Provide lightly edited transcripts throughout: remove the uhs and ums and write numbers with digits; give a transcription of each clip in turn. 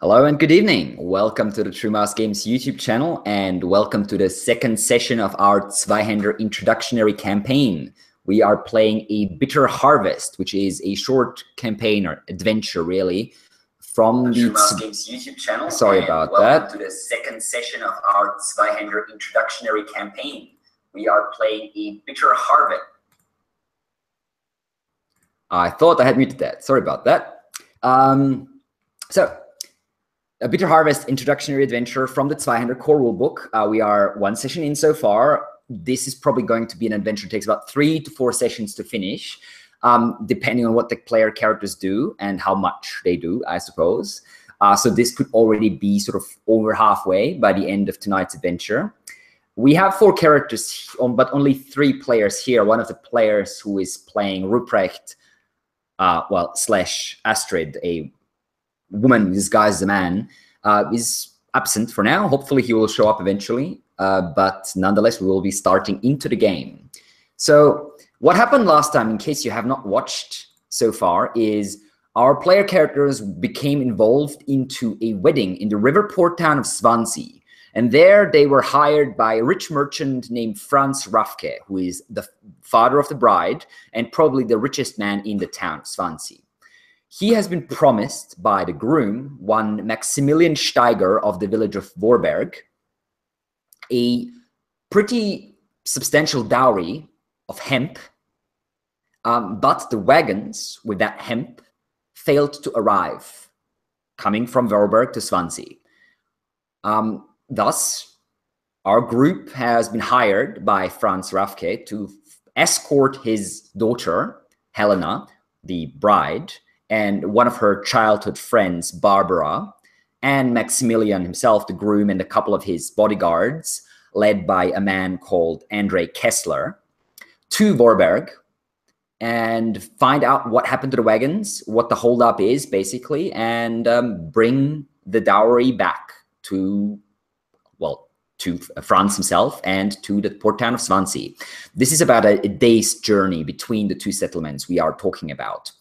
Hello and good evening. Welcome to the True Mouse Games YouTube channel and welcome to the second session of our ZWEIHÄNDER introductionary campaign. We are playing a Bitter Harvest, which is a short campaign or adventure really from the True Mouse Games YouTube channel. Sorry about that. Welcome to the second session of our ZWEIHÄNDER introductionary campaign. We are playing a Bitter Harvest. I thought I had muted that. Sorry about that. A Bitter Harvest introductionary adventure from the ZWEIHÄNDER Core Rolebook. We are one session in so far. This is probably going to be an adventure that takes about 3 to 4 sessions to finish, depending on what the player characters do and how much they do, I suppose. So this could already be sort of over halfway by the end of tonight's adventure. We have 4 characters, but only 3 players here. One of the players who is playing Ruprecht, slash Astrid, a woman disguised as a man, is absent for now. Hopefully he will show up eventually, but nonetheless we will be starting into the game. So what happened last time, in case you have not watched so far, is our player characters became involved into a wedding in the river port town of Swansea, and there they were hired by a rich merchant named Franz Raffke, who is the father of the bride and probably the richest man in the town of Swansea. He has been promised by the groom, one Maximilian Steiger of the village of Vorberg, a pretty substantial dowry of hemp, but the wagons with that hemp failed to arrive, coming from Vorberg to Swansea. Thus, our group has been hired by Franz Raffke to escort his daughter, Helena, the bride, and one of her childhood friends, Barbara, and Maximilian himself, the groom, and a couple of his bodyguards, led by a man called Andre Kessler, to Vorberg and find out what happened to the wagons, what the holdup is, basically, and bring the dowry back to Franz himself and to the port town of Swansea. This is about a day's journey between the 2 settlements we are talking about.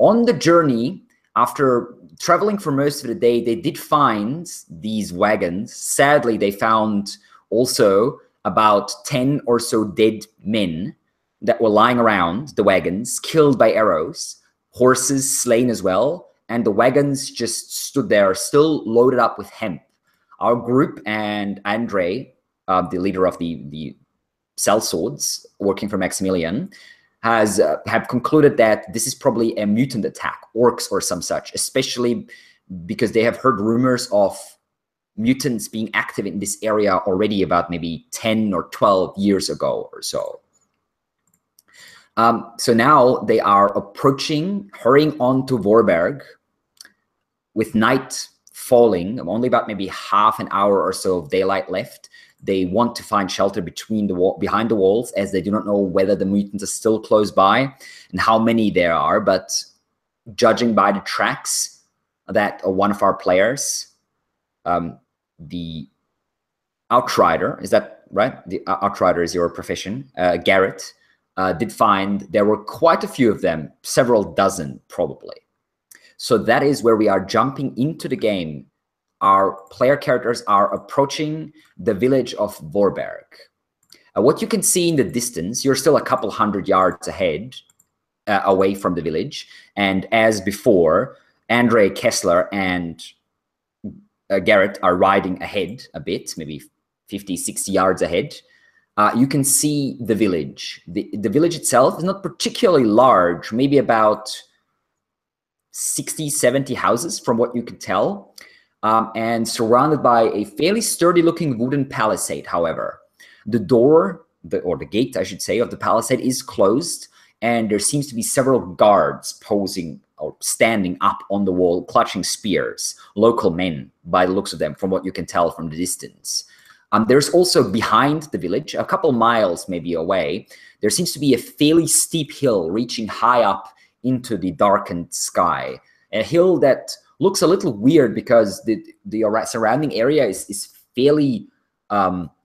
On the journey, after traveling for most of the day, they did find these wagons. Sadly, they found also about 10 or so dead men that were lying around the wagons, killed by arrows, horses slain as well, and the wagons just stood there, still loaded up with hemp. Our group and Andre, the leader of the sellswords working for Maximilian, have concluded that this is probably a mutant attack, orcs or some such, especially because they have heard rumors of mutants being active in this area already about maybe 10 or 12 years ago or so. So now they are approaching, hurrying on to Vorberg with night falling, only about maybe half an hour or so of daylight left. They want to find shelter behind the walls, as they do not know whether the mutants are still close by and how many there are. But judging by the tracks that one of our players, the Outrider, is that right? The Outrider is your profession, Garrett, did find there were quite a few of them, several dozen probably. So that is where we are jumping into the game. Our player characters are approaching the village of Vorberg. What you can see in the distance, you're still a couple hundred yards ahead, away from the village. And as before, Andre Kessler and Garrett are riding ahead a bit, maybe 50, 60 yards ahead. You can see the village. The village itself is not particularly large, maybe about 60, 70 houses from what you can tell. And surrounded by a fairly sturdy-looking wooden palisade, however. The door, or the gate, I should say, of the palisade is closed, and there seems to be several guards posing or standing up on the wall, clutching spears, local men, by the looks of them, from what you can tell from the distance. There's also behind the village, a couple miles maybe away, there seems to be a fairly steep hill reaching high up into the darkened sky. A hill that looks a little weird because the surrounding area is fairly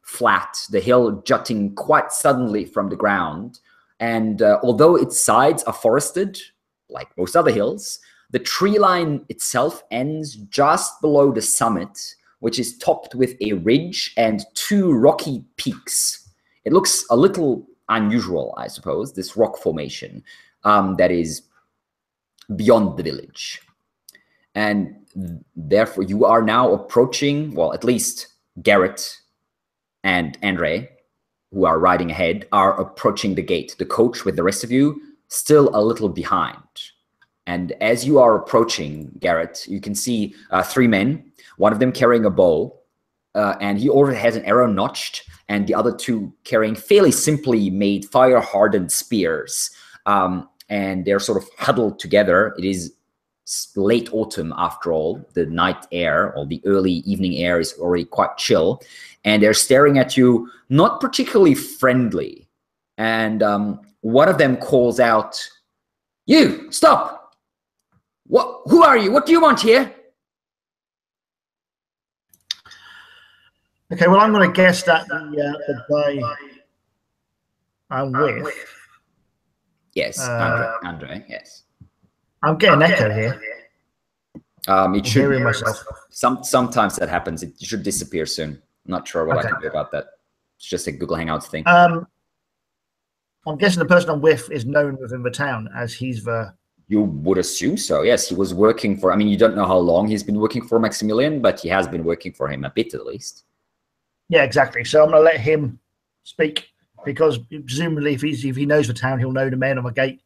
flat, the hill jutting quite suddenly from the ground. And although its sides are forested, like most other hills, The tree line itself ends just below the summit, which is topped with a ridge and 2 rocky peaks. It looks a little unusual, I suppose, this rock formation that is beyond the village. And therefore, you are now approaching, well, at least Garrett and Andre, who are riding ahead, are approaching the gate. The coach with the rest of you still a little behind. And as you are approaching, Garrett, you can see 3 men, one of them carrying a bow, and he already has an arrow notched, and the other 2 carrying fairly simply made fire-hardened spears. And they're sort of huddled together. It is late autumn after all. The night air or the early evening air is already quite chill. And they're staring at you, not particularly friendly. And one of them calls out, "You, stop! Who are you? What do you want here?" Okay, well, I'm going to guess that the guy I'm with. Yes, Andre, yes. I'm getting an echo here. It should. Hearing myself. Sometimes that happens. It should disappear soon. I'm not sure what I can do about that. It's just a Google Hangouts thing. I'm guessing the person I'm with is known within the town, as he's the... You would assume so, yes. He was working for... I mean, you don't know how long he's been working for Maximilian, but he has been working for him a bit at least. Yeah, exactly. So I'm going to let him speak, because presumably if he knows the town, he'll know the man on the gate.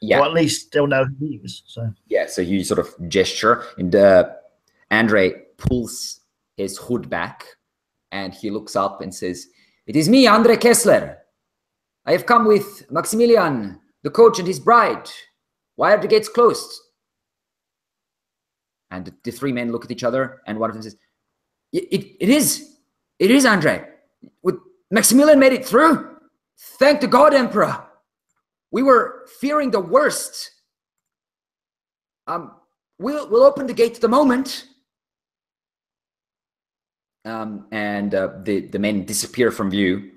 Yeah. Or at least they'll know who he is. So yeah, so you sort of gesture, and Andre pulls his hood back, and he looks up and says, "It is me, Andre Kessler. I have come with Maximilian, the coach, and his bride. Why are the gates closed?" And the 3 men look at each other, and one of them says, It is Andre. Maximilian made it through. Thank the God, Emperor. We were fearing the worst. We'll open the gate at the moment." And the men disappear from view,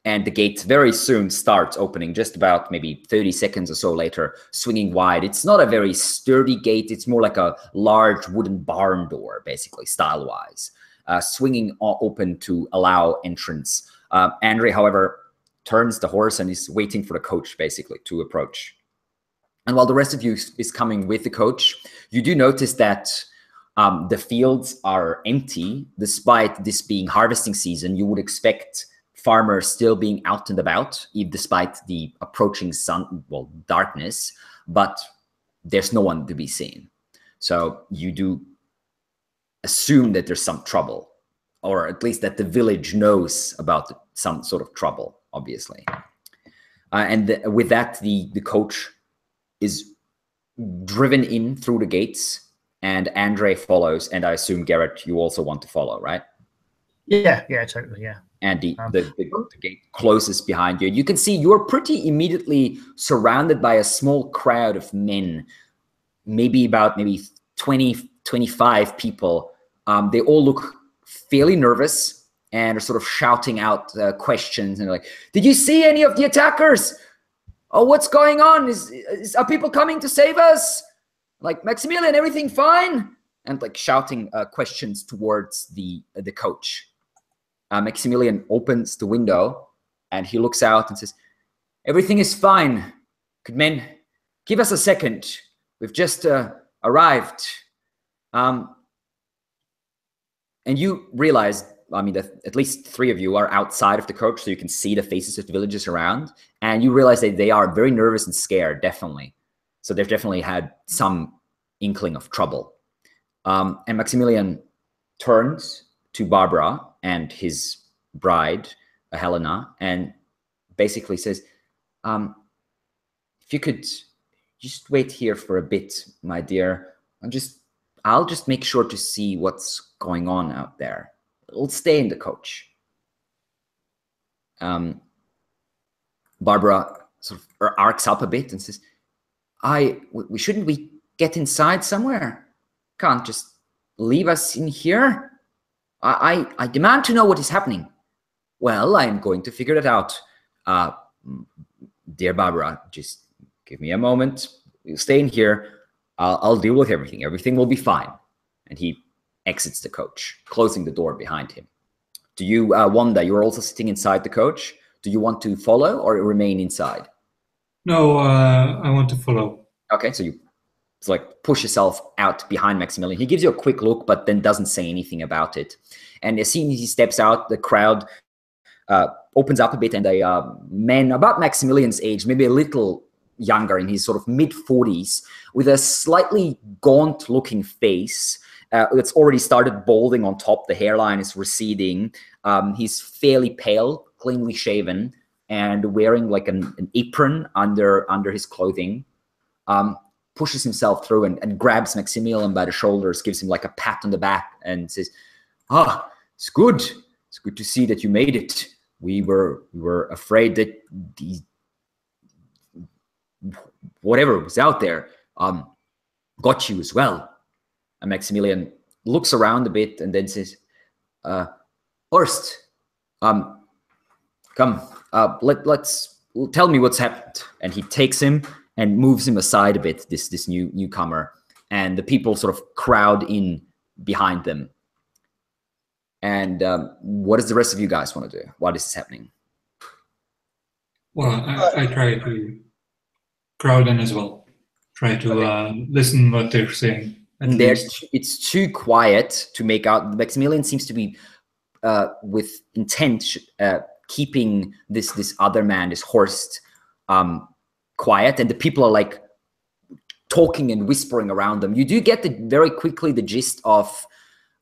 and the gate very soon starts opening, just about maybe 30 seconds or so later, swinging wide. It's not a very sturdy gate. It's more like a large wooden barn door, basically, style-wise, swinging open to allow entrance. Andre, however, turns the horse and is waiting for the coach, basically, to approach. And while the rest of you is coming with the coach, you do notice that the fields are empty. Despite this being harvesting season, you would expect farmers still being out and about, despite the approaching darkness, but there's no one to be seen. So you do assume that there's some trouble, or at least that the village knows about some sort of trouble, obviously. With that, the coach is driven in through the gates, and Andre follows, and I assume, Garrett, you also want to follow, right? Yeah, totally, yeah. And the gate closes behind you. You can see you're pretty immediately surrounded by a small crowd of men, maybe 20, 25 people. They all look fairly nervous and are sort of shouting out questions, and like, "Did you see any of the attackers? Oh, what's going on? Are people coming to save us? Like, Maximilian, everything fine?" And like shouting questions towards the coach. Maximilian opens the window and he looks out and says, "Everything is fine. Good men, give us a second. We've just arrived." And you realize, I mean, that at least 3 of you are outside of the coach, so you can see the faces of the villagers around. And you realize that they are very nervous and scared, definitely. So they've definitely had some inkling of trouble. And Maximilian turns to Barbara and his bride, Helena, and basically says, "If you could just wait here for a bit, my dear. I'll just make sure to see what's going on out there. I'll stay in the coach." Barbara sort of arcs up a bit and says, shouldn't we get inside somewhere? Can't just leave us in here? I demand to know what is happening." "Well, I'm going to figure that out. Dear Barbara, just give me a moment. We'll stay in here. I'll deal with everything. Everything will be fine. And he exits the coach, closing the door behind him. Do you, Wanda, you're also sitting inside the coach. Do you want to follow or remain inside? No, I want to follow. Okay, so you like push yourself out behind Maximilian. He gives you a quick look, but then doesn't say anything about it. And as soon as he steps out, the crowd opens up a bit, and a man about Maximilian's age, maybe a little younger, in his sort of mid-40s, with a slightly gaunt-looking face that's already started balding on top. The hairline is receding. He's fairly pale, cleanly shaven, and wearing like an apron under his clothing. Pushes himself through and grabs Maximilian by the shoulders, gives him like a pat on the back, and says, "Ah, it's good. It's good to see that you made it. We were afraid that the whatever was out there got you as well." And Maximilian looks around a bit and then says, "Horst, come. Let's tell me what's happened." And he takes him and moves him aside a bit, this newcomer, and the people sort of crowd in behind them. And what does the rest of you guys want to do while this is happening? Well, I try to crowd in as well. Try to listen what they're saying. It's too quiet to make out. Maximilian seems to be with intent keeping this other man, this Horst, quiet, and the people are like talking and whispering around them. You do get very quickly the gist of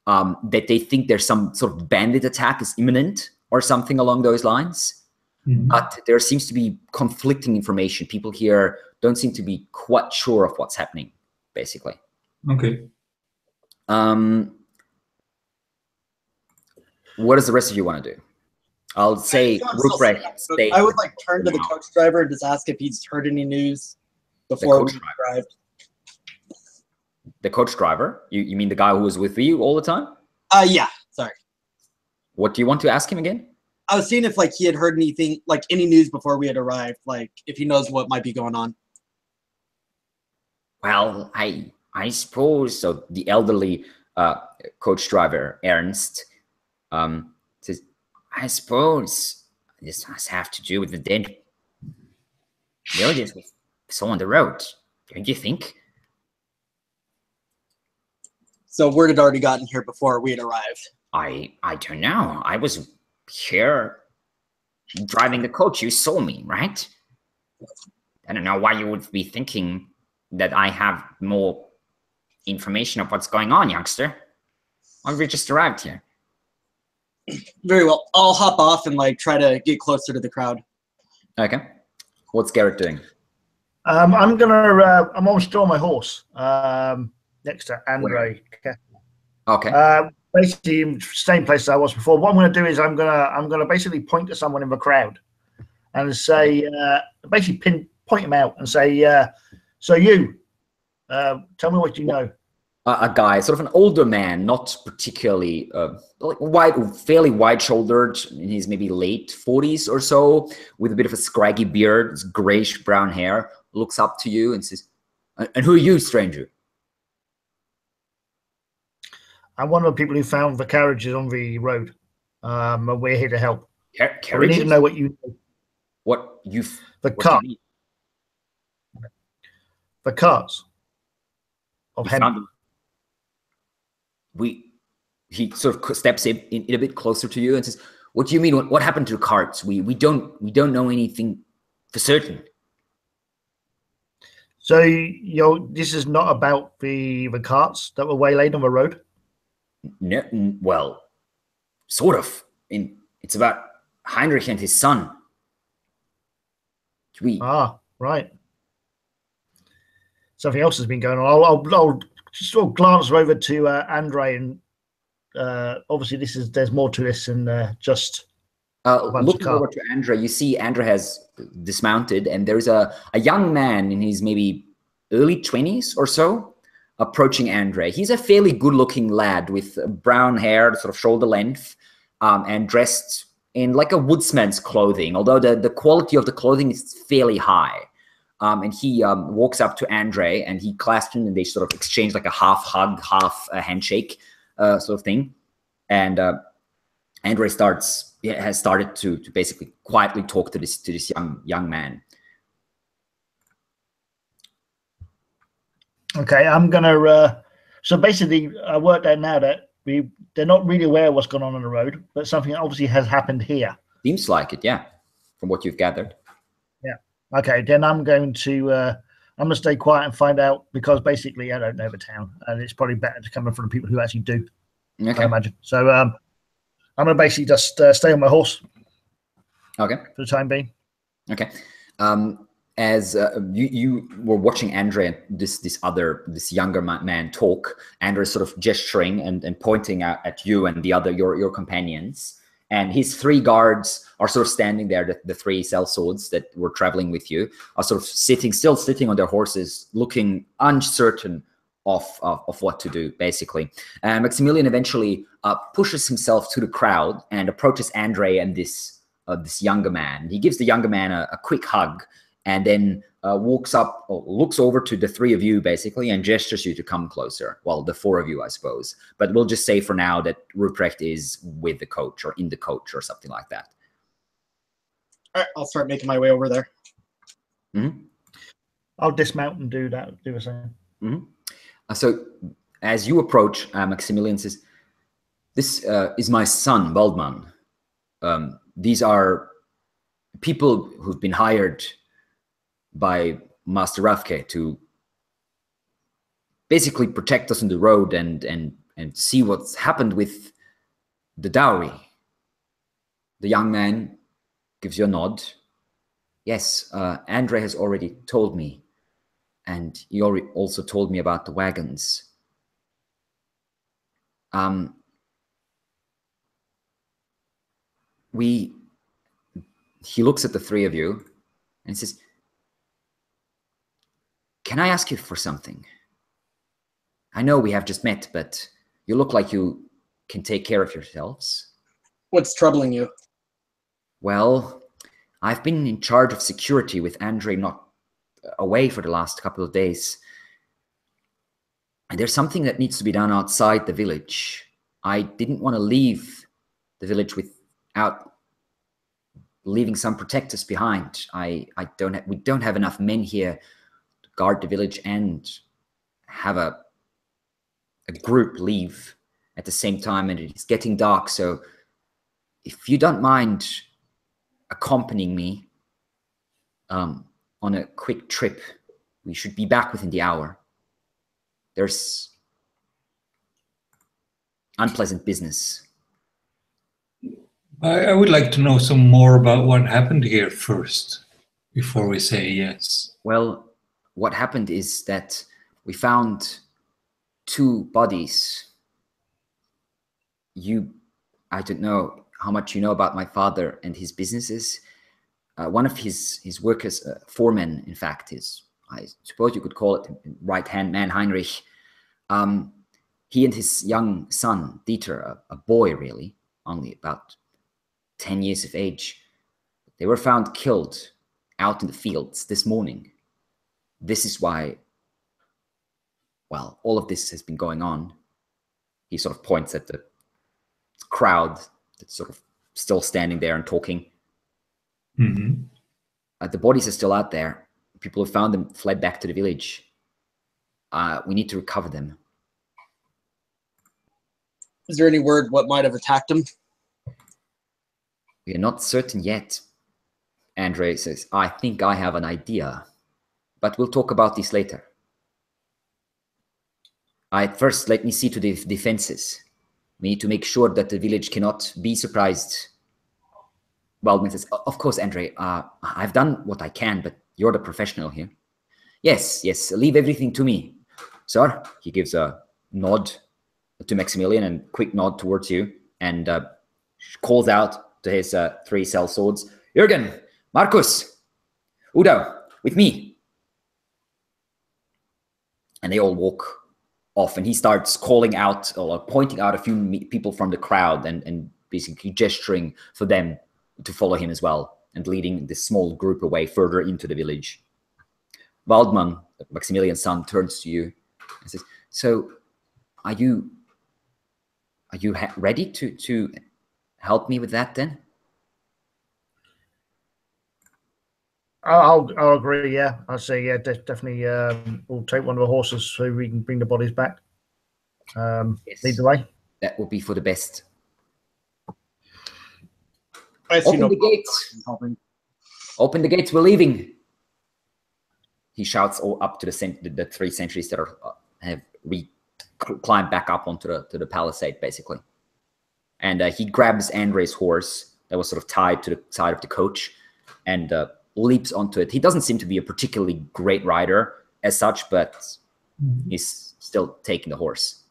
that they think there's some sort of bandit attack is imminent or something along those lines. Mm-hmm. But there seems to be conflicting information. People here don't seem to be quite sure of what's happening, basically. Okay. What does the rest of you want to do? I'll say Ruprecht. I would like turn to the coach driver and just ask if he's heard any news before we arrived. The coach driver? You mean the guy who was with you all the time? Yeah. Sorry. What do you want to ask him again? I was seeing if like he had heard anything, like any news before we had arrived, like if he knows what might be going on. Well, I suppose so. The elderly coach driver, Ernst, says, "I suppose this must have to do with the dead villagers we saw on the road, don't you think?" So word had already gotten here before we had arrived. I don't know. I was here driving the coach. You saw me, right? I don't know why you would be thinking that I have more information of what's going on, youngster. Why we just arrived here? Very well. I'll hop off and like try to get closer to the crowd. Okay. What's Garrett doing? I'm almost still on my horse. Next to Andre. Okay. Basically, same place as I was before. What I'm going to do is I'm gonna basically point to someone in the crowd, and say, basically point him out and say, so you, tell me what you know. A guy, sort of an older man, not particularly like fairly wide-shouldered, in his maybe late 40s or so, with a bit of a scraggy beard, grayish-brown hair, looks up to you and says, "And who are you, stranger?" I'm one of the people who found the carriages on the road. We're here to help. Carriages? We need to know what you know. What you? The cart. The carts of Henry. He sort of steps in a bit closer to you and says, "What do you mean? What happened to the carts? We don't know anything for certain." So this is not about the carts that were waylaid on the road? No, well, sort of. It's about Heinrich and his son. Right. Something else has been going on. I'll sort of glance over to Andre, and obviously there's more to this than just looking over to Andre. You see Andre has dismounted, and there's a young man in his maybe early 20s or so approaching Andre. He's a fairly good-looking lad with brown hair, sort of shoulder length, and dressed in like a woodsman's clothing, although the quality of the clothing is fairly high. And he walks up to Andre and he clasps him, and they sort of exchange like a half hug, half handshake sort of thing. And Andre has started to basically quietly talk to this young man. Okay, I'm gonna. So basically, I worked out now that they're not really aware of what's going on the road, but something obviously has happened here. Seems like it, yeah, from what you've gathered. Yeah. Okay, then I'm going to stay quiet and find out, because basically I don't know the town, and it's probably better to come in from the people who actually do. Okay. I imagine. So I'm gonna basically just stay on my horse. Okay. For the time being. Okay. As you were watching Andre, this younger man talk, Andre sort of gesturing and pointing at you and your companions, and his 3 guards are sort of standing there. The 3 sellswords that were traveling with you are sort of still sitting on their horses, looking uncertain of what to do, basically. Maximilian eventually pushes himself to the crowd and approaches Andre and this younger man. He gives the younger man a quick hug, and then walks up, or looks over to the 3 of you, basically, and gestures you to come closer. Well, the 4 of you, I suppose. But we'll just say for now that Ruprecht is with the coach, or in the coach, or something like that. All right, I'll start making my way over there. Mm-hmm. I'll dismount and do that. Do the same. Mm-hmm. So as you approach, Maximilian says, "This is my son, Waldman. These are people who've been hired by Master Rafke to basically protect us on the road and see what's happened with the dowry." The young man gives you a nod. "Yes, Andre has already told me, and he also told me about the wagons. He looks at the 3 of you and says, "Can I ask you for something? I know we have just met, but you look like you can take care of yourselves." What's troubling you? "Well, I've been in charge of security with Andre not away for the last couple of days. And there's something that needs to be done outside the village. I didn't want to leave the village without leaving some protectors behind. We don't have enough men here to guard the village and have a group leave at the same time, and it's getting dark, so if you don't mind accompanying me on a quick trip, we should be back within the hour. There's unpleasant business." I would like to know some more about what happened here first, before we say yes. Well, what happened is that we found 2 bodies. I don't know how much you know about my father and his businesses. One of his workers, foreman, in fact, I suppose you could call it right-hand man, Heinrich. He and his young son, Dieter, a boy really, only about 10 years of age, they were found killed out in the fields this morning. This is why, well, all of this has been going on. He sort of points at the crowd that's sort of still standing there and talking. Mm-hmm. The bodies are still out there. People who found them fled back to the village. We need to recover them. Is there any word what might have attacked him? We are not certain yet. Andre says, "I think I have an idea, but we'll talk about this later. First, let me see to the defenses. We need to make sure that the village cannot be surprised." Waldman says, "Of course, Andre, I've done what I can, but you're the professional here." Yes, leave everything to me, sir." He gives a nod to Maximilian and quick nod towards you, and calls out to his 3 sellswords, "Jürgen, Markus, Udo, with me." And they all walk off, and he starts calling out or pointing out a few people from the crowd and basically gesturing for them to follow him as well, and leading this small group away further into the village. Waldman, Maximilian's son, turns to you and says, "So, are you ready to help me with that then?" I'll agree. Yeah, I'll say yeah, definitely. We'll take one of the horses so we can bring the bodies back. Yes. Lead the way. That will be for the best. Open the gates. Open the gates. We're leaving. He shouts all up to the 3 sentries that have climbed back up onto the palisade, basically. And he grabs Andre's horse that was sort of tied to the side of the coach and leaps onto it. He doesn't seem to be a particularly great rider as such, but he's still taking the horse.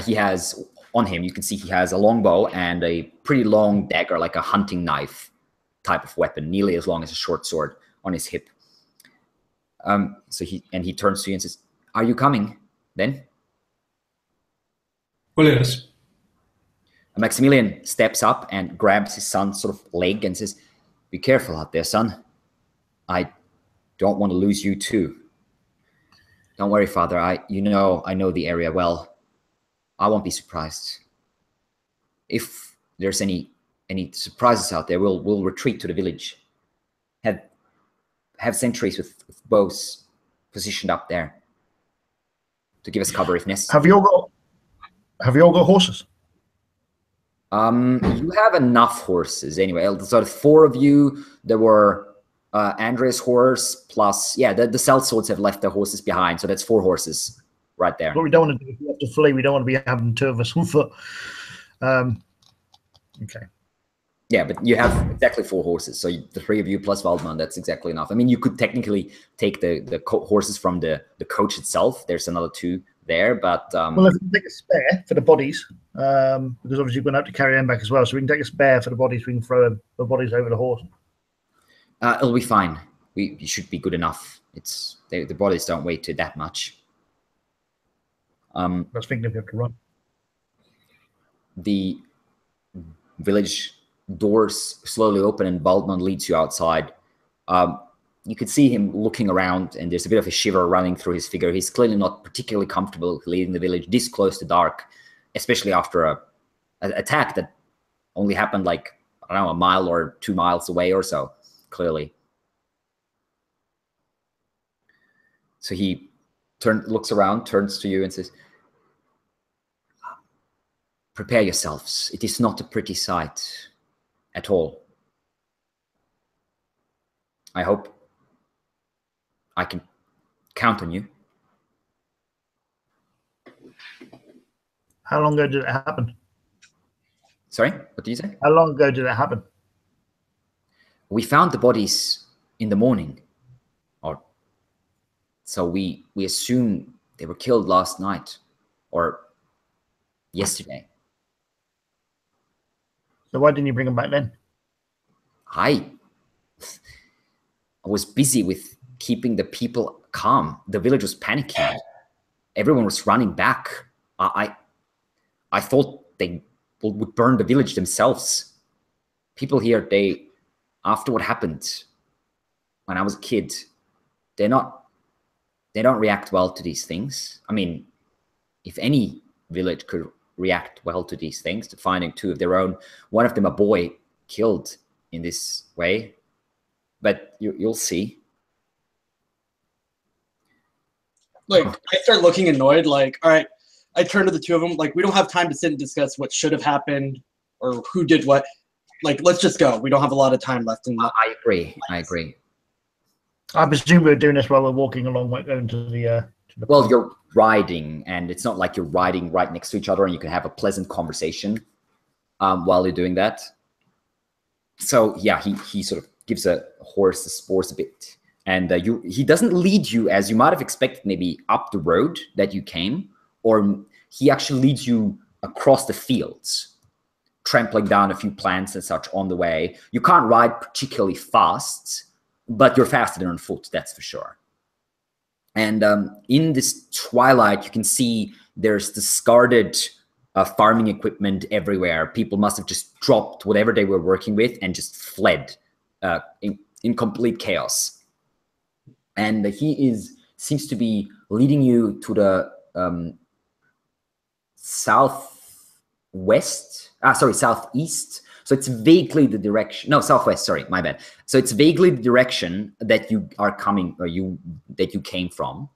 He has on him, you can see he has a long bow and a pretty long dagger, like a hunting knife type of weapon, nearly as long as a short sword on his hip. So he turns to you and says, "Are you coming then?" Well, yes. Maximilian steps up and grabs his son's sort of leg and says, "Be careful out there, son. I don't want to lose you too. Don't worry, father. I know the area well. I won't be surprised. If there's any surprises out there, we'll retreat to the village. Have sentries with bows positioned up there to give us cover if necessary." Have you all got horses? You have enough horses anyway. So the 4 of you, there were Andre's horse plus, the sellswords have left their horses behind. So that's 4 horses right there. What we don't want to do if we have to flee, we don't want to be having 2 of us on foot. Okay. Yeah, but you have exactly 4 horses. So the 3 of you plus Waldman, that's exactly enough. I mean, you could technically take the horses from the coach itself. There's another 2 there, but well, if we can take a spare for the bodies, because obviously you're going to have to carry them back as well. So we can take a spare for the bodies. We can throw the bodies over the horse. It'll be fine. We should be good enough. The bodies don't weigh to that much. I was thinking if we have to run. The village doors slowly open and Waldman leads you outside. You could see him looking around, and there's a bit of a shiver running through his figure. He's clearly not particularly comfortable leading the village this close to dark, especially after an attack that only happened like, I don't know, a mile or 2 miles away or so, clearly. So he looks around, turns to you and says, "Prepare yourselves. It is not a pretty sight at all. I hope I can count on you." How long ago did it happen? Sorry, what did you say? How long ago did it happen? We found the bodies in the morning. So we assume they were killed last night or yesterday. So why didn't you bring them back then? I was busy with keeping the people calm. The village was panicking. Everyone was running back. I thought they would burn the village themselves. People here, after what happened when I was a kid, they don't react well to these things. I mean, if any village could react well to these things, to finding 2 of their own, one of them a boy killed in this way, but you'll see. Like, I start looking annoyed, like, all right, I turn to the 2 of them, like, we don't have time to sit and discuss what should have happened or who did what. Like, let's just go. We don't have a lot of time left. I agree. I presume we're doing this while we're walking along, going to the well, you're riding, and it's not like you're riding right next to each other and you can have a pleasant conversation while you're doing that. So yeah, he sort of gives a horse the spores a bit, and he doesn't lead you as you might have expected, maybe up the road that you came, or he actually leads you across the fields, trampling down a few plants and such on the way. You can't ride particularly fast, but you're faster than on foot, that's for sure. And in this twilight, you can see there's discarded farming equipment everywhere. People must have just dropped whatever they were working with and just fled in complete chaos. And he seems to be leading you to the southeast. So it's vaguely the direction. No, southwest. Sorry, my bad. So it's vaguely the direction that you are coming, or that you came from.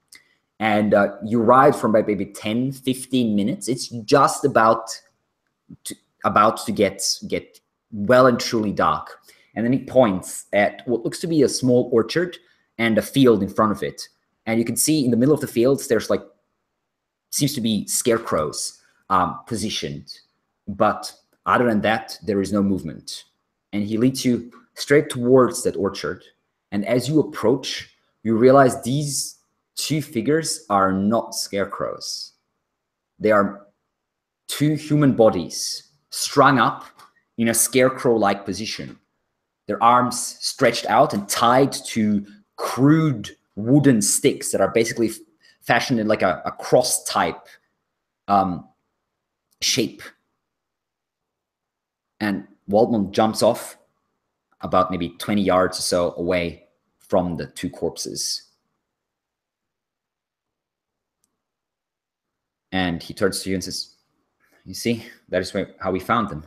And you ride for about maybe 10, 15 minutes. It's just about to get well and truly dark. And then he points at what looks to be a small orchard and a field in front of it. And you can see in the middle of the fields, there's like, seems to be scarecrows positioned. But other than that, there is no movement. And he leads you straight towards that orchard. And as you approach, you realize these two figures are not scarecrows. They are two human bodies strung up in a scarecrow-like position. Their arms stretched out and tied to crude wooden sticks that are basically fashioned in like a cross type shape. And Waldman jumps off about maybe 20 yards or so away from the two corpses. And he turns to you and says, "You see, that is how we found them.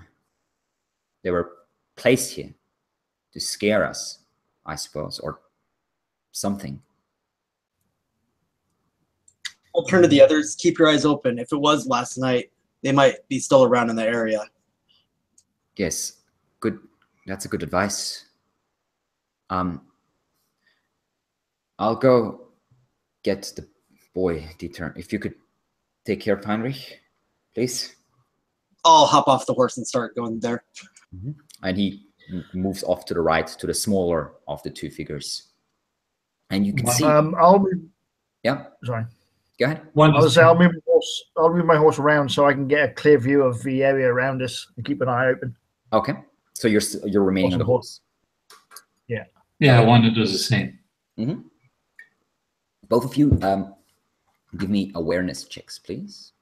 They were placed here to scare us, I suppose, or something." I'll turn to the others. Keep your eyes open. If it was last night, they might be still around in the area. Yes, good. That's a good advice. I'll go get the boy determined. If you could take care of Heinrich, please. I'll hop off the horse and start going there. Mm-hmm. And he moves off to the right, to the smaller of the two figures. And you can see. I'll move. Yeah. Sorry. Go ahead. I'll move my horse around so I can get a clear view of the area around us and keep an eye open. Okay. So you're remaining on the horse. Yeah. Yeah, one that does the same. Mm-hmm. Both of you, give me awareness checks, please.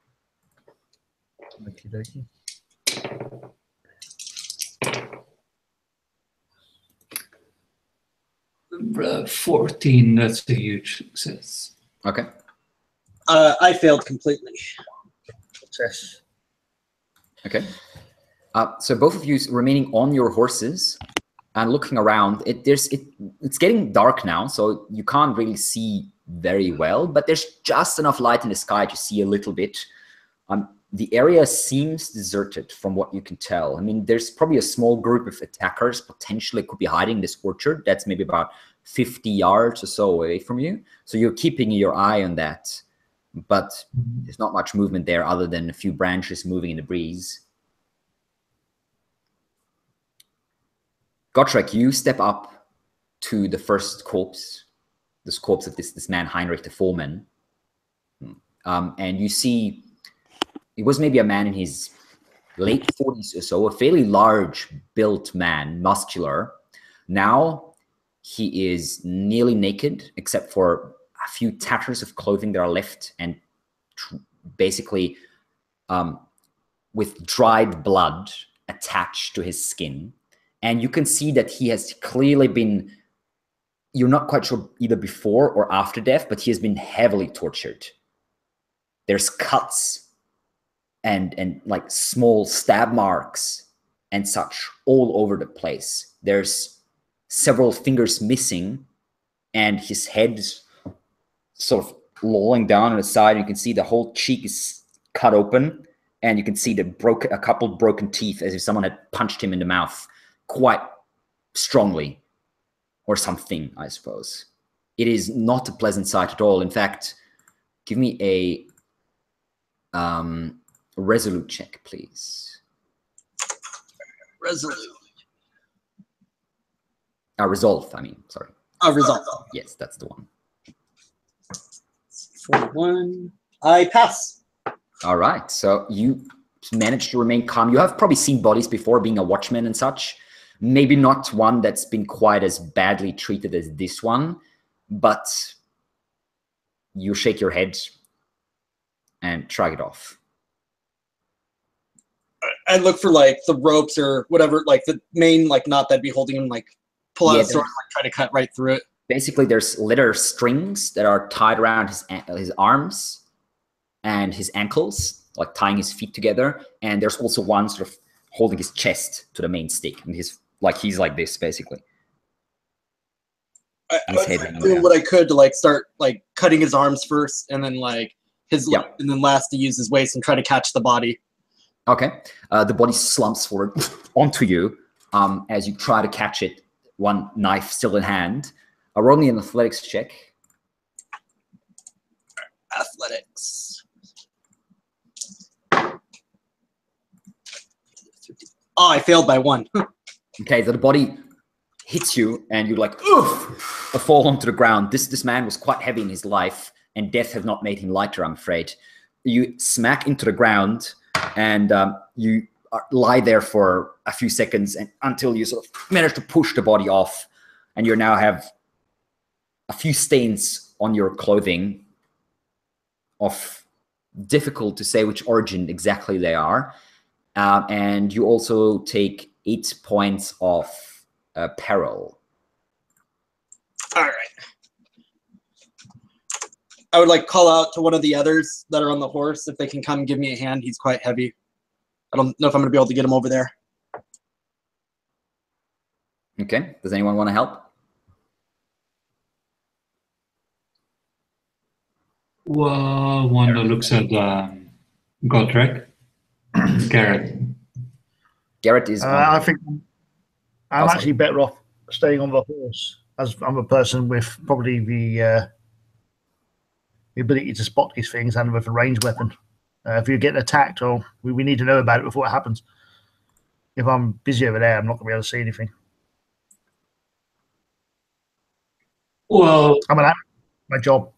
Okey-dokey. 14, that's a huge success. Okay. I failed completely. Success. Okay. So both of you remaining on your horses and looking around. It's getting dark now, so you can't really see very well, but there's just enough light in the sky to see a little bit. The area seems deserted from what you can tell. I mean, there's probably a small group of attackers potentially could be hiding in this orchard. That's maybe about 50 yards or so away from you. So you're keeping your eye on that. But there's not much movement there other than a few branches moving in the breeze. Gottschalk, you step up to the first corpse, this corpse of this man, Heinrich the foreman. And you see, it was maybe a man in his late 40s or so, a fairly large built man, muscular. Now he is nearly naked, except for a few tatters of clothing that are left, and basically with dried blood attached to his skin. And you can see that he has clearly been, you're not quite sure either before or after death, but he has been heavily tortured. There's cuts and like small stab marks and such all over the place. There's several fingers missing, and his head is sort of lolling down on the side. You can see the whole cheek is cut open, and you can see a couple broken teeth, as if someone had punched him in the mouth quite strongly or something, I suppose. It is not a pleasant sight at all. In fact, give me a resolute check, please. Resolute. Resolve, I mean, sorry. Resolve. Yes, that's the one. 41. I pass. All right, so you managed to remain calm. You have probably seen bodies before, being a watchman and such. Maybe not one that's been quite as badly treated as this one, but you shake your head and shrug it off. I look for like the ropes or whatever, like the main like knot that'd be holding him like pull out Yeah, a sword and like, try to cut right through it. Basically, there's leather strings that are tied around his arms and his ankles, like tying his feet together. And there's also one sort of holding his chest to the main stick, and he's like this basically. I was doing what I could to like start like cutting his arms first, and then like his and then last to use his waist and try to catch the body. Okay, the body slumps forward onto you as you try to catch it, one knife still in hand. Roll me an athletics check. Athletics. Oh, I failed by 1. Okay, so the body hits you, and you like fall onto the ground. This man was quite heavy in his life, and death has not made him lighter, I'm afraid. You smack into the ground, and you lie there for a few seconds, and until you sort of manage to push the body off, and you now have a few stains on your clothing of difficult to say which origin exactly they are. And you also take 8 points of peril. All right. I would like call out to one of the others that are on the horse if they can come give me a hand. He's quite heavy. I don't know if I'm going to be able to get him over there. Okay. Does anyone want to help? Well, one that looks at Godric. Garrett. Garrett is. I think I'm actually better off staying on the horse, as I'm a person with probably the ability to spot these things and with a ranged weapon. If you get attacked, or we need to know about it before it happens. If I'm busy over there, I'm not going to be able to see anything. Well, I'm an my job.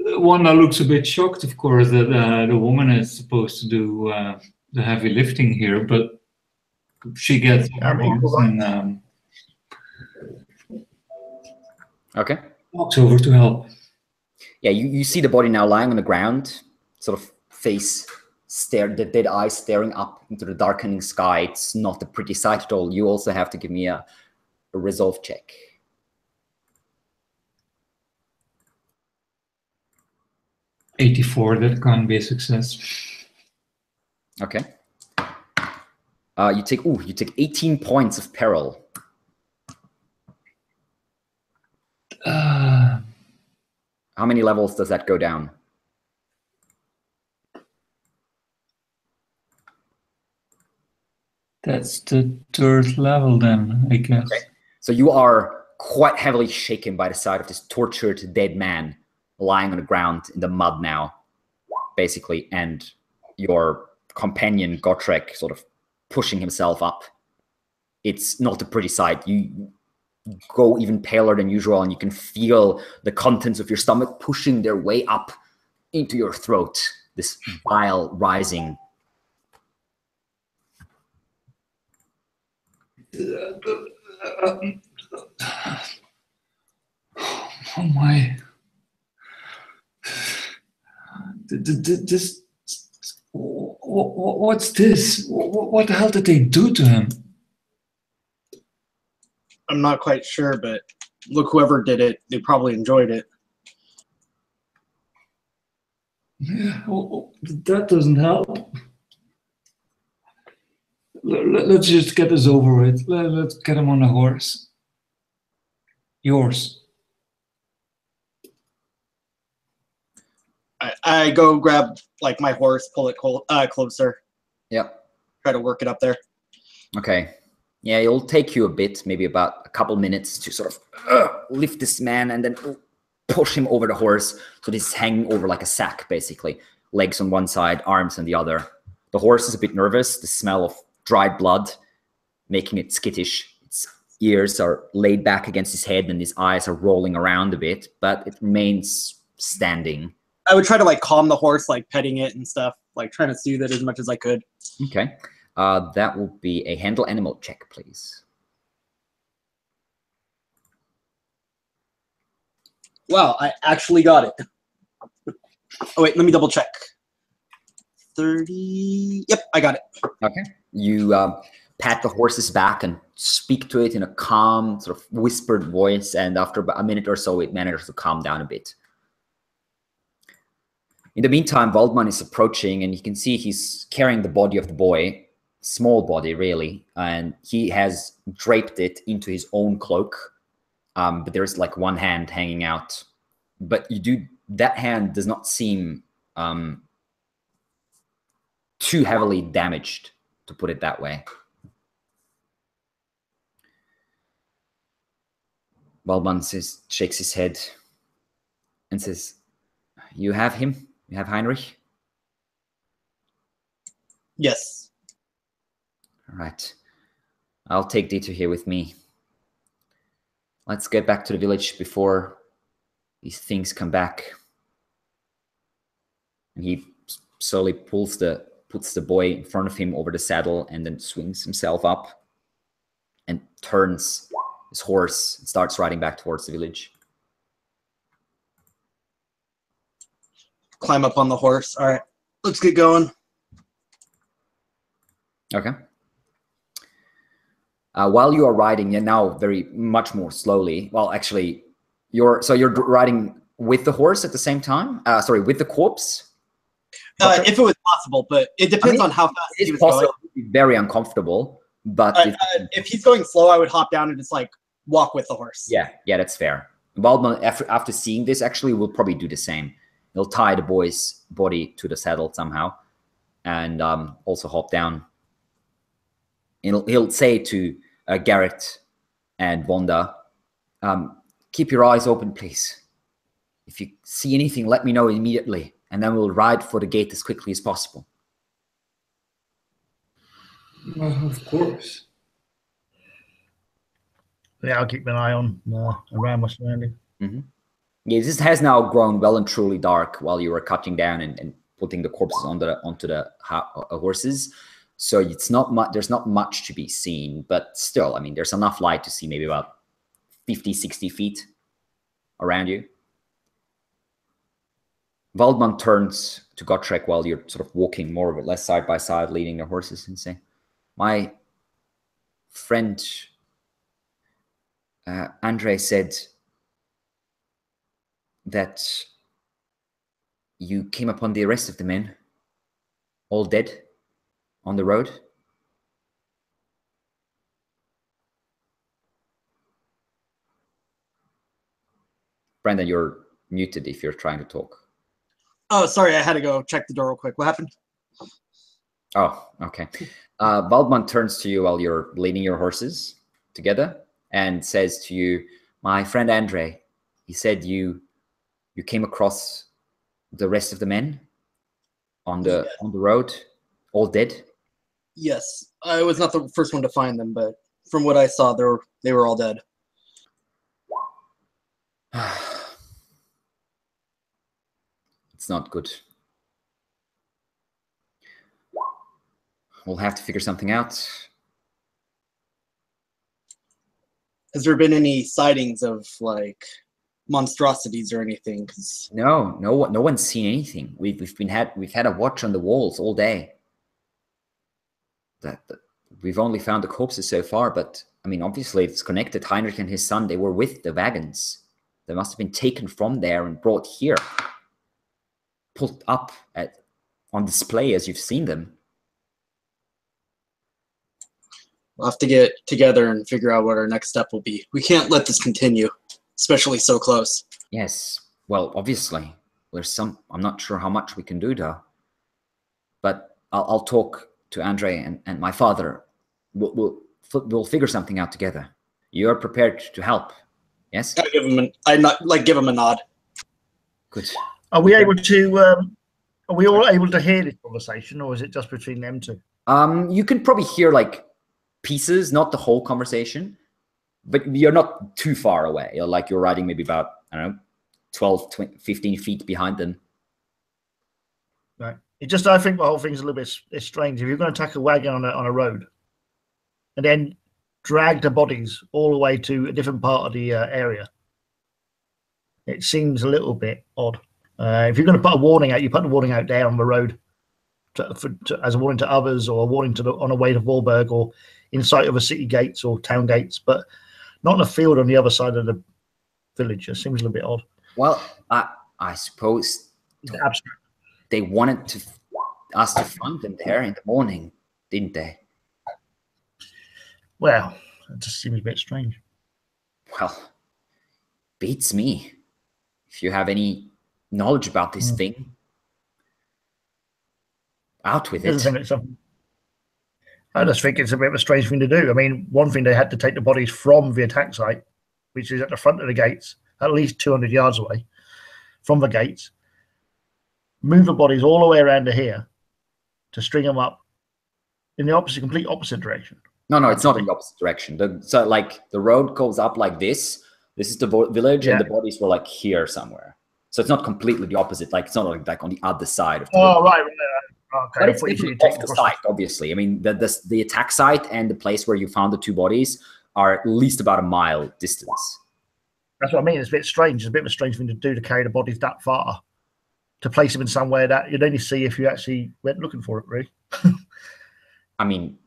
One that looks a bit shocked, of course, that the woman is supposed to do the heavy lifting here, but she gets okay. Walks over to help. Yeah, you see the body now lying on the ground, sort of face the dead eyes staring up into the darkening sky. It's not a pretty sight at all. You also have to give me a resolve check. $84, that can't be a success. Okay. You take 18 points of peril. How many levels does that go down? That's the 3rd level then, I guess. Okay. So you are quite heavily shaken by the sight of this tortured dead man lying on the ground in the mud now, basically, and your companion Gotrek sort of pushing himself up. It's not a pretty sight. You go even paler than usual, and you can feel the contents of your stomach pushing their way up into your throat, this bile rising. Oh my. This. What's this? What the hell did they do to him? I'm not quite sure, but look, whoever did it, they probably enjoyed it. Yeah, well, that doesn't help. Let's just get this over with. Let's get him on a horse. Yours. I go grab like my horse, pull it closer. Yep. Try to work it up there. Okay. Yeah, it'll take you a bit, maybe about a couple minutes to sort of lift this man and then push him over the horse. So this is hanging over like a sack, basically. Legs on one side, arms on the other. The horse is a bit nervous. The smell of dried blood making it skittish. Its ears are laid back against his head and his eyes are rolling around a bit, but it remains standing. I would try to like calm the horse, like petting it and stuff, like trying to soothe it as much as I could. Okay. That will be a handle animal check, please. Wow, I actually got it. Oh, wait, let me double check. 30. Yep, I got it. Okay. You pat the horse's back and speak to it in a calm, sort of whispered voice. And after about a minute or so, it manages to calm down a bit. In the meantime, Waldman is approaching, and you can see he's carrying the body of the boy, small body really, and he has draped it into his own cloak. But there's like one hand hanging out. But that hand does not seem too heavily damaged, to put it that way. Waldman shakes his head and says, "You have him? You have Heinrich?" Yes. All right. I'll take Dieter here with me. Let's get back to the village before these things come back. And he slowly puts the boy in front of him over the saddle and then swings himself up and turns his horse and starts riding back towards the village. Climb up on the horse. All right, let's get going. Okay. While you are riding, you're now very much more slowly. Well, actually, you're riding with the horse at the same time. Sorry, with the corpse. If it was possible, but it depends on how fast he was going. It would be very uncomfortable, but if he's going slow, I would hop down and just like walk with the horse. Yeah, that's fair. Waldman, after seeing this, actually will probably do the same. He'll tie the boy's body to the saddle somehow, and also hop down. He'll say to Garrett and Wanda, "Keep your eyes open, please. If you see anything, let me know immediately, and then we'll ride for the gate as quickly as possible." Of course. Yeah, I'll keep an eye on around my surroundings. Mm-hmm. Yeah, this has now grown well and truly dark while you were cutting down and putting the corpses onto the horses. So it's not much. There's not much to be seen, but still, I mean, there's enough light to see maybe about 50, 60 feet around you. Waldman turns to Gotrek while you're sort of walking more or less side by side, leading the horses, and say, "My friend Andre said that you came upon the rest of the men, all dead on the road." Brandon, you're muted if you're trying to talk. Oh, sorry, I had to go check the door real quick. What happened? Oh, okay. Waldman turns to you while you're leading your horses together and says to you, "My friend Andre, he said you came across the rest of the men on the road, all dead?" Yes, I was not the first one to find them, but from what I saw, they were all dead. It's not good. We'll have to figure something out. Has there been any sightings of like monstrosities or anything? No one's seen anything. We've had a watch on the walls all day. That we've only found the corpses so far, but I mean, obviously it's connected. Heinrich and his son, they were with the wagons. They must have been taken from there and brought here, put up on display as you've seen them. We'll have to get together and figure out what our next step will be. We can't let this continue, especially so close. Yes. Well, obviously, I'm not sure how much we can do though. But I'll talk to Andre and my father. We'll figure something out together. You're prepared to help, yes? Give him a nod. Good. Are we able to? Are we all able to hear this conversation, or is it just between them two? You can probably hear like pieces, not the whole conversation, but you're not too far away. You're riding maybe about, I don't know, 12, 20, 15 feet behind them. Right. I think the whole thing's a little bit strange. If you're going to attack a wagon on a road and then drag the bodies all the way to a different part of the area, it seems a little bit odd. If you're going to put a warning out, you put the warning out there on the road as a warning to others, or a warning on a way to Vorburg, or in sight of a city gates or town gates, but not in a field on the other side of the village. It seems a little bit odd. Well, I suppose Abstract. they wanted us to find them there in the morning, didn't they? Well, it just seems a bit strange. Well, beats me. If you have any knowledge about this thing, out with Doesn't it. seem like something. I just think it's a bit of a strange thing to do. I mean, one thing, they had to take the bodies from the attack site, which is at the front of the gates, at least 200 yards away from the gates, move the bodies all the way around to here to string them up in the complete opposite direction. No, it's not in the opposite direction. So like the road goes up like this. This is the village, and the bodies were like here somewhere. So it's not completely the opposite. Like it's not like on the other side of the village. Right. Okay. But it's definitely off the site, obviously. I mean, the attack site and the place where you found the 2 bodies are at least about a mile distance. That's what I mean. It's a bit strange. It's a bit of a strange thing to do, to carry the bodies that far, to place them in somewhere that you'd only see if you actually went looking for it, really. I mean,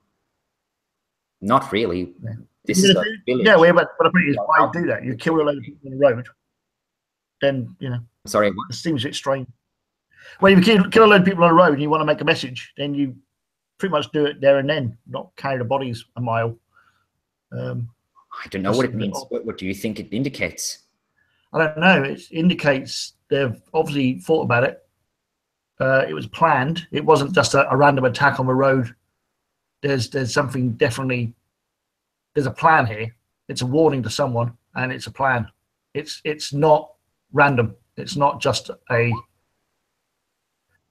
not really. Yeah. This is a village. Yeah, but the point is, why do that? You kill a load of people on the road, then, you know. Sorry, It what? seems a bit strange. Well, if you kill a load of people on the road and you want to make a message, then you pretty much do it there and then, not carry the bodies a mile. I don't know what it means. What do you think it indicates? I don't know. It indicates they've obviously thought about it. It was planned. It wasn't just a random attack on the road. There's something definitely. There's a plan here. It's a warning to someone, and it's a plan. It's not random. It's not just a.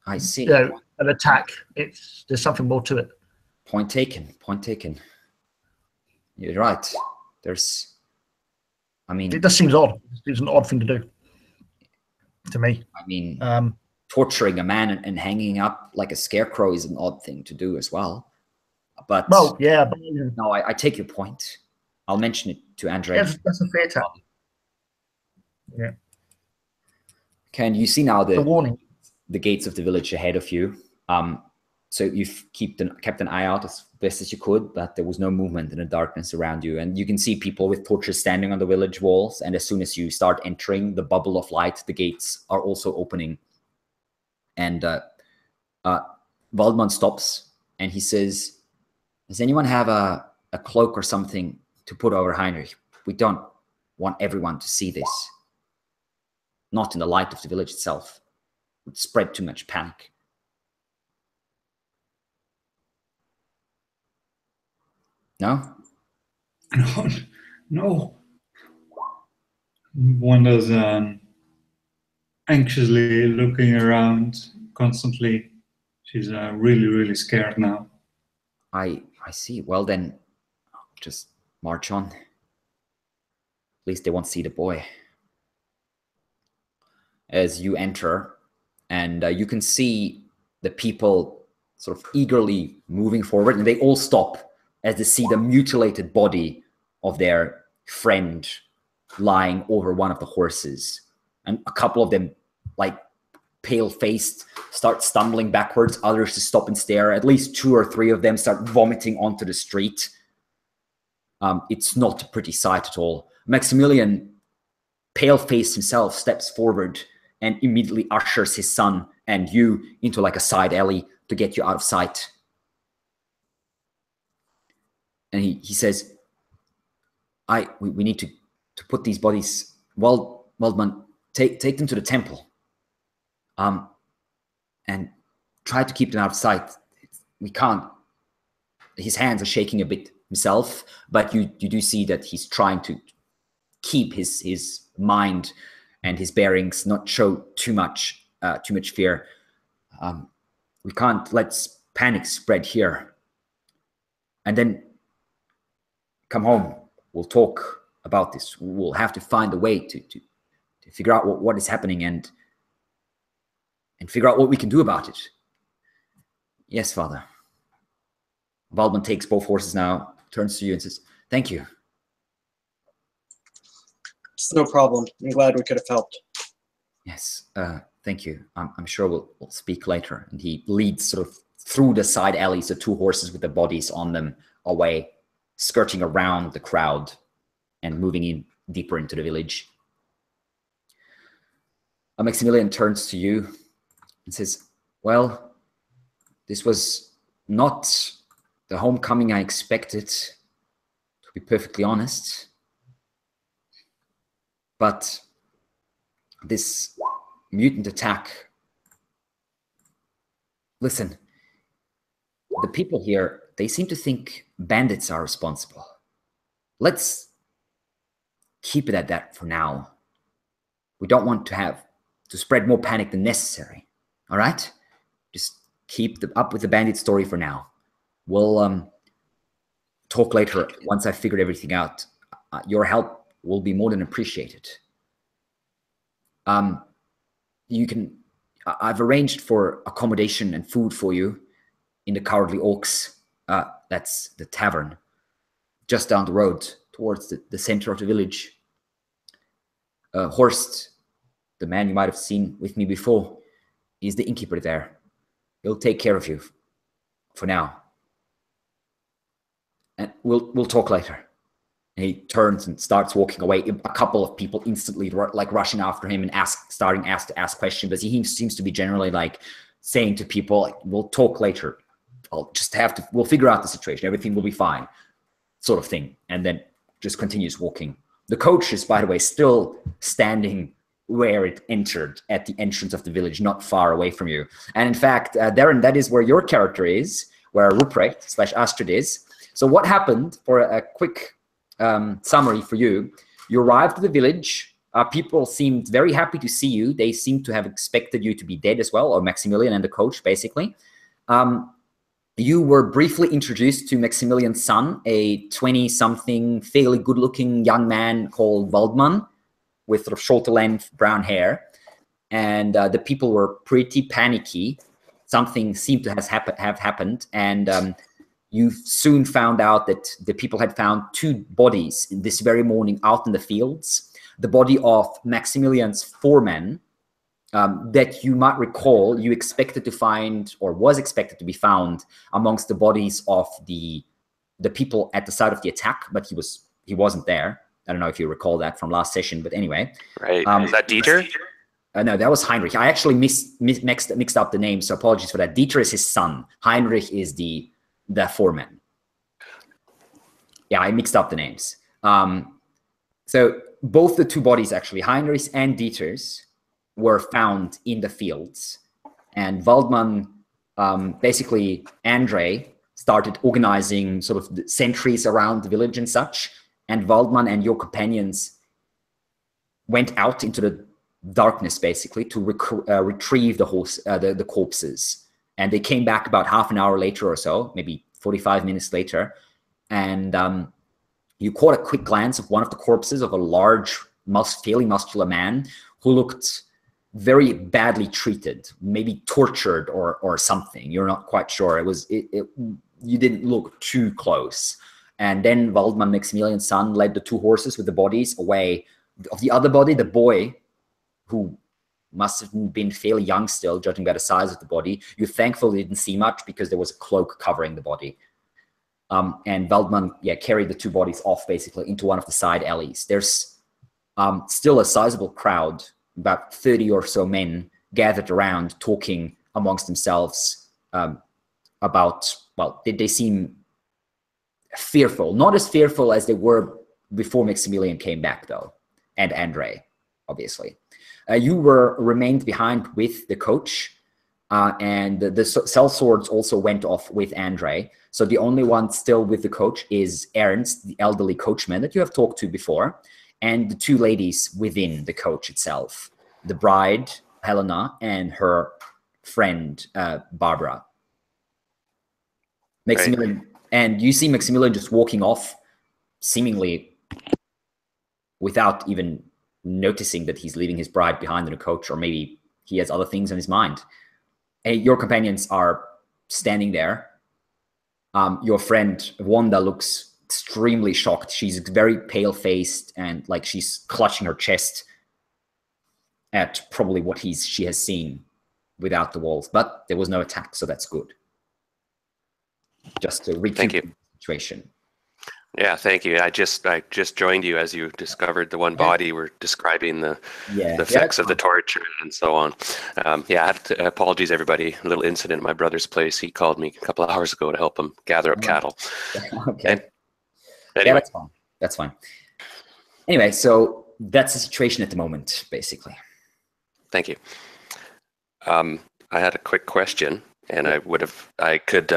I see. An attack. There's something more to it. Point taken. Point taken. You're right. It just seems odd. It's an odd thing to do. To me. I mean, torturing a man and hanging up like a scarecrow is an odd thing to do as well. But yeah. But, no, I take your point. I'll mention it to Andre. Yeah, that's a fair tap. Yeah. Can you see now the warning? The gates of the village ahead of you? So you've kept an eye out as best as you could, but there was no movement in the darkness around you. And you can see people with torches standing on the village walls. And as soon as you start entering the bubble of light, the gates are also opening. And Waldman stops and he says, does anyone have a cloak or something to put over Heinrich? We don't want everyone to see this. Not in the light of the village itself. It would spread too much panic. No? No. Wanda's anxiously looking around constantly. She's really, really scared now. I see. Well, then, just march on. At least they won't see the boy. As you enter, and you can see the people sort of eagerly moving forward, and they all stop as they see the mutilated body of their friend lying over one of the horses. And a couple of them, like pale-faced, start stumbling backwards. Others just stop and stare. At least 2 or 3 of them start vomiting onto the street. It's not a pretty sight at all. Maximilian, pale-faced himself, steps forward and immediately ushers his son and you into like a side alley to get you out of sight. And he says, we need to put these bodies, Waldman, take them to the temple. And try to keep them out of sight. We can't. His hands are shaking a bit himself, but you do see that he's trying to keep his mind and his bearings, not show too much fear. We can't let panic spread here. And then come home. We'll talk about this. We'll have to find a way to figure out what is happening and figure out what we can do about it. Yes, Father. Waldman takes both horses now, turns to you and says, thank you. It's no problem. I'm glad we could have helped. Yes, thank you. I'm sure we'll speak later. And he leads sort of through the side alleys, the 2 horses with the bodies on them away skirting around the crowd and moving in deeper into the village. Maximilian turns to you and says, well, this was not the homecoming I expected, to be perfectly honest. But this mutant attack, listen, the people here, they seem to think bandits are responsible. Let's keep it at that for now. We don't want to spread more panic than necessary. All right? Just keep up with the bandit story for now. We'll talk later once I've figured everything out. Your help will be more than appreciated. I've arranged for accommodation and food for you in the Cowardly Orcs. That's the tavern just down the road towards the center of the village. Horst, the man you might have seen with me before, is the innkeeper there. He'll take care of you for now. And we'll talk later. And he turns and starts walking away. A couple of people instantly like rushing after him and starting to ask questions. But he seems to be generally like saying to people, like, we'll talk later. We'll figure out the situation. Everything will be fine, sort of thing. And then just continues walking. The coach is, by the way, still standing where it entered at the entrance of the village, not far away from you. And in fact, Darren, that is where your character is, where Ruprecht / Astrid is. So what happened, for a quick summary for you, you arrived at the village. People seemed very happy to see you. They seemed to have expected you to be dead as well, or Maximilian and the coach, basically. You were briefly introduced to Maximilian's son, a 20-something, fairly good-looking young man called Waldmann, with sort of shoulder-length brown hair. And the people were pretty panicky. Something seemed to have happened. And you soon found out that the people had found 2 bodies in this very morning out in the fields. The body of Maximilian's foreman, that you might recall you expected to find, or was expected to be found, amongst the bodies of the people at the site of the attack, but he wasn't there. I don't know if you recall that from last session, but anyway. Right. Is that Dieter? No, that was Heinrich. I actually mixed up the names, so apologies for that. Dieter is his son. Heinrich is the foreman. Yeah, I mixed up the names. So both the 2 bodies, actually, Heinrich's and Dieter's, were found in the fields. And Waldmann, basically, Andre started organizing sort of the sentries around the village and such. And Waldmann and your companions went out into the darkness, basically, to retrieve the corpses. And they came back about half an hour later or so, maybe 45 minutes later. And you caught a quick glance of one of the corpses of a large, fairly muscular man who looked very badly treated, maybe tortured or something. You're not quite sure. You didn't look too close. And then Waldmann, Maximilian's son, led the 2 horses with the bodies away. Of the other body, the boy, who must have been fairly young still, judging by the size of the body, you thankfully didn't see much because there was a cloak covering the body. And Waldmann, carried the 2 bodies off, basically, into one of the side alleys. There's still a sizable crowd, about 30 or so men, gathered around, talking amongst themselves about, well, did they seem fearful? Not as fearful as they were before Maximilian came back, though, and Andre, obviously. You remained behind with the coach, and the sellswords also went off with Andre. So the only one still with the coach is Ernst, the elderly coachman that you have talked to before, and the 2 ladies within the coach itself, the bride, Helena, and her friend, Barbara. Maximilian, right. And you see Maximilian just walking off, seemingly without even noticing that he's leaving his bride behind in a coach, or maybe he has other things on his mind. And your companions are standing there. Your friend Wanda looks extremely shocked. She's very pale-faced and like she's clutching her chest at probably what she has seen without the walls. But there was no attack, so that's good. Just to recap the situation. Yeah, thank you. I just joined you as you discovered the one body. We're describing the effects of the torture and so on. Yeah, apologies, everybody. A little incident at my brother's place. He called me a couple of hours ago to help him gather up cattle. Okay. And, yeah, anyway. that's fine. That's fine. Anyway, so that's the situation at the moment, basically. Thank you. I had a quick question. And I could,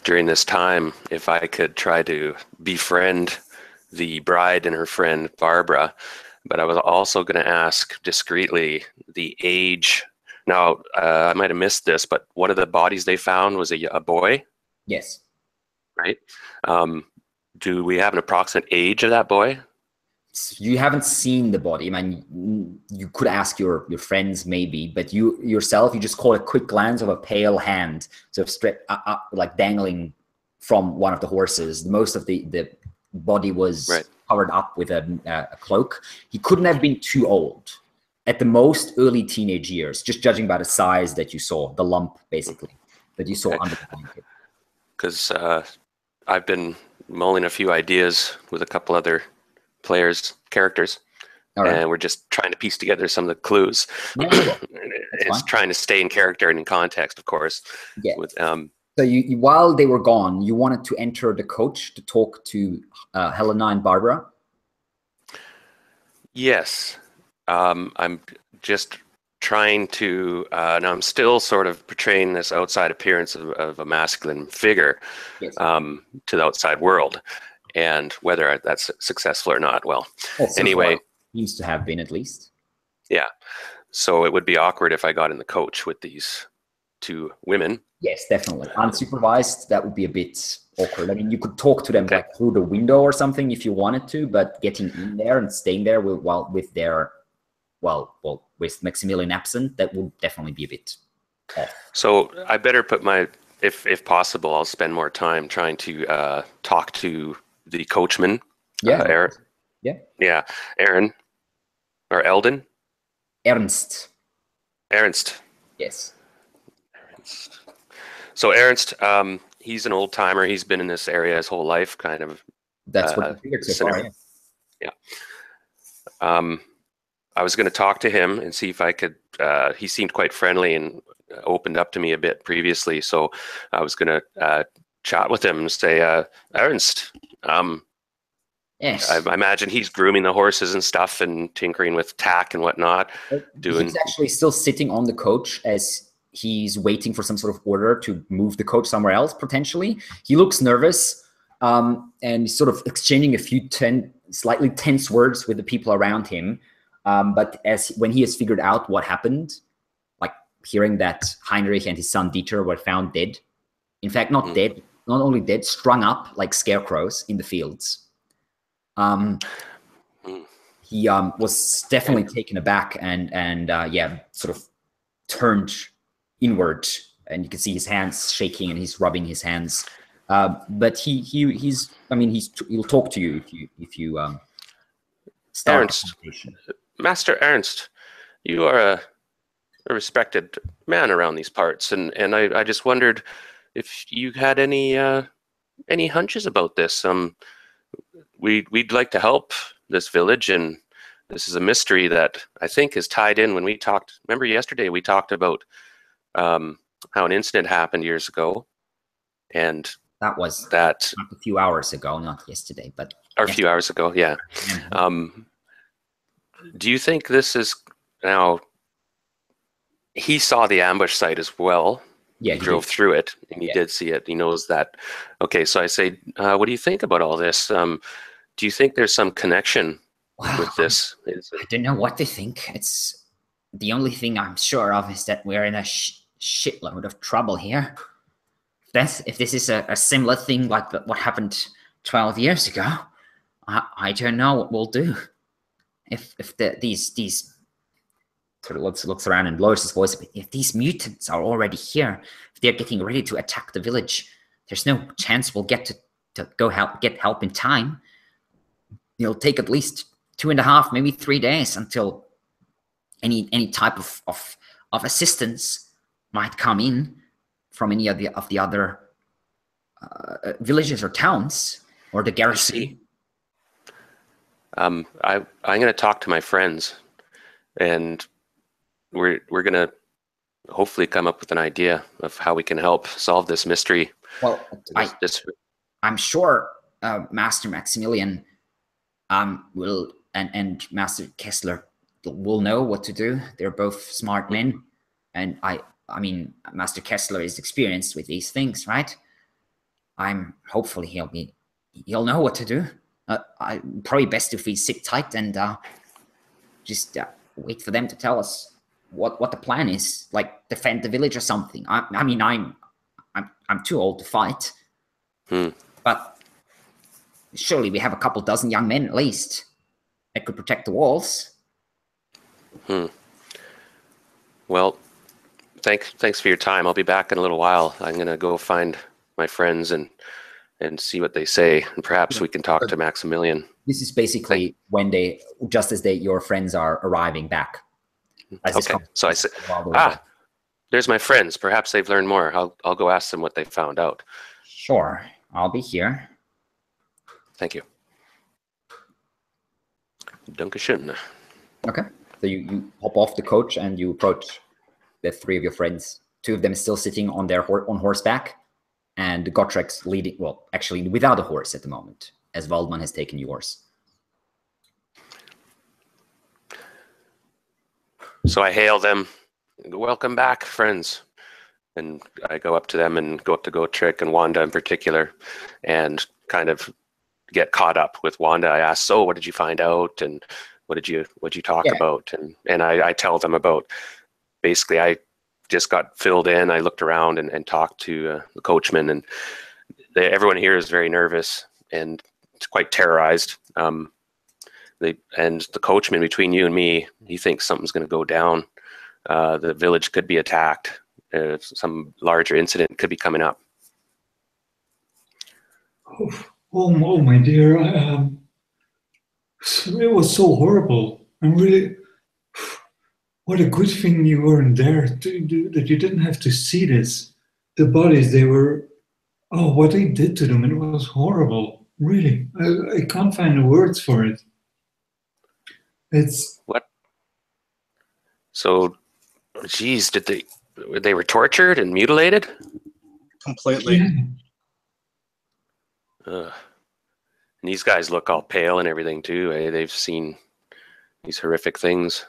during this time, if I could try to befriend the bride and her friend, Barbara, but I was also going to ask discreetly the age. Now, I might have missed this, but one of the bodies they found was a boy? Yes. Right? Do we have an approximate age of that boy? You haven't seen the body. I mean, you could ask your friends maybe, but you yourself, you just caught a quick glance of a pale hand, sort of straight like dangling from one of the horses. Most of the body was covered up with a cloak. He couldn't have been too old. At the most, early teenage years, just judging by the size that you saw, the lump basically that you saw under the blanket. Because I've been mulling a few ideas with a couple other characters, and we're just trying to piece together some of the clues. It's trying to stay in character and in context, of course. Yeah. With, so you while they were gone, you wanted to enter the coach to talk to Helena and Barbara? Yes. I'm just trying to, now I'm still sort of portraying this outside appearance of a masculine figure to the outside world. And whether that's successful or not, well, anyway. Used to have been, at least. Yeah. So it would be awkward if I got in the coach with these two women. Yes, definitely. Unsupervised, that would be a bit awkward. I mean, you could talk to them like through the window or something if you wanted to, but getting in there and staying there with Maximilian absent, that would definitely be a bit off. So I better put if possible, I'll spend more time trying to talk to the coachman. Aaron. Yeah. Aaron or Eldon. Ernst. Yes. Ernst. So Ernst, he's an old timer. He's been in this area his whole life, kind of. That's what I figured so far. Yeah. I was going to talk to him and see if I could. He seemed quite friendly and opened up to me a bit previously, so I was going to chat with him and say, Ernst. Yes. I imagine he's grooming the horses and stuff and tinkering with tack and whatnot. He's actually still sitting on the coach as he's waiting for some sort of order to move the coach somewhere else, potentially. He looks nervous and sort of exchanging a few slightly tense words with the people around him. But when he has figured out what happened, like hearing that Heinrich and his son Dieter were found dead, in fact, not dead, not only dead, strung up like scarecrows in the fields. He was definitely taken aback and sort of turned inward, and you can see his hands shaking and he's rubbing his hands. But he'll talk to you if you start Ernst, Master Ernst, you are a respected man around these parts, and I just wondered if you had any hunches about this. We'd like to help this village, and this is a mystery that I think is tied in when we talked. Remember yesterday we talked about how an incident happened years ago, and that was a few hours ago, not yesterday, but a few hours ago. Yeah. Do you think this is now? He saw the ambush site as well. Yeah, he drove through it, and he did see it. He knows that. Okay, so I say, what do you think about all this? Do you think there's some connection with this? I don't know what to think. It's the only thing I'm sure of is that we're in a shitload of trouble here. If this is a similar thing like what happened 12 years ago, I don't know what we'll do. If these sort of looks around and lowers his voice a bit. If these mutants are already here, if they're getting ready to attack the village, there's no chance we'll get to go get help in time. It'll take at least 2.5, maybe 3 days until any type of assistance might come in from any of the other villages or towns or the garrison. I'm going to talk to my friends, and we're going to hopefully come up with an idea of how we can help solve this mystery. Well, I'm sure Master Maximilian will and Master Kessler will know what to do. They're both smart men, and I mean, Master Kessler is experienced with these things, right? Hopefully he'll know what to do. Probably best if we sit tight and just wait for them to tell us what the plan is, like defend the village or something. I mean, I'm too old to fight, but surely we have a couple dozen young men at least that could protect the walls. Well, thanks for your time. I'll be back in a little while. I'm gonna go find my friends and see what they say, and perhaps we can talk to Maximilian. This is basically when just as your friends are arriving back. Okay, so I said, there's my friends. Perhaps they've learned more. I'll go ask them what they found out. Sure, I'll be here. Thank you. Dankeschön. Okay, so you hop off the coach and you approach the three of your friends. Two of them still sitting on on horseback, and Gottrek's leading, well, actually without a horse at the moment, as Waldman has taken yours. So I hail them, welcome back, friends. And I go up to them and go up to Gottrek and Wanda in particular, and kind of get caught up with Wanda. I ask, so what did you find out? And what did you talk about? And I tell them about, basically, I just got filled in. I looked around and talked to the coachman, and everyone here is very nervous and quite terrorized. And the coachman, between you and me, he thinks something's going to go down. The village could be attacked. Some larger incident could be coming up. Oh my dear, it was so horrible. And really, what a good thing you weren't there, that you didn't have to see this. The bodies, what they did to them, it was horrible. Really, I can't find the words for it. What? So, geez, they were tortured and mutilated? Completely. Yeah. And these guys look all pale and everything too. They've seen these horrific things.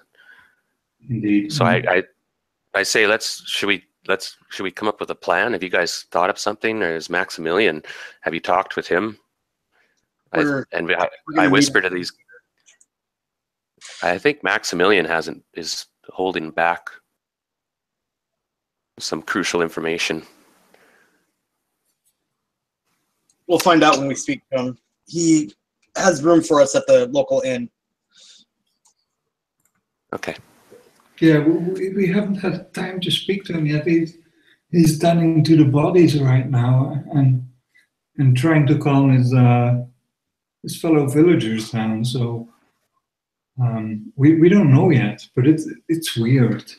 Indeed. So I say, should we come up with a plan? Have you guys thought of something? Or is Maximilian? Have you talked with him? I whisper to these. I think Maximilian is holding back some crucial information. We'll find out when we speak to him. He has room for us at the local inn. Okay. Yeah, we haven't had time to speak to him yet. He's tending to the bodies right now and trying to calm his fellow villagers down. So we don't know yet, but it's weird.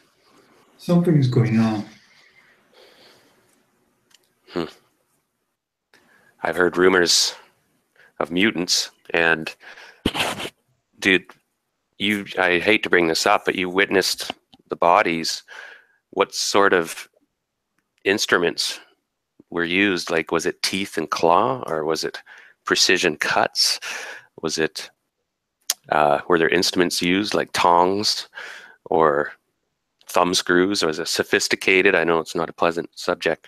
Something's going on. I've heard rumors of mutants, and dude, I hate to bring this up, but you witnessed the bodies. What sort of instruments were used? Like, was it teeth and claw, or was it precision cuts? Was it, were there instruments used like tongs or thumb screws? Or was it sophisticated? I know it's not a pleasant subject,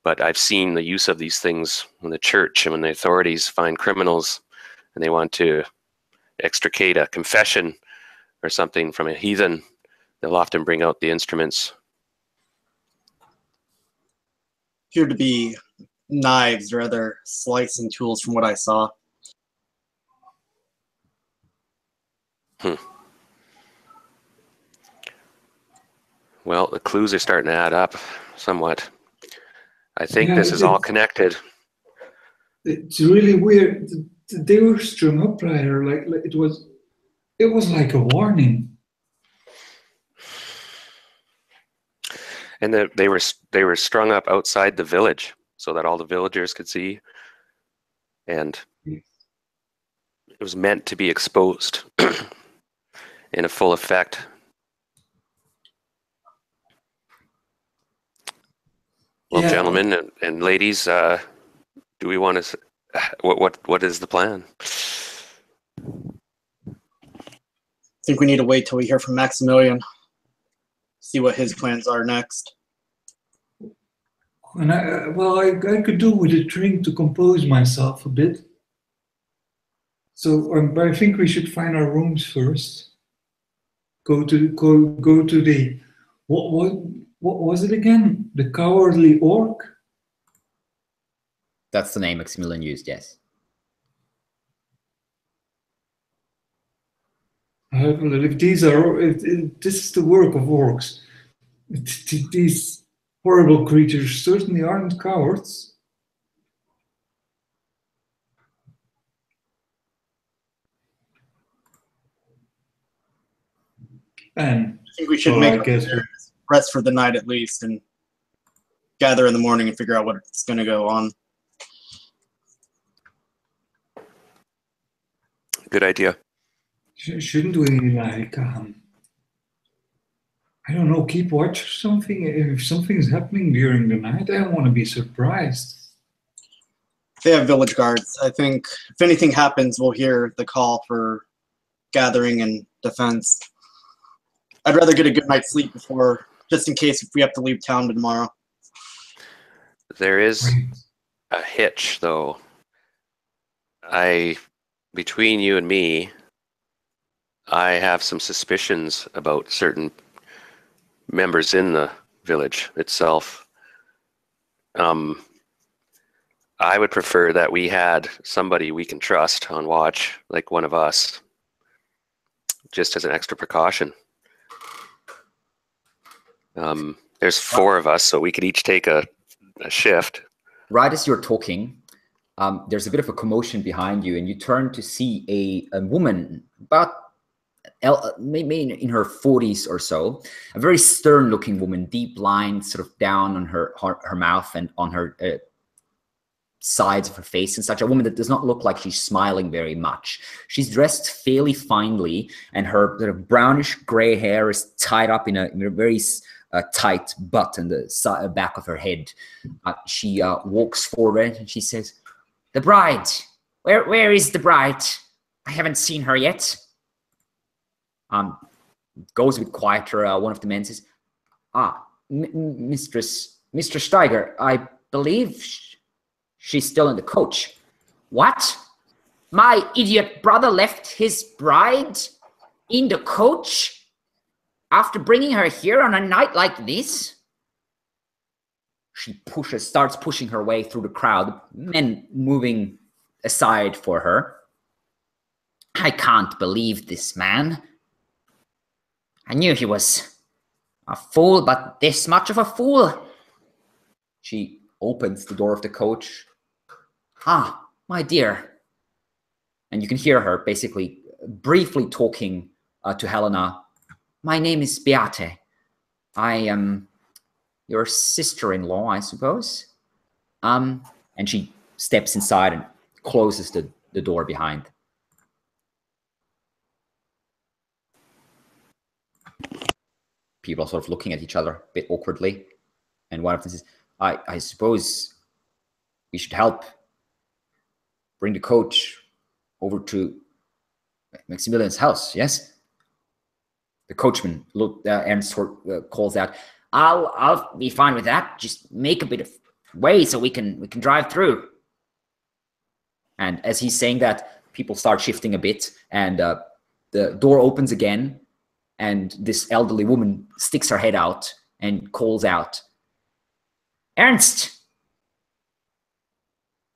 but I've seen the use of these things when the church and when the authorities find criminals and they want to extricate a confession or something from a heathen, they'll often bring out the instruments. Appear to be knives or other slicing tools from what I saw. Well, the clues are starting to add up somewhat. I think this is all connected. It's really weird. They were strung up rather like it was like a warning. And they were strung up outside the village so that all the villagers could see. And was meant to be exposed in a full effect. Well, Yeah. gentlemen and ladies, do we want to? What is the plan? I think we need to wait till we hear from Maximilian. See what his plans are next. And I could do with a drink to compose myself a bit. So I think we should find our rooms first. Go to the what was it again? The Cowardly Orc. That's the name Maximilian used. Yes. If these are, if this is the work of orcs, these horrible creatures certainly aren't cowards. And I think we should make rest for the night at least, and gather in the morning and figure out what's going to go on. Good idea. Shouldn't we, like, I don't know, keep watch or something? If something's happening during the night, I don't want to be surprised. They have village guards. I think if anything happens, we'll hear the call for gathering and defense. I'd rather get a good night's sleep before, just in case if we have to leave town tomorrow. There is a hitch, though. Between you and me, I have some suspicions about certain members in the village itself. I would prefer that we had somebody we can trust on watch, like one of us, just as an extra precaution. There's 4 of us, so we could each take a shift. Right as you're talking, there's a bit of a commotion behind you, and you turn to see a woman about maybe in her 40s or so, a very stern-looking woman, deep lines sort of down on her mouth and on her sides of her face and such. A woman that does not look like she's smiling very much. She's dressed fairly finely, and her sort of brownish gray hair is tied up in a very tight butt in the back of her head. She walks forward and she says, "The bride, where is the bride? I haven't seen her yet." Goes a bit quieter. One of the men says, Mr. Steiger, I believe she's still in the coach." "What? My idiot brother left his bride in the coach after bringing her here on a night like this?" She starts pushing her way through the crowd, men moving aside for her. "I can't believe this man. I knew he was a fool, but this much of a fool." She opens the door of the coach. "Ah, my dear." And you can hear her basically briefly talking to Helena. "My name is Beate. I am your sister-in-law, I suppose." And she steps inside and closes the door behind. People are sort of looking at each other a bit awkwardly. And one of them says, I suppose we should help bring the coach over to Maximilian's house, yes?" The coachman Ernst calls out, I'll be fine with that. Just make a bit of way so we can drive through." And as he's saying that, people start shifting a bit, and the door opens again, and this elderly woman sticks her head out and calls out, "Ernst,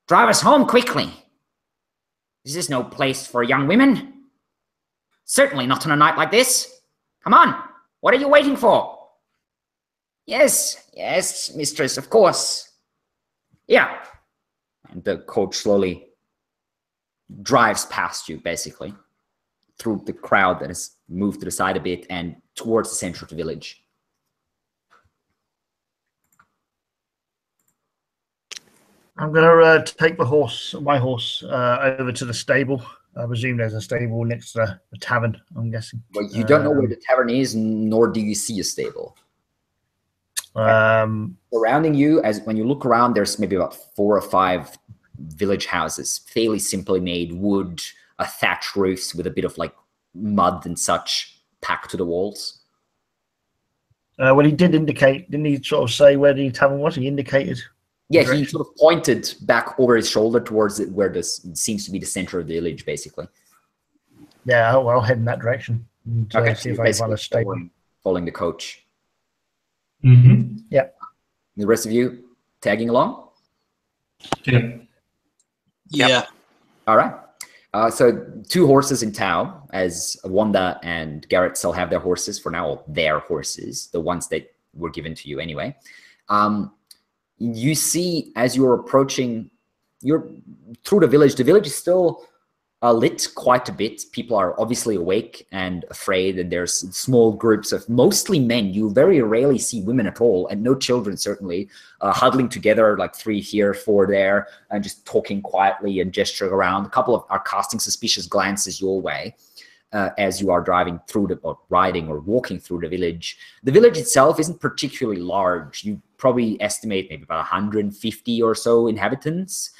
drive us home quickly. This is no place for young women. Certainly not on a night like this. Come on, what are you waiting for?" Yes, mistress, of course. Yeah. And the coach slowly drives past you, basically, through the crowd that has moved to the side a bit and towards the center of the village. I'm going to take my horse over to the stable. I presume there's a stable next to the tavern, I'm guessing. Well, you don't know where the tavern is, nor do you see a stable. Surrounding you, as when you look around, there's maybe about 4 or 5 village houses, fairly simply made, wood, thatched roofs with a bit of like mud and such packed to the walls. Well, he did indicate, didn't he sort of say where the tavern was? He indicated. Yeah, he sort of pointed back over his shoulder towards it, where this seems to be the center of the village, basically. Yeah, I'll head in that direction. And, Okay, see if I find a stable. Following the coach. Mm-hmm. Yeah. The rest of you tagging along? Yeah. Yeah. All right. So 2 horses in tow, as Wanda and Garrett still have their horses for now, or their horses, the ones that were given to you anyway. You see, as you're approaching, you're through the village is still lit quite a bit. People are obviously awake and afraid, and there's small groups of mostly men. You very rarely see women at all, and no children, certainly, huddling together, like 3 here, 4 there, and just talking quietly and gesturing around. A couple of are casting suspicious glances your way as you are driving through or riding or walking through the village. The village itself isn't particularly large. You probably estimate maybe about 150 or so inhabitants.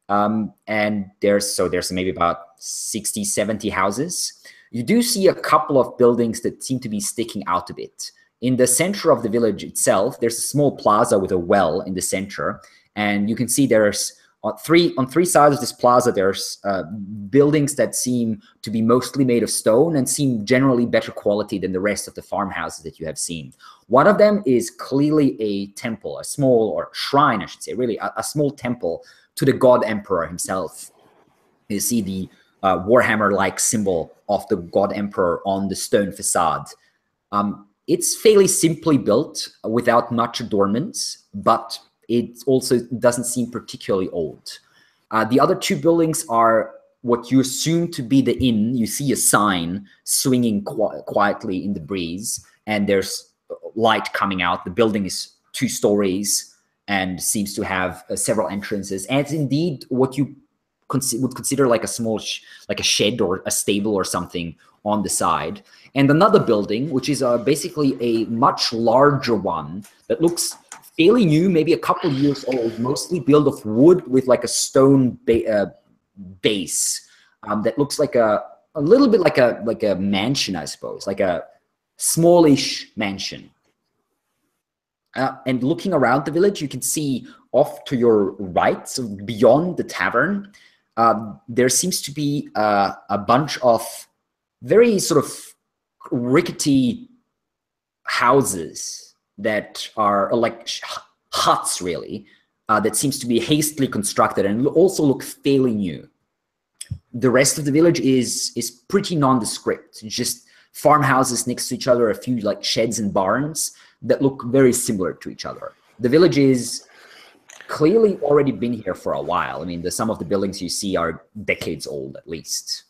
And there's maybe about 60, 70 houses. You do see a couple of buildings that seem to be sticking out a bit. In the center of the village itself, there's a small plaza with a well in the center. And you can see there's on three sides of this plaza, there's buildings that seem to be mostly made of stone and seem generally better quality than the rest of the farmhouses that you have seen. One of them is clearly a temple, a small, or shrine, I should say, really, a small temple to the god emperor himself. You see the Warhammer-like symbol of the god emperor on the stone facade. It's fairly simply built without much adornments, but it also doesn't seem particularly old. The other 2 buildings are what you assume to be the inn. You see a sign swinging quietly in the breeze, and there's light coming out. The building is 2 stories and seems to have several entrances. And it's indeed what you would consider like a small, like a shed or a stable or something on the side. And another building, which is basically a much larger one that looks fairly new, maybe a couple years old, mostly built of wood with like a stone base that looks like a little bit like a mansion, I suppose, like a smallish mansion. And looking around the village, you can see off to your right, so beyond the tavern, there seems to be a bunch of very sort of rickety houses that are like huts, really, that seems to be hastily constructed and also look fairly new. The rest of the village is pretty nondescript, just farmhouses next to each other, a few like sheds and barns that look very similar to each other. The village is clearly already been here for a while. I mean, some of the buildings you see are decades old, at least.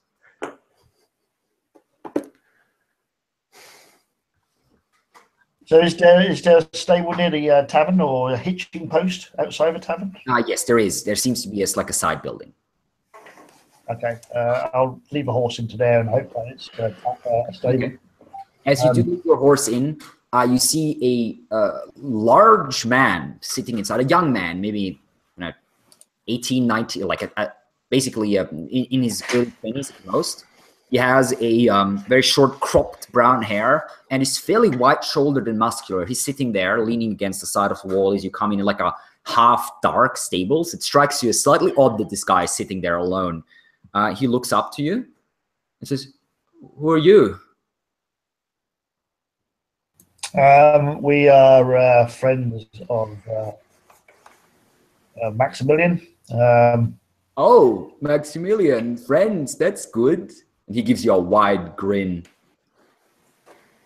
So is there a stable near the tavern or a hitching post outside the tavern? Yes, there is. There seems to be like a side building. Okay, I'll leave a horse into there and hope that it's a stable. Okay. As you do leave your horse in, you see a large man sitting inside, a young man, maybe 18, 19, like basically in his early 20s at most. He has a very short cropped brown hair and is fairly wide-shouldered and muscular. He's sitting there leaning against the side of the wall as you come in like a half-dark stables. It strikes you as slightly odd that this guy is sitting there alone. He looks up to you and says, "Who are you?" We are friends of Maximilian. Oh, Maximilian, friends, that's good. And he gives you a wide grin.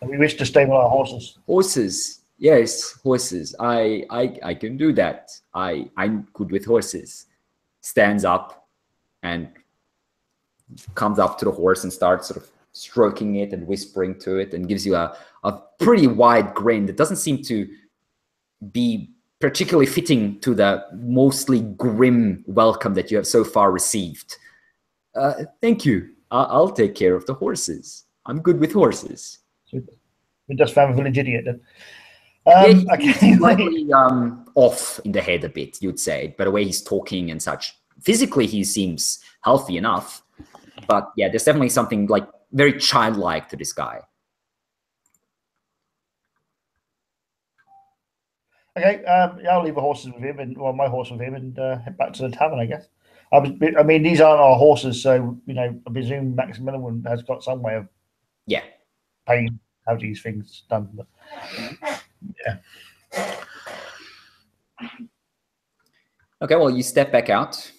We wish to stable our horses. Horses, yes, horses. I can do that. I'm good with horses. Stands up and comes up to the horse and starts sort of stroking it and whispering to it and gives you a pretty wide grin that doesn't seem to be particularly fitting to the mostly grim welcome that you have so far received. Thank you. I'll take care of the horses. I'm good with horses. We just found a village idiot then. He's slightly off in the head a bit, you'd say, by the way he's talking and such. Physically, he seems healthy enough, but yeah, there's definitely something like very childlike to this guy. Okay, yeah, I'll leave the horses with him, and my horse with him, and head back to the tavern, I guess. I mean, these aren't our horses, so I presume Maximilian has got some way of paying how these things done. But, yeah. Okay, well, you step back out.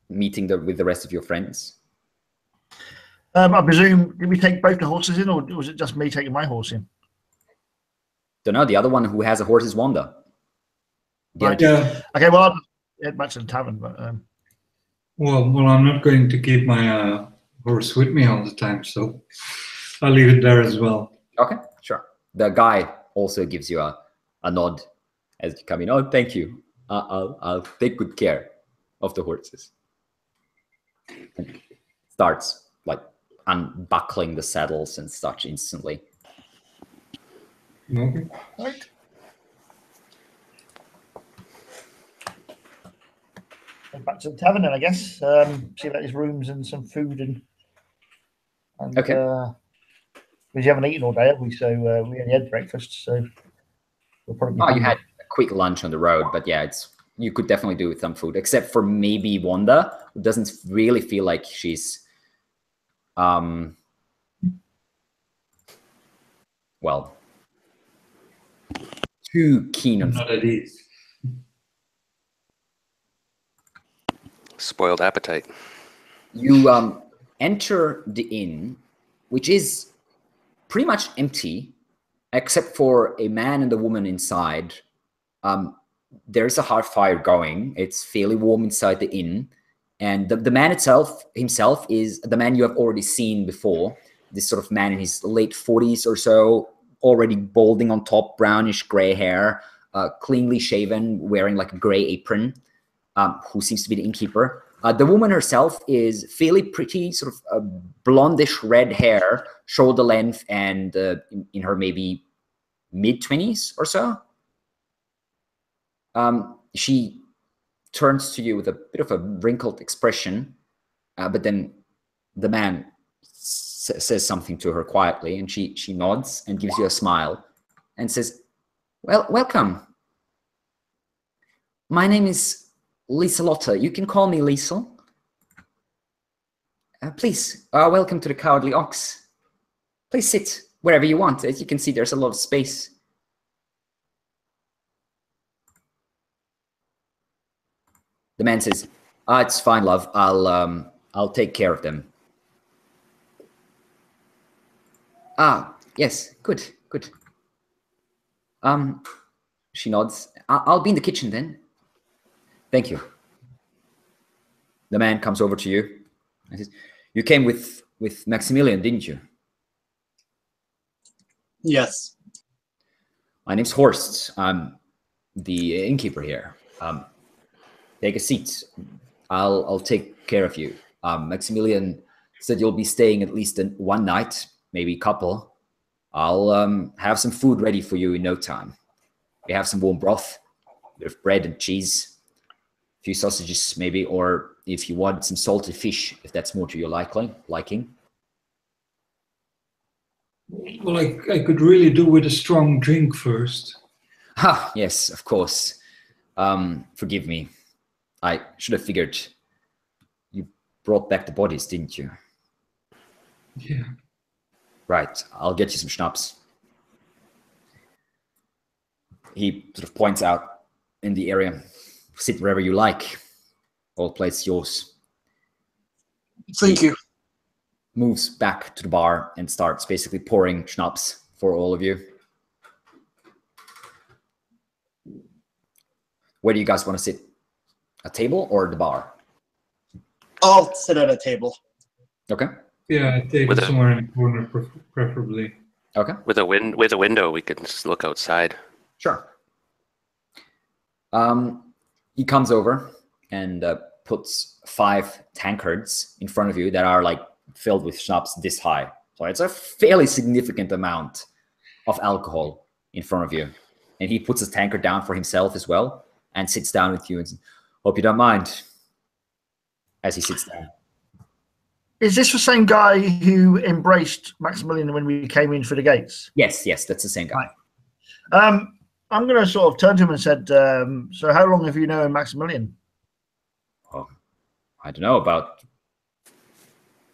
Meeting with the rest of your friends. I presume, did we take both the horses in, or was it just me taking my horse in? Don't know. The other one who has a horse is Wanda. Yeah. Okay, well, I'll head back to the tavern. But well, I'm not going to keep my horse with me all the time, so I'll leave it there as well. Okay, sure. The guy also gives you a nod as you come in. Oh, thank you. I'll take good care of the horses. And starts like unbuckling the saddles and such instantly. Okay. right. Head back to the tavern then, I guess. See about his rooms and some food and okay. Because you haven't eaten all day, have we? So we only had breakfast, so we'll probably. Oh, you had a quick lunch on the road, but yeah, you could definitely do with some food, except for maybe Wanda, who doesn't really feel like she's, well, too keen on. Not at ease. Spoiled appetite. You enter the inn, which is pretty much empty, except for a man and a woman inside. There's a hard fire going. It's fairly warm inside the inn. And the man himself is the man you have already seen before. This sort of man in his late 40s or so, already balding on top, brownish gray hair, cleanly shaven, wearing like a gray apron, who seems to be the innkeeper. The woman herself is fairly pretty, sort of blondish red hair, shoulder length, and in her maybe mid-20s or so. She turns to you with a bit of a wrinkled expression, but then the man says something to her quietly, and she nods and gives you a smile and says, "Well, welcome. My name is Lieselotte. You can call me Liesel. Please, welcome to the Cowardly Ox. Please sit wherever you want. As you can see, there's a lot of space." The man says, "It's fine, love. I'll take care of them." Yes, good. She nods. I'll be in the kitchen then. Thank you. The man comes over to you and says, "You came with Maximilian, didn't you?" Yes. "My name's Horst. I'm the innkeeper here. Take a seat. I'll take care of you. Maximilian said you'll be staying at least one night, maybe a couple. I'll have some food ready for you in no time. We have some warm broth, a bit of bread and cheese, a few sausages maybe, or if you want some salted fish, if that's more to your liking." Well, I could really do with a strong drink first. Yes, of course. Forgive me. I should have figured you brought back the bodies, didn't you? Yeah. Right, I'll get you some schnapps. He sort of points out in the area. Sit wherever you like. All place yours. Thank you. Moves back to the bar and starts basically pouring schnapps for all of you. Where do you guys want to sit? A table or the bar? I'll sit at a table. Okay. Yeah, a table somewhere in the corner, preferably. Okay. With a window, we can just look outside. Sure. He comes over and puts 5 tankards in front of you that are like filled with schnapps this high. So it's a fairly significant amount of alcohol in front of you. And he puts his tankard down for himself as well and sits down with you and says, hope you don't mind, as he sits down. Is this the same guy who embraced Maximilian when we came in through the gates? Yes, that's the same guy. Right. I'm going to sort of turn to him and said, so how long have you known Maximilian? Oh, I don't know, about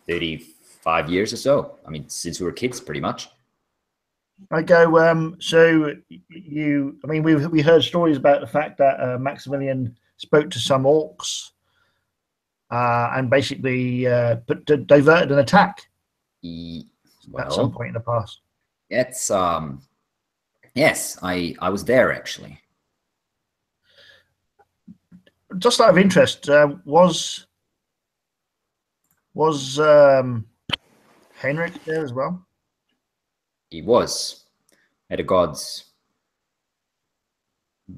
35 years or so. I mean, since we were kids, pretty much. I go, so you, I mean, we heard stories about the fact that Maximilian spoke to some orcs and basically diverted an attack at some point in the past. It's, yes, I was there, actually. Just out of interest, was Henrik there as well? He was. May the gods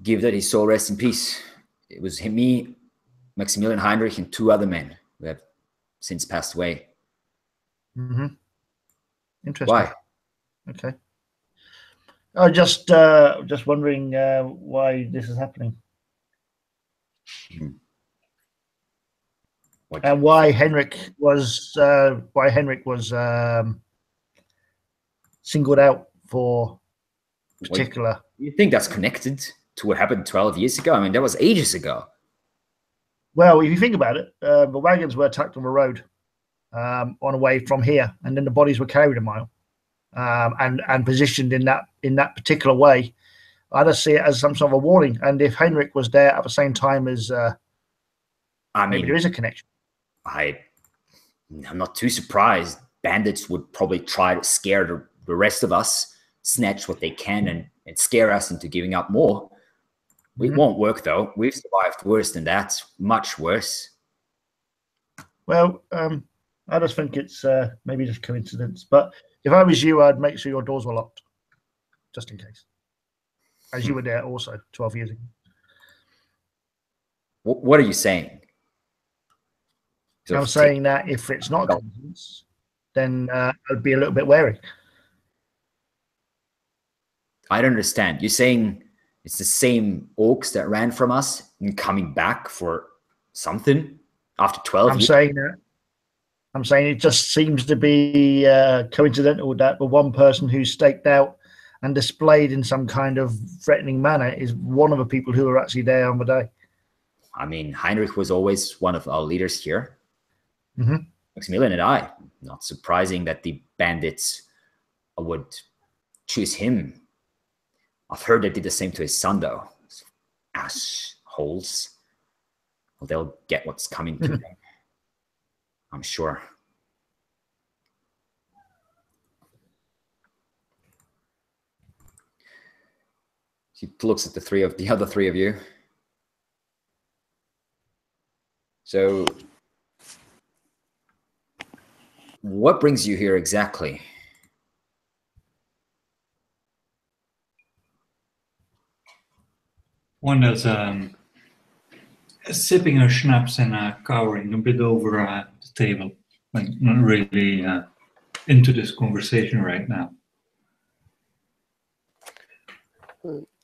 give that his soul rest in peace. It was him, me, Maximilian, Heinrich, and 2 other men who have since passed away. Mm-hmm. Interesting. Why? Okay. I just wondering why this is happening. And why Henrik was singled out for particular. You think that's connected to what happened 12 years ago? I mean, that was ages ago. Well, if you think about it, the wagons were attacked on the road on the way from here, and then the bodies were carried a mile and positioned in that particular way. I just see it as some sort of a warning. And if Henrik was there at the same time as, maybe there is a connection. I'm not too surprised. Bandits would probably try to scare the rest of us, snatch what they can, and scare us into giving up more. It won't work, though. We've survived worse than that, much worse. Well, I just think it's maybe just coincidence. But if I was you, I'd make sure your doors were locked, just in case. As you were there also 12 years ago. What are you saying? I'm saying that if it's not a coincidence, then I'd be a little bit wary. I don't understand. You're saying it's the same orcs that ran from us and coming back for something after 12 years? I'm saying it just seems to be coincidental that the one person who's staked out and displayed in some kind of threatening manner is one of the people who were actually there on the day. I mean, Heinrich was always one of our leaders here. Maximilian and I. Not surprising that the bandits would choose him. I've heard they did the same to his son, though. Assholes. Well, they'll get what's coming to them. I'm sure. He looks at the other three of you. So, what brings you here exactly? One that's sipping her schnapps and cowering a bit over the table, like not really into this conversation right now.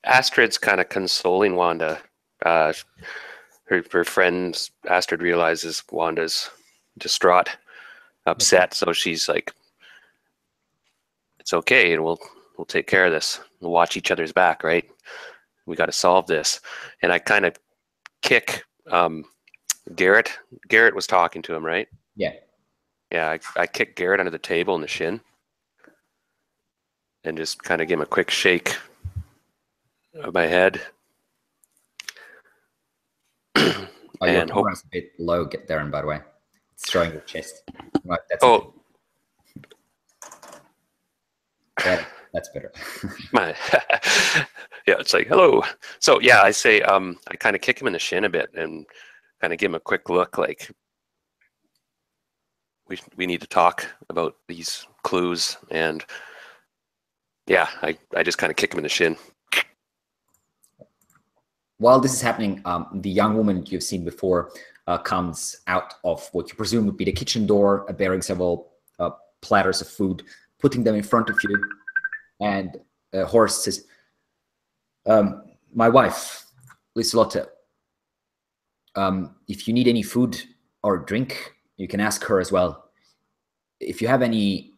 Astrid's kind of consoling Wanda. Her friend Astrid realizes Wanda's distraught, upset, so she's like, "It's okay, and we'll take care of this. We'll watch each other's back, right? We got to solve this." And I kind of kick Garrett. Garrett was talking to him, right? Yeah. Yeah, I kick Garrett under the table in the shin and just kind of give him a quick shake of my head. Oh, your camera's a bit low, Darren, by the way. It's showing your chest. Right, that's yeah, that's better. Yeah, it's like, hello. So yeah, I say, I kind of kick him in the shin a bit and kind of give him a quick look like, we need to talk about these clues. And yeah, I just kind of kick him in the shin. while this is happening, the young woman you've seen before comes out of what you presume would be the kitchen door, bearing several platters of food, putting them in front of you. And Horace says, my wife, Liselotte, if you need any food or drink, you can ask her as well. If you have any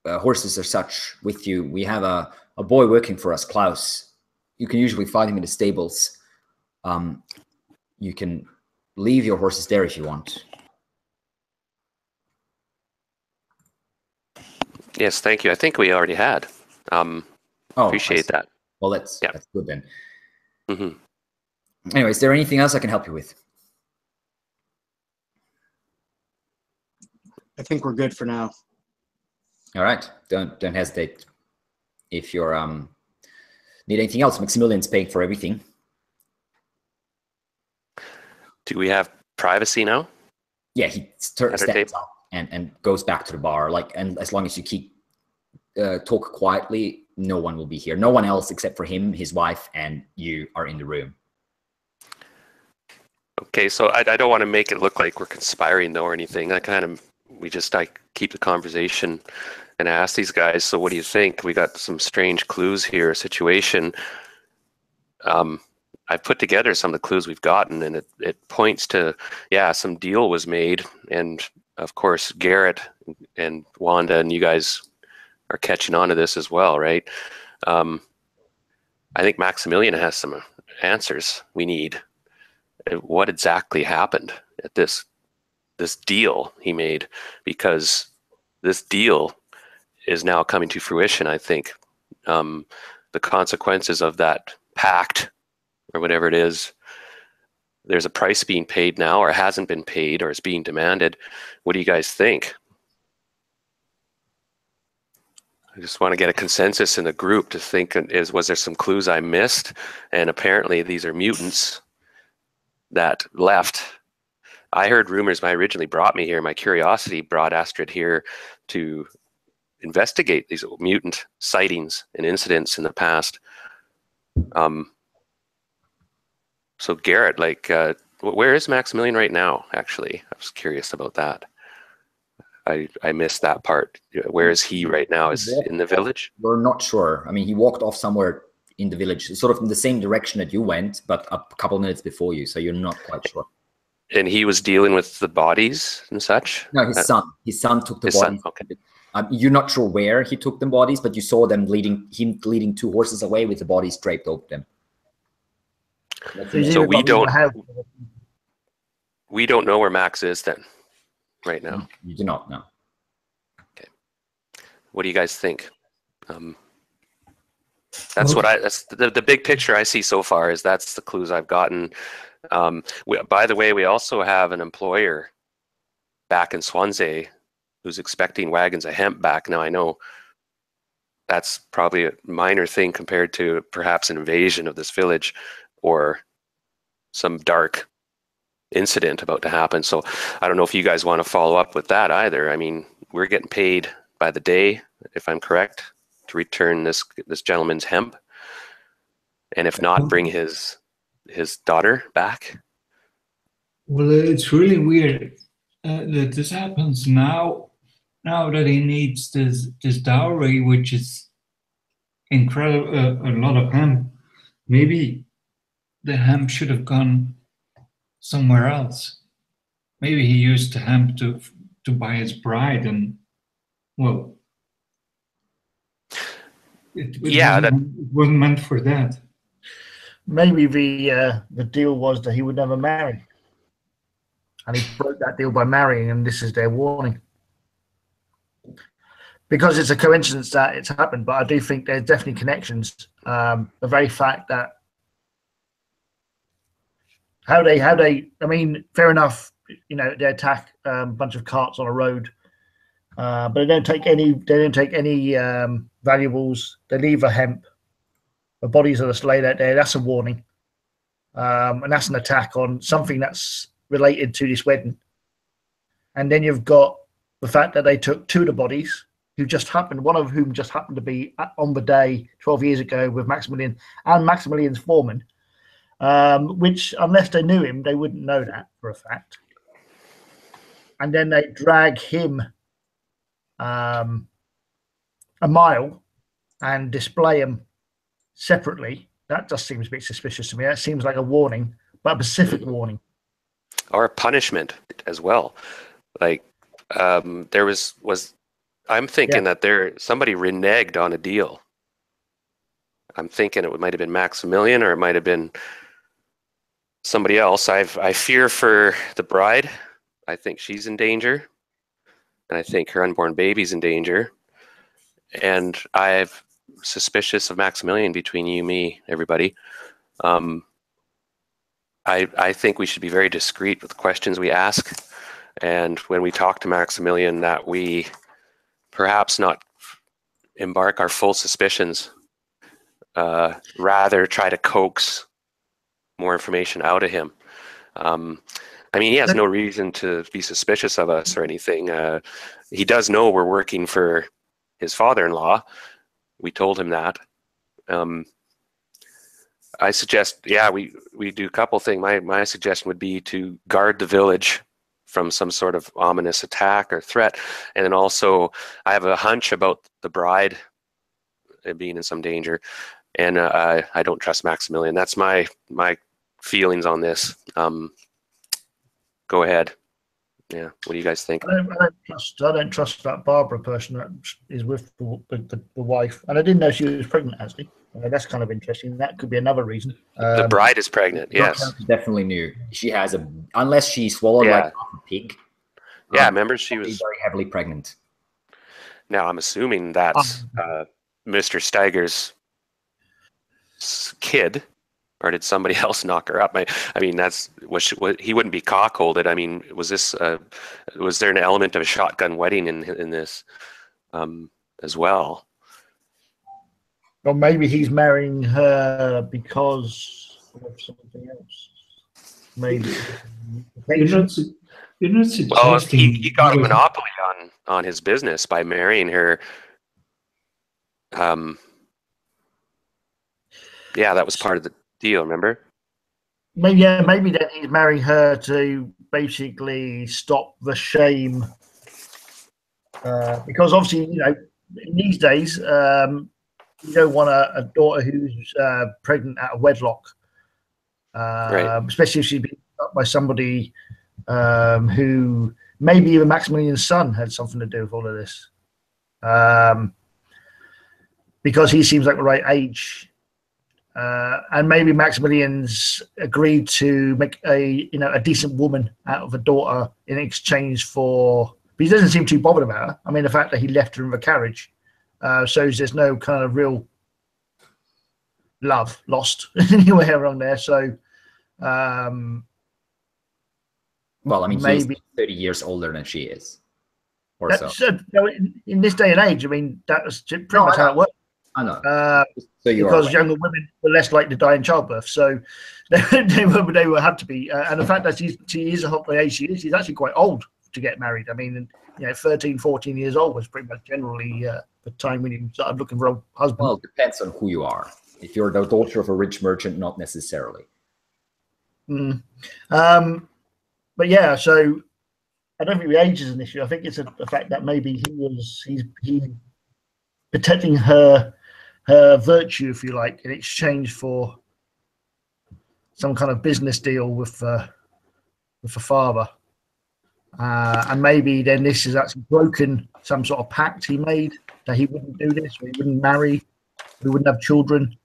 horses or such with you, we have a boy working for us, Klaus. You can usually find him in the stables. You can leave your horses there if you want. Yes, thank you. I think we already had. Appreciate that. Well, that's good then. Mm-hmm. Anyway, is there anything else I can help you with? I think we're good for now. All right. Don't hesitate. If you're need anything else, Maximilian's paying for everything. Do we have privacy now? Yeah, he stands up and goes back to the bar. And as long as you keep talk quietly, no one will be here. No one else except for him, his wife, and you are in the room. Okay, so I don't want to make it look like we're conspiring though or anything. I keep the conversation and ask these guys, so what do you think? We got some strange clues here, situation. I put together some of the clues we've gotten, and it points to, some deal was made. And of course, Garrett and Wanda and you guys are catching on to this as well, right? I think Maximilian has some answers we need. What exactly happened at this deal he made? Because this deal is now coming to fruition, I think. The consequences of that pact, or whatever it is, there's a price being paid now, or hasn't been paid, or is being demanded. What do you guys think? I just want to get a consensus in the group to think, was there some clues I missed? And apparently these are mutants that left. I heard rumors when I originally brought me here. My curiosity brought Astrid here to investigate these mutant sightings and incidents in the past. So Garrett, where is Maximilian right now, actually? I was curious about that. I missed that part. Where is he right now? Is he in the village? We're not sure. I mean, he walked off somewhere in the village, sort of in the same direction that you went, but a couple minutes before you, so you're not quite sure. And he was dealing with the bodies and such? No, his son. His son took the bodies. Okay. You're not sure where he took the bodies, but you saw them leading 2 horses away with the bodies draped over them. So we don't know where Max is then, right now. You do not know. Okay. What do you guys think? That's the big picture I see so far. That's the clues I've gotten. By the way, we also have an employer back in Swansea who's expecting wagons of hemp back. Now I know that's probably a minor thing compared to perhaps an invasion of this village or some dark incident about to happen. So I don't know if you guys want to follow up with that either. I mean, we're getting paid by the day, if I'm correct, to return this gentleman's hemp, and if not, bring his daughter back. Well, it's really weird that this happens now that he needs this dowry, which is incredible, a lot of hemp. Maybe the hemp should have gone somewhere else. Maybe he used the hemp to buy his bride, and well, it wasn't meant for that. Maybe the deal was that he would never marry, and he broke that deal by marrying, and this is their warning. Because it's a coincidence that it's happened, but I do think there's definitely connections. The very fact that how they, I mean, fair enough, they attack a bunch of carts on a road, but they don't take any valuables. They leave a hemp. The bodies are just laid out there. That's a warning, and that's an attack on something that's related to this wedding. And then you've got the fact that they took 2 of the bodies, one of whom just happened to be on the day 12 years ago with Maximilian and Maximilian's foreman. which unless they knew him, they wouldn't know that for a fact. And then they drag him a mile and display him separately. That just seems a bit suspicious to me. That seems like a warning, but a specific warning. Or a punishment as well. Like there was I'm thinking that somebody reneged on a deal. I'm thinking it might have been Maximilian, or it might have been somebody else. I fear for the bride. I think she's in danger, and I think her unborn baby's in danger. And I'm suspicious of Maximilian between you, me, everybody. I think we should be very discreet with the questions we ask. And when we talk to Maximilian, that we perhaps not embark our full suspicions, rather try to coax more information out of him. I mean, he has no reason to be suspicious of us or anything. He does know we're working for his father-in-law. We told him that. I suggest, we do a couple things. My suggestion would be to guard the village from some sort of ominous attack or threat. And then also, I have a hunch about the bride being in some danger. And I don't trust Maximilian. That's my feelings on this. Go ahead. Yeah, what do you guys think? I don't trust that Barbara person that is with the wife. And I didn't know she was pregnant, actually. That's kind of interesting. That could be another reason. The bride is pregnant, yes. Definitely new. She has unless she swallowed like a pig. Yeah, remember she was very heavily pregnant. Now I'm assuming that's Mr. Steiger's kid, or did somebody else knock her up? I mean, he wouldn't be cockholded. I mean, was there an element of a shotgun wedding in this as well? Or maybe he's marrying her because of something else. Maybe. You're not suggesting. Well, he got a monopoly on his business by marrying her. Yeah, that was part of the deal, remember? Maybe then he's marrying her to basically stop the shame. Because obviously, in these days, you don't want a daughter who's pregnant out of wedlock. Right. Especially if she's been up by somebody who maybe even Maximilian's son had something to do with all of this. Because he seems like the right age. And maybe Maximilian's agreed to make a decent woman out of a daughter in exchange for. But he doesn't seem too bothered about her. I mean, the fact that he left her in the carriage shows there's no kind of real love lost anywhere around there. So, well, I mean, maybe he's 30 years older than she is, or so. In this day and age, I mean, that's pretty much how it works. I know. Because younger women were less likely to die in childbirth, so they will have to be. And the fact that she is of the age she is, she's actually quite old to get married. I mean, 13, 14 years old was pretty much generally the time when you started looking for a husband. Well, it depends on who you are. If you're the daughter of a rich merchant, not necessarily. But yeah, so I don't think the age is an issue. I think it's the fact that maybe he's protecting her virtue, if you like, in exchange for some kind of business deal with the father. And maybe then this has actually broken some sort of pact he made that he wouldn't do this, or he wouldn't marry, he wouldn't have children.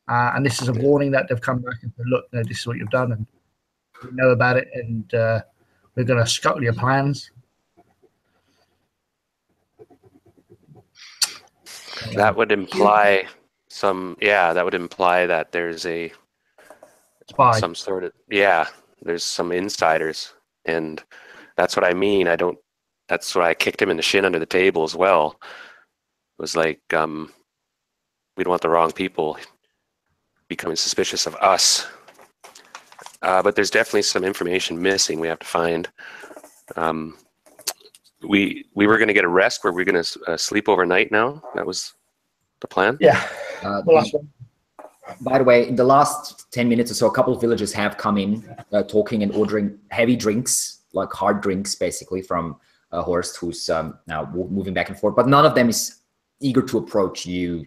And this is a warning that they've come back and said, look, this is what you've done, and we know about it, and we're going to scuttle your plans. That would imply that there's a spy. Some sort of, there's some insiders, and that's what I mean. That's why I kicked him in the shin under the table as well. It was like, we don't want the wrong people becoming suspicious of us. But there's definitely some information missing we have to find. We were going to get a rest. Were we going to sleep overnight now? That was the plan? Yeah. By the way, in the last 10 minutes or so, a couple of villagers have come in, talking and ordering heavy drinks, like hard drinks, basically, from Horst, who's now moving back and forth. But none of them is eager to approach you.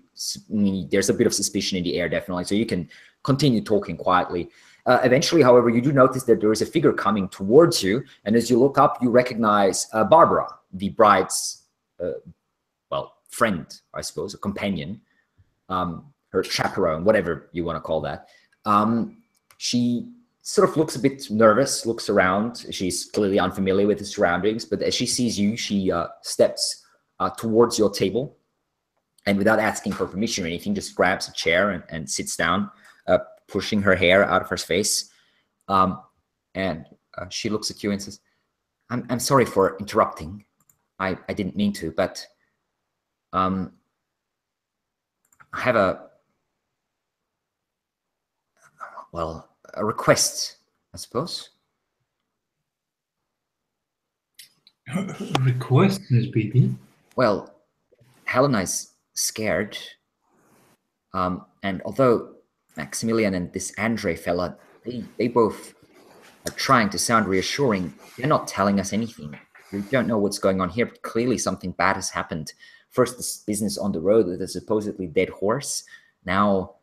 There's a bit of suspicion in the air, definitely. So you can continue talking quietly. Eventually, however, you do notice that there is a figure coming towards you. And as you look up, you recognize Barbara, the bride's, well, friend, I suppose, a companion. Her chaperone, whatever you want to call that. She sort of looks a bit nervous, looks around. She's clearly unfamiliar with the surroundings, but as she sees you, she steps towards your table, and without asking for permission or anything, just grabs a chair and sits down, pushing her hair out of her face. And she looks at you and says, I'm sorry for interrupting. I didn't mean to, but I have a request, I suppose. A request, Miss BB? Well, Helena is scared. And although Maximilian and this Andre fella, they both are trying to sound reassuring, they're not telling us anything. We don't know what's going on here, but clearly something bad has happened. First, this business on the road with a supposedly dead horse. Now,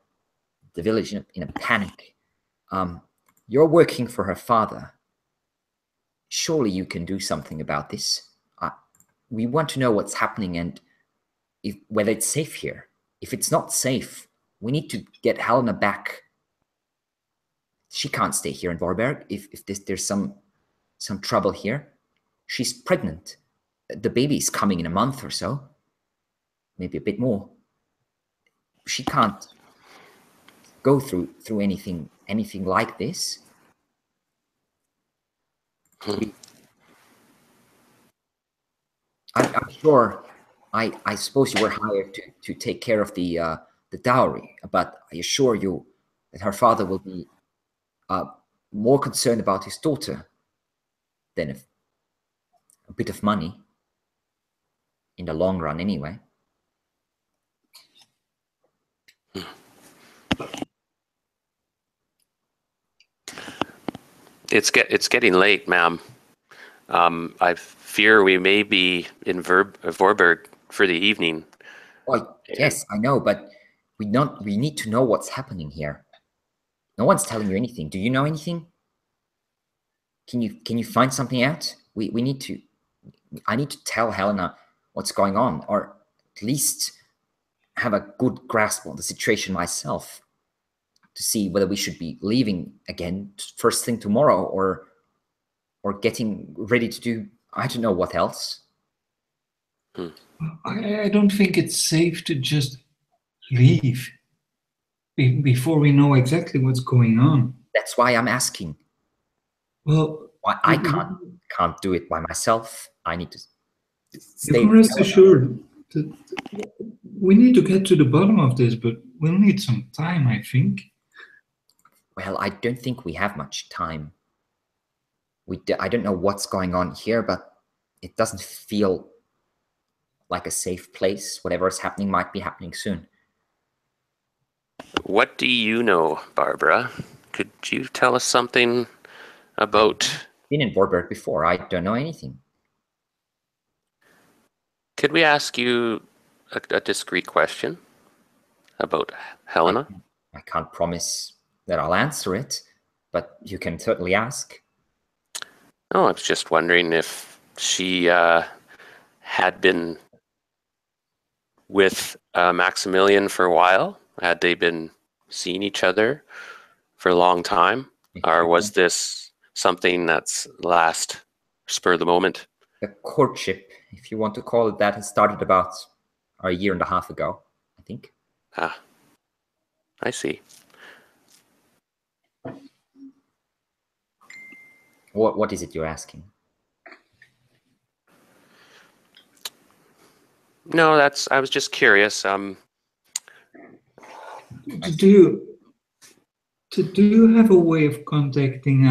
the village in a panic. You're working for her father. Surely you can do something about this. We want to know what's happening and whether it's safe here. If it's not safe, we need to get Helena back. She can't stay here in Vorberg if there's some trouble here. She's pregnant. The baby's coming in a month or so. Maybe a bit more. She can't go through anything like this. I'm sure. I suppose you were hired to take care of the dowry, but I assure you that her father will be more concerned about his daughter than a bit of money in the long run, anyway. It's getting late, ma'am. I fear we may be in Vorberg for the evening. Oh, yes, I know, but we need to know what's happening here. No one's telling you anything. Do you know anything? Can you find something out? We need to. I need to tell Helena what's going on, or at least have a good grasp on the situation myself, to see whether we should be leaving again first thing tomorrow, or getting ready to do I don't know what else. I don't think it's safe to just leave before we know exactly what's going on. That's why I'm asking. Well, I can't do it by myself. I need to stay. You can rest assured that we need to get to the bottom of this, but we'll need some time, I think. Well, I don't think we have much time. I don't know what's going on here, but it doesn't feel like a safe place. Whatever is happening might be happening soon. What do you know, Barbara? Could you tell us something about... Been in Vorberg before. I don't know anything. Could we ask you a discreet question about Helena? I can't promise that I'll answer it, but you can certainly ask. Oh, I was just wondering if she had been with Maximilian for a while. Had they been seeing each other for a long time? Or was this something that's last spur of the moment? The courtship, if you want to call it that, has started about a year and a half ago, I think. Ah, I see. What is it you're asking? No, I was just curious. Do you have a way of contacting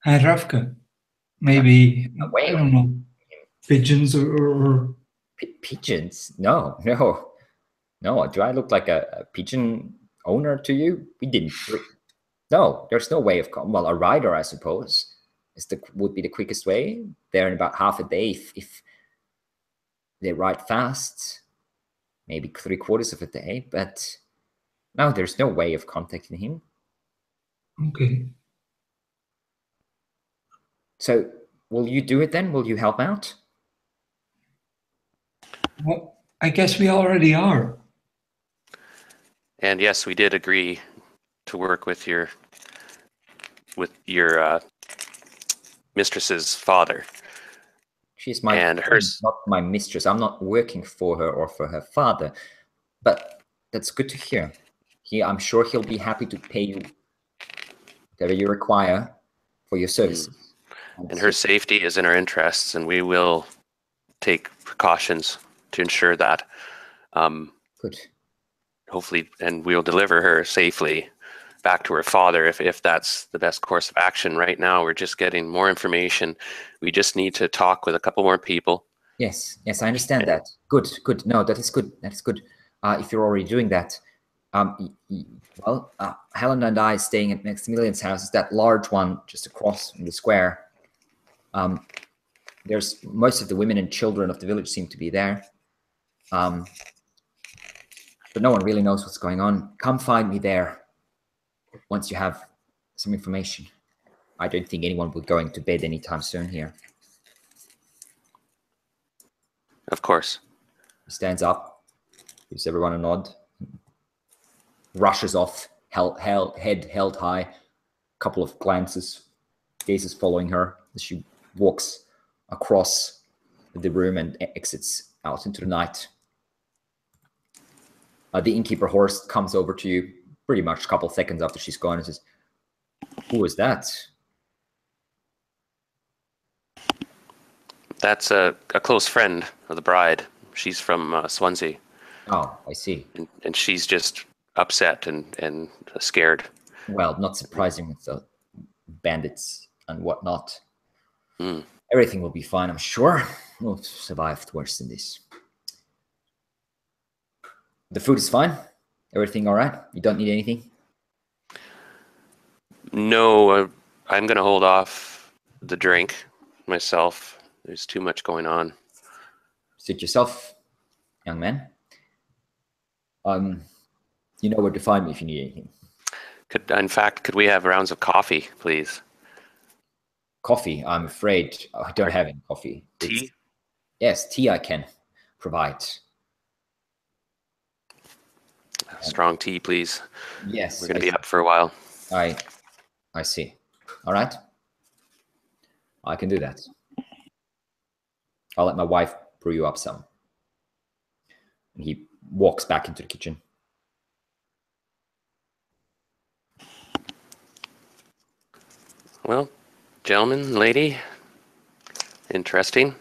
Herr Rafke? Maybe, I don't know, pigeons or... Pigeons? No. Do I look like a pigeon? owner to you? We didn't. No, there's no way of... Well, a rider, I suppose, would be the quickest way. There in about half a day if they ride fast. Maybe 3/4 of a day, but no, there's no way of contacting him. Okay. So, will you do it then? Will you help out? Well, I guess we already are. And yes, we did agree to work with your mistress's father. She's my and friend, hers. not my mistress. I'm not working for her or for her father. But that's good to hear. I'm sure he'll be happy to pay you whatever you require for your services. And her safety is in our interests, and we will take precautions to ensure that. Good. Hopefully, and we'll deliver her safely back to her father if that's the best course of action. Right now, we're just getting more information. We just need to talk with a couple more people. Yes, I understand that. Good. No, that is good. If you're already doing that, Helen and I staying at Maximilian's house is that large one just across in the square. There's most of the women and children of the village seem to be there, but no one really knows what's going on. Come find me there once you have some information. I don't think anyone will go into bed anytime soon here. Of course. He stands up, gives everyone a nod, rushes off, head held high, couple of gazes following her as she walks across the room and exits out into the night. The innkeeper horse comes over to you pretty much a couple of seconds after she's gone and says, "Who was that?" That's a close friend of the bride. She's from Swansea. Oh, I see. And she's just upset and scared. Well, not surprising with the bandits and whatnot. Mm. Everything will be fine, I'm sure. We'll survive worse than this. The food is fine? Everything all right? You don't need anything? No, I'm going to hold off the drink myself. There's too much going on. Suit yourself, young man. You know where to find me if you need anything. Could we have rounds of coffee, please? Coffee? I'm afraid I don't have any coffee. Tea? Yes, tea I can provide. Strong tea, please. Yes. We're going to be up for a while. I see. All right. I can do that. I'll let my wife brew you up some. And he walks back into the kitchen. Well, gentlemen, lady, interesting.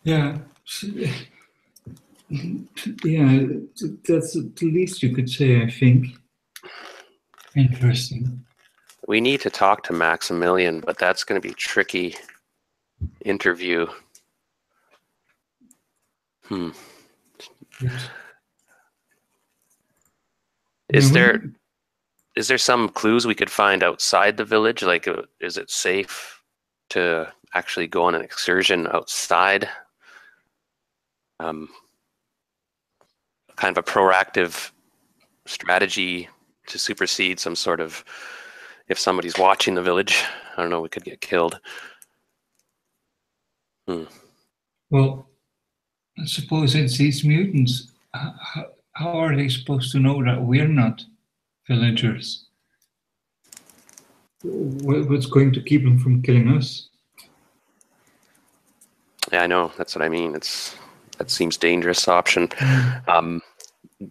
Yeah. Yeah, that's the least you could say, I think. Interesting. We need to talk to Maximilian, but that's going to be a tricky interview. Is there some clues we could find outside the village? Like, is it safe to actually go on an excursion outside? Kind of a proactive strategy to supersede some sort of, if somebody's watching the village, I don't know, we could get killed. Well, I suppose it's these mutants. How are they supposed to know that we're not villagers? What's going to keep them from killing us? Yeah, I know. That's what I mean. That seems dangerous option.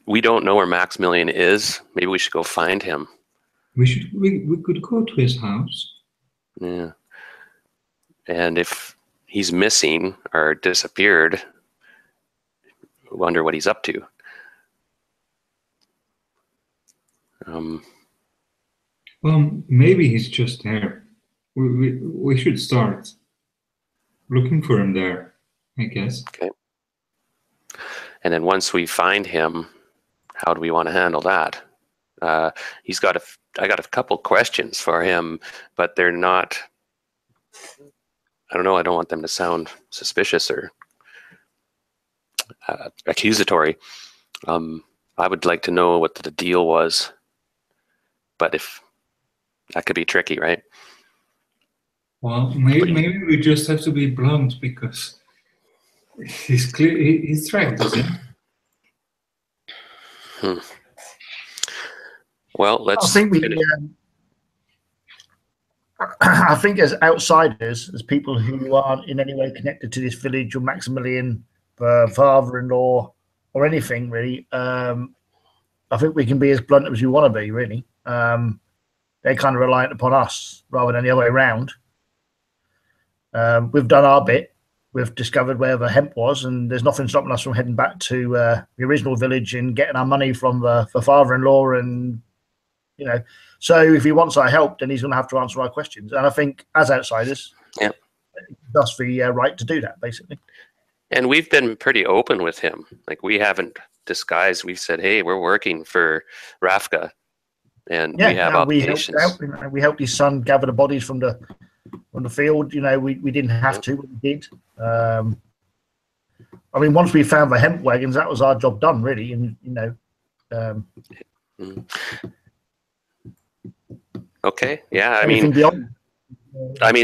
We don't know where Maximilian is. Maybe we should go find him. We could go to his house. Yeah. And if he's missing or disappeared, I wonder what he's up to. Well, maybe he's just there. We should start looking for him there, I guess. Okay. And then once we find him, how do we want to handle that? I got a couple questions for him, but they're not, I don't know, I don't want them to sound suspicious or accusatory. I would like to know what the deal was, but if that could be tricky, right? Well, maybe we just have to be blunt because he's clear. He's tracked us in. Well, let's. I think I think as outsiders, as people who aren't in any way connected to this village or Maximilian, father-in-law, or anything really, I think we can be as blunt as we want to be. Really, they're kind of reliant upon us rather than the other way around. We've done our bit. We've discovered where the hemp was, and there's nothing stopping us from heading back to the original village and getting our money from the father-in-law. And so if he wants our help, then he's going to have to answer our questions. And I think as outsiders, that's the right to do that, basically. And we've been pretty open with him. Like, we haven't disguised. We've said, hey, we're working for Rafka, and we have obligations. We helped his son gather the bodies from the field. We didn't have to, but we did. I mean, once we found the hemp wagons, that was our job done, really. And Okay, yeah. I mean,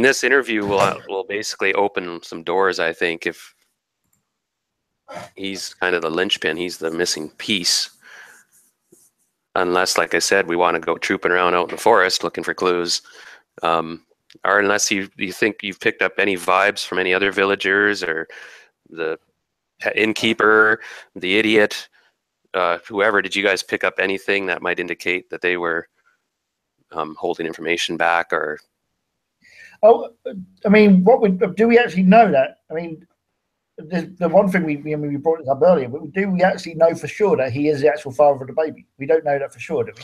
this interview will basically open some doors. I think if he's kind of the linchpin, he's the missing piece. Unless, like I said, we want to go trooping around out in the forest looking for clues. Or unless you think you've picked up any vibes from any other villagers or the innkeeper, the idiot, whoever. Did you guys pick up anything that might indicate that they were holding information back? Or I mean, do we actually know that? I mean, the one thing we brought this up earlier, but do we actually know for sure that he is the actual father of the baby? We don't know that for sure, do we?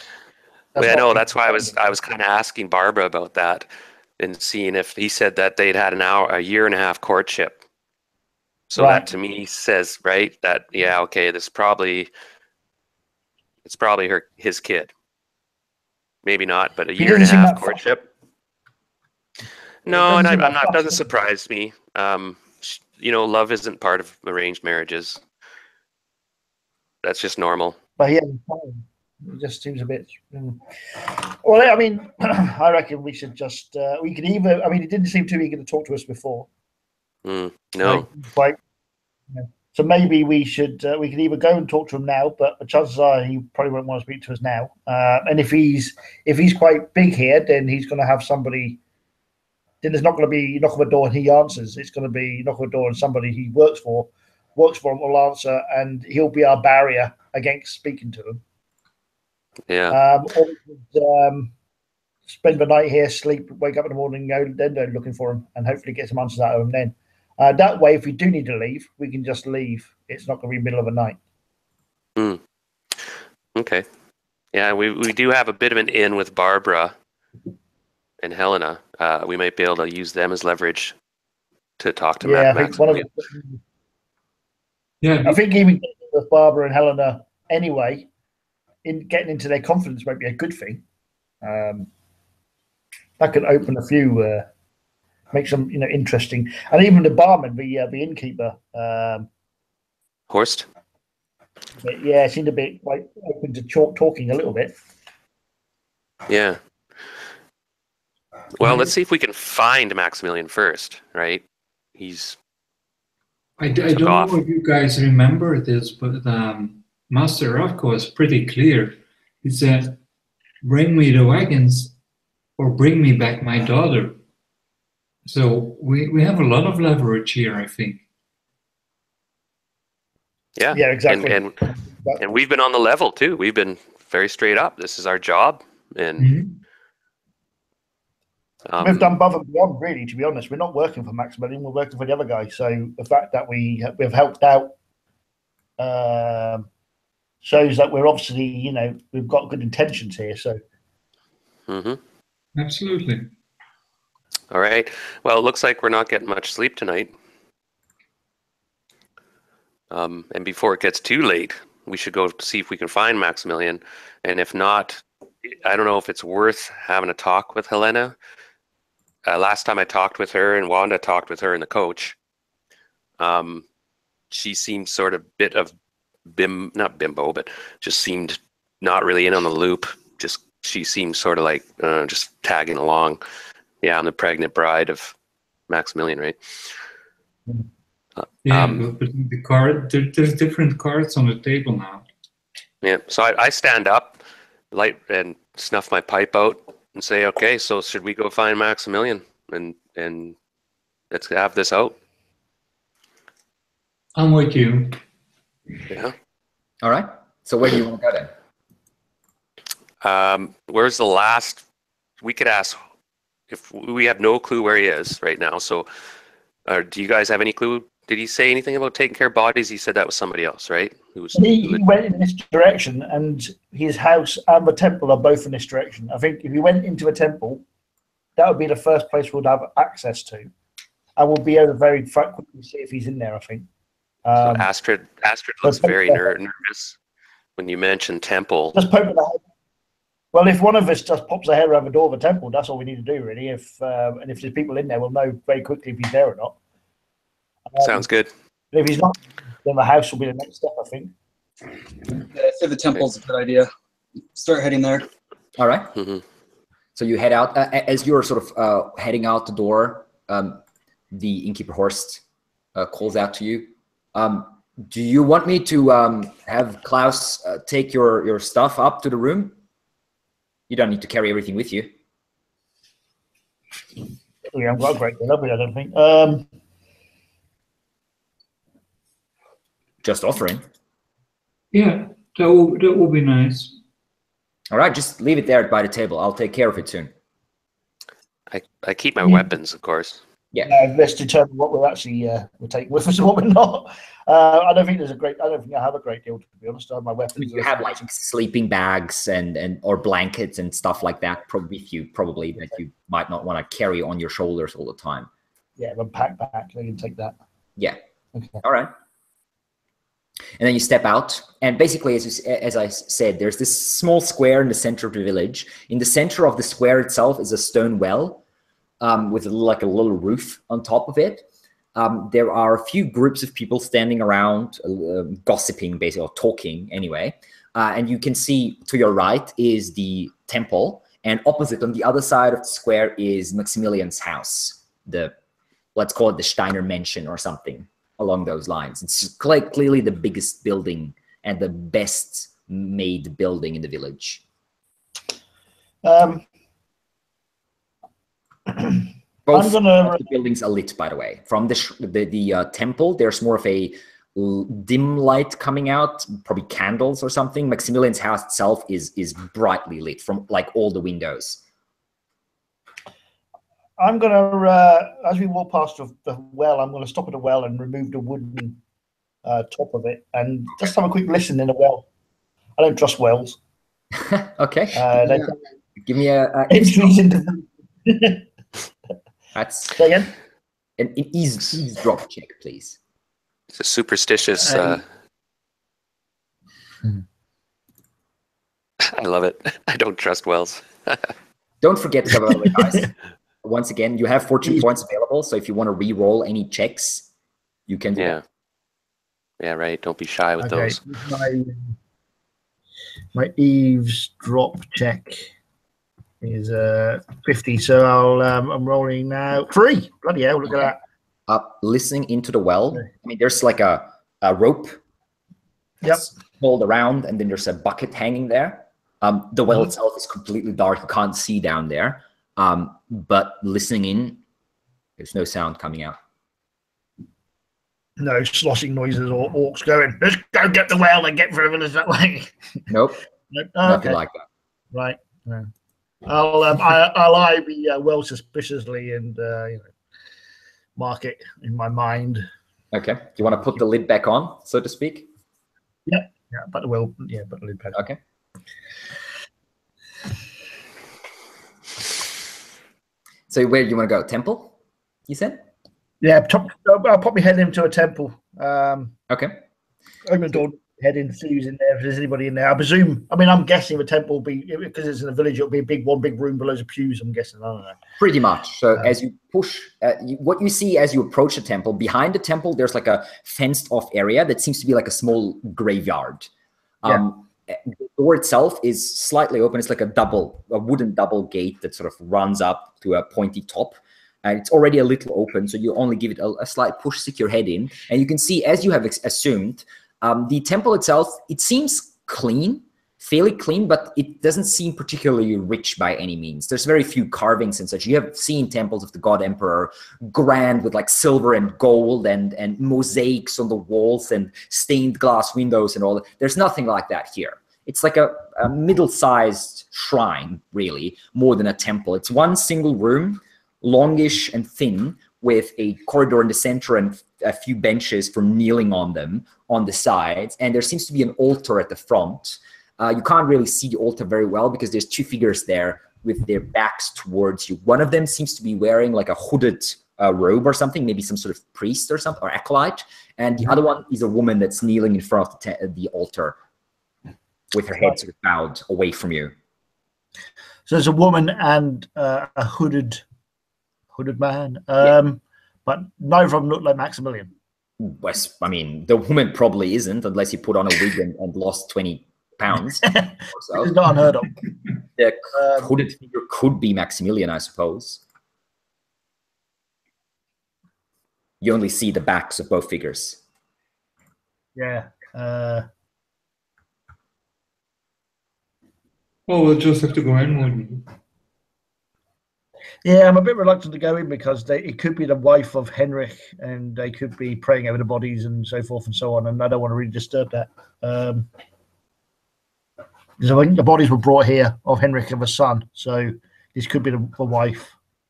That's why I was kind of asking Barbara about that and seeing if he said that they'd had a year and a half courtship. So that to me says, right, that okay, it's probably his kid. Maybe not, but a year and a half courtship. No, and doesn't surprise me. Love isn't part of arranged marriages. That's just normal. But it just seems a bit. Well, I mean, I reckon we should just. We could either. I mean, he didn't seem too eager to talk to us before. No. So maybe we should. We could either go and talk to him now, but the chances are he probably won't want to speak to us now. And if he's quite big here, then he's going to have somebody. Then there's not going to be knock on the door and he answers. It's going to be knock on the door and somebody he works for him will answer, and he'll be our barrier against speaking to him. Yeah. Or we could, spend the night here, sleep, wake up in the morning, go looking for him, and hopefully get some answers out of him then. That way, if we do need to leave, we can just leave. It's not going to be middle of the night. Okay. Yeah, we do have a bit of an in with Barbara and Helena. We might be able to use them as leverage to talk to Matt. I think even getting with Barbara and Helena anyway, in getting into their confidence might be a good thing. That could open a few, make some interesting, and even the barman, the innkeeper, Horst. It seemed a bit like open to talking a little bit. Yeah. Well, let's see if we can find Maximilian first, right? I don't know if you guys remember this, but Master Ravko was pretty clear. He said, "Bring me the wagons, or bring me back my daughter." So we have a lot of leverage here, I think. Yeah, exactly. And we've been on the level too. We've been very straight up. This is our job, and we've done above and beyond. Really, to be honest, we're not working for Maximilian. We're working for the other guy. So the fact that we've helped out shows that we're obviously, we've got good intentions here. So, absolutely. All right. Well, it looks like we're not getting much sleep tonight. And before it gets too late, we should go see if we can find Maximilian. And if not, I don't know if it's worth having a talk with Helena. Last time I talked with her, and Wanda talked with her and the coach, she seemed sort of bit of not bimbo, but just seemed not really in on the loop. She seemed sort of like just tagging along. Yeah, I'm the pregnant bride of Maximilian, right? Yeah, but the card, there's different cards on the table now. Yeah, so I stand up, light and snuff my pipe out, and say, "Okay, so should we go find Maximilian and let's have this out?" I'm with you. Yeah. All right. So where do you want to go then? Where's the last? We could ask if we have no clue where he is right now. So, do you guys have any clue? Did he say anything about taking care of bodies? He said that was somebody else, right? He went in this direction, and his house and the temple are both in this direction. I think if he went into a temple, that would be the first place we'd have access to. And we'll be able to very quickly see if he's in there, I think. So Astrid looks very nervous when you mentioned temple. Just poke the head. Well, if one of us just pops a head around the door of a temple, that's all we need to do, really. And if there's people in there, we'll know very quickly if he's there or not. Sounds good. If he's not, then the house will be the next step, I think. Yeah, I say the temple's a good idea. Start heading there. All right. Mm-hmm. So you head out. As you're sort of heading out the door, the innkeeper Horst calls out to you. Do you want me to have Klaus take your stuff up to the room? You don't need to carry everything with you. We haven't got a great deal, have we? I don't think. Just offering. Yeah, that will be nice. All right, just leave it there by the table. I'll take care of it soon. I keep my weapons, of course. Yeah. Let's determine what we'll actually we'll take with us and what we're not. I don't think I have a great deal, to be honest. I have my weapons. You have like sleeping bags or blankets and stuff like that probably that you might not want to carry on your shoulders all the time. Yeah, but pack back. They can take that. Yeah. Okay. All right. And then you step out, and basically, as I said, there's this small square in the center of the village. In the center of the square itself is a stone well with like a little roof on top of it. There are a few groups of people standing around, gossiping, basically, or talking anyway. And you can see to your right is the temple, and opposite on the other side of the square is Maximilian's house. Let's call it the Steiner Mansion or something along those lines. It's clearly the biggest building and the best made building in the village. I'm Both gonna... the buildings are lit, by the way. From the temple, there's more of a dim light coming out, probably candles or something. Maximilian's house itself is brightly lit from like all the windows. I'm gonna, as we walk past the well, I'm gonna stop at the well and remove the wooden top of it and just have a quick listen in the well. I don't trust wells. Okay. Give me a That's say again? An eavesdrop check, please. It's a superstitious. I love it. I don't trust wells. Don't forget to cover the guys. Once again, you have fortune points available, so if you want to re-roll any checks, you can do that. Yeah, right. Don't be shy with those. My eavesdrop check is 50, so I'm rolling now. 3. Bloody hell, look at that. Listening into the well, I mean, there's like a rope that's pulled around, and then there's a bucket hanging there. The well itself is completely dark. You can't see down there. But listening in, there's no sound coming out. No sloshing noises or orcs going, let's go get the well and get through that way. Nope. Nothing like that. Right. Yeah. I'll eye the well suspiciously and mark it in my mind. Okay. Do you want to put the lid back on, so to speak? Yeah. But the lid back. Okay. So where do you want to go? Temple, you said? Yeah, I'll pop my head into a temple. Okay. Open the door, head in, see who's in there. If there's anybody in there, I presume. I mean, I'm guessing the temple will be, because it's in a village. It'll be one big room with loads of pews. I'm guessing. I don't know. Pretty much. So as you push, what you see as you approach the temple, behind the temple, there's like a fenced-off area that seems to be like a small graveyard. The door itself is slightly open. It's like a wooden double gate that sort of runs up to a pointy top. And it's already a little open, so you only give it a slight push, stick your head in. And you can see, as you have assumed, the temple itself, it seems clean, fairly clean, but it doesn't seem particularly rich by any means. There's very few carvings and such. You have seen temples of the God Emperor grand with like silver and gold and mosaics on the walls and stained glass windows and all that. There's nothing like that here. It's like a middle-sized shrine, really, more than a temple. It's one single room, longish and thin, with a corridor in the center and a few benches for kneeling on them on the sides. And there seems to be an altar at the front. You can't really see the altar very well because there's two figures there with their backs towards you. One of them seems to be wearing like a hooded robe or something, maybe some sort of priest or something, or acolyte. And the other one is a woman that's kneeling in front of the altar with her head sort of bowed away from you. So there's a woman and a hooded man, but neither of them look like Maximilian. Well, I mean, the woman probably isn't, unless he put on a wig and lost 20 pounds. So. It's not unheard of. The hooded figure could be Maximilian, I suppose. You only see the backs of both figures. Yeah. Well, we'll just have to go in, wouldn't we? Yeah, I'm a bit reluctant to go in because it could be the wife of Henrik, and they could be praying over the bodies and so forth and so on, and I don't want to really disturb that. Because I think the bodies were brought here of Henrik and the son, so this could be the wife.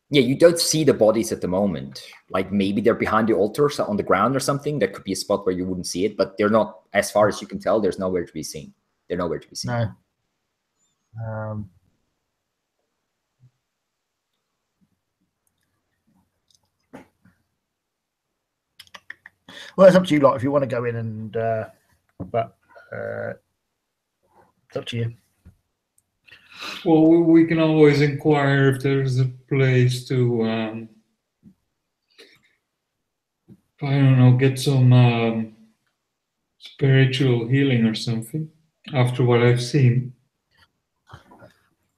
Yeah, you don't see the bodies at the moment. Like maybe they're behind the altar on the ground or something. That could be a spot where you wouldn't see it, but they're not, as far as you can tell, there's nowhere to be seen. They're nowhere to be seen. No. Well, it's up to you lot if you want to go in and, but it's up to you. Well, we can always inquire if there's a place to, I don't know, get some spiritual healing or something after what I've seen.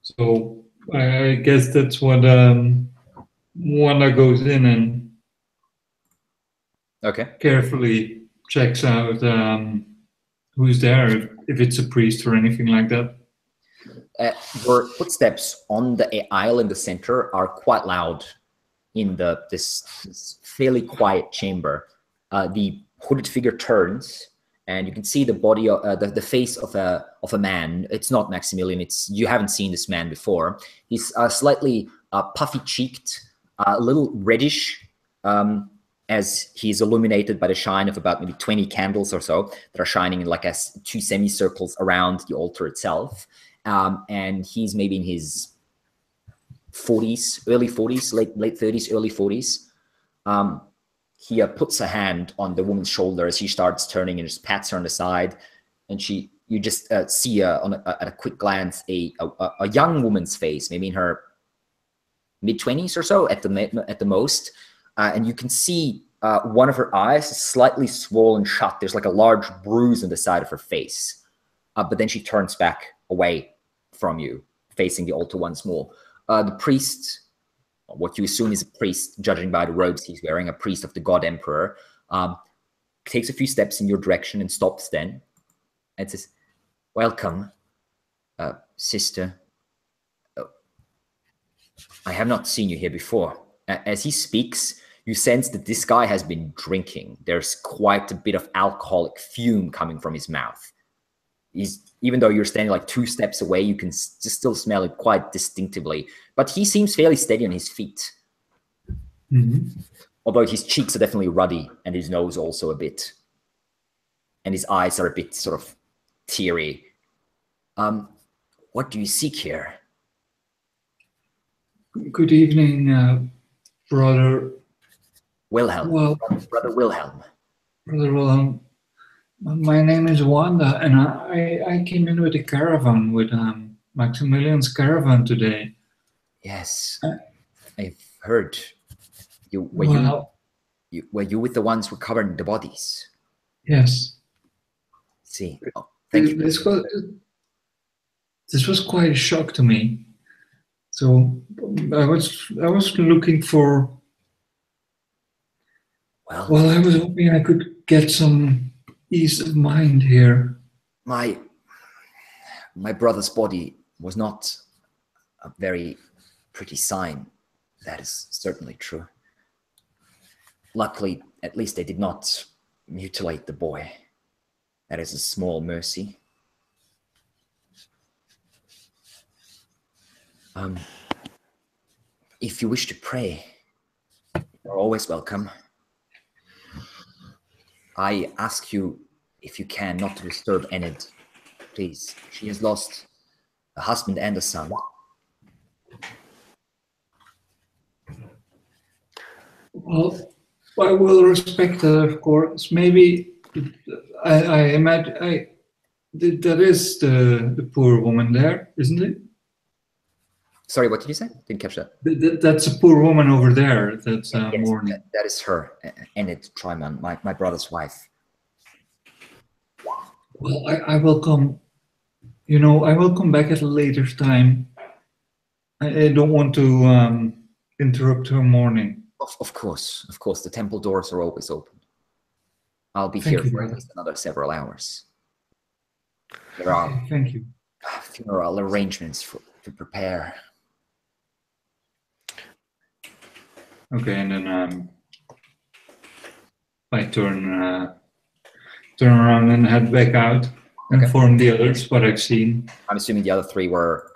So I guess that's what one that goes in and carefully checks out who's there, if it's a priest or anything like that. Your footsteps on the aisle in the center are quite loud in this fairly quiet chamber. The hooded figure turns, and you can see the body, the face of a man. It's not Maximilian. You haven't seen this man before. He's slightly puffy-cheeked, a little reddish, as he's illuminated by the shine of about maybe 20 candles or so that are shining in like two semicircles around the altar itself. And he's maybe in his 40s, early 40s, late 30s, early 40s. He puts a hand on the woman's shoulder as she starts turning and just pats her on the side. And you just see at a quick glance a young woman's face, maybe in her mid-20s or so at the most. And you can see one of her eyes is slightly swollen shut. There's like a large bruise on the side of her face. But then she turns back away from you, facing the altar once more. The priest, what you assume is a priest, judging by the robes he's wearing, a priest of the God Emperor, takes a few steps in your direction and stops then and says, "Welcome, sister. I have not seen you here before." As he speaks, you sense that this guy has been drinking. There's quite a bit of alcoholic fume coming from his mouth. Even though you're standing like 2 steps away, you can just still smell it quite distinctively. But he seems fairly steady on his feet. Mm-hmm. Although his cheeks are definitely ruddy, and his nose also a bit. And his eyes are a bit sort of teary. What do you seek here? Good evening, Brother Wilhelm. Well, Brother Wilhelm. Brother Wilhelm. My name is Wanda, and I came in with a caravan, with Maximilian's caravan today. Yes, Uh, I've heard. Well, Were you with the ones recovering the bodies? yes. See, oh, thank you. This was quite a shock to me. So I was looking for. Well, I was hoping I could get some ease of mind here. My brother's body was not a very pretty sign. That is certainly true. Luckily, at least they did not mutilate the boy. That is a small mercy. If you wish to pray, you're always welcome. I ask you, if you can, not to disturb Enid. Please, she has lost a husband and a son. Well, I will respect that, of course. Maybe I imagine that is the poor woman there, isn't it? Sorry, what did you say? Didn't catch that. That's a poor woman over there. That's Yes, mourning. that is her, Enid Tryman, my brother's wife. Well, I will come. You know, I will come back at a later time. I don't want to interrupt her mourning. Of course, the temple doors are always open. I'll be Thank here you, for at brother. least another several hours. There are Thank you. funeral arrangements to prepare. Okay, and then I turn around and head back out, inform the others what I've seen. I'm assuming the other three were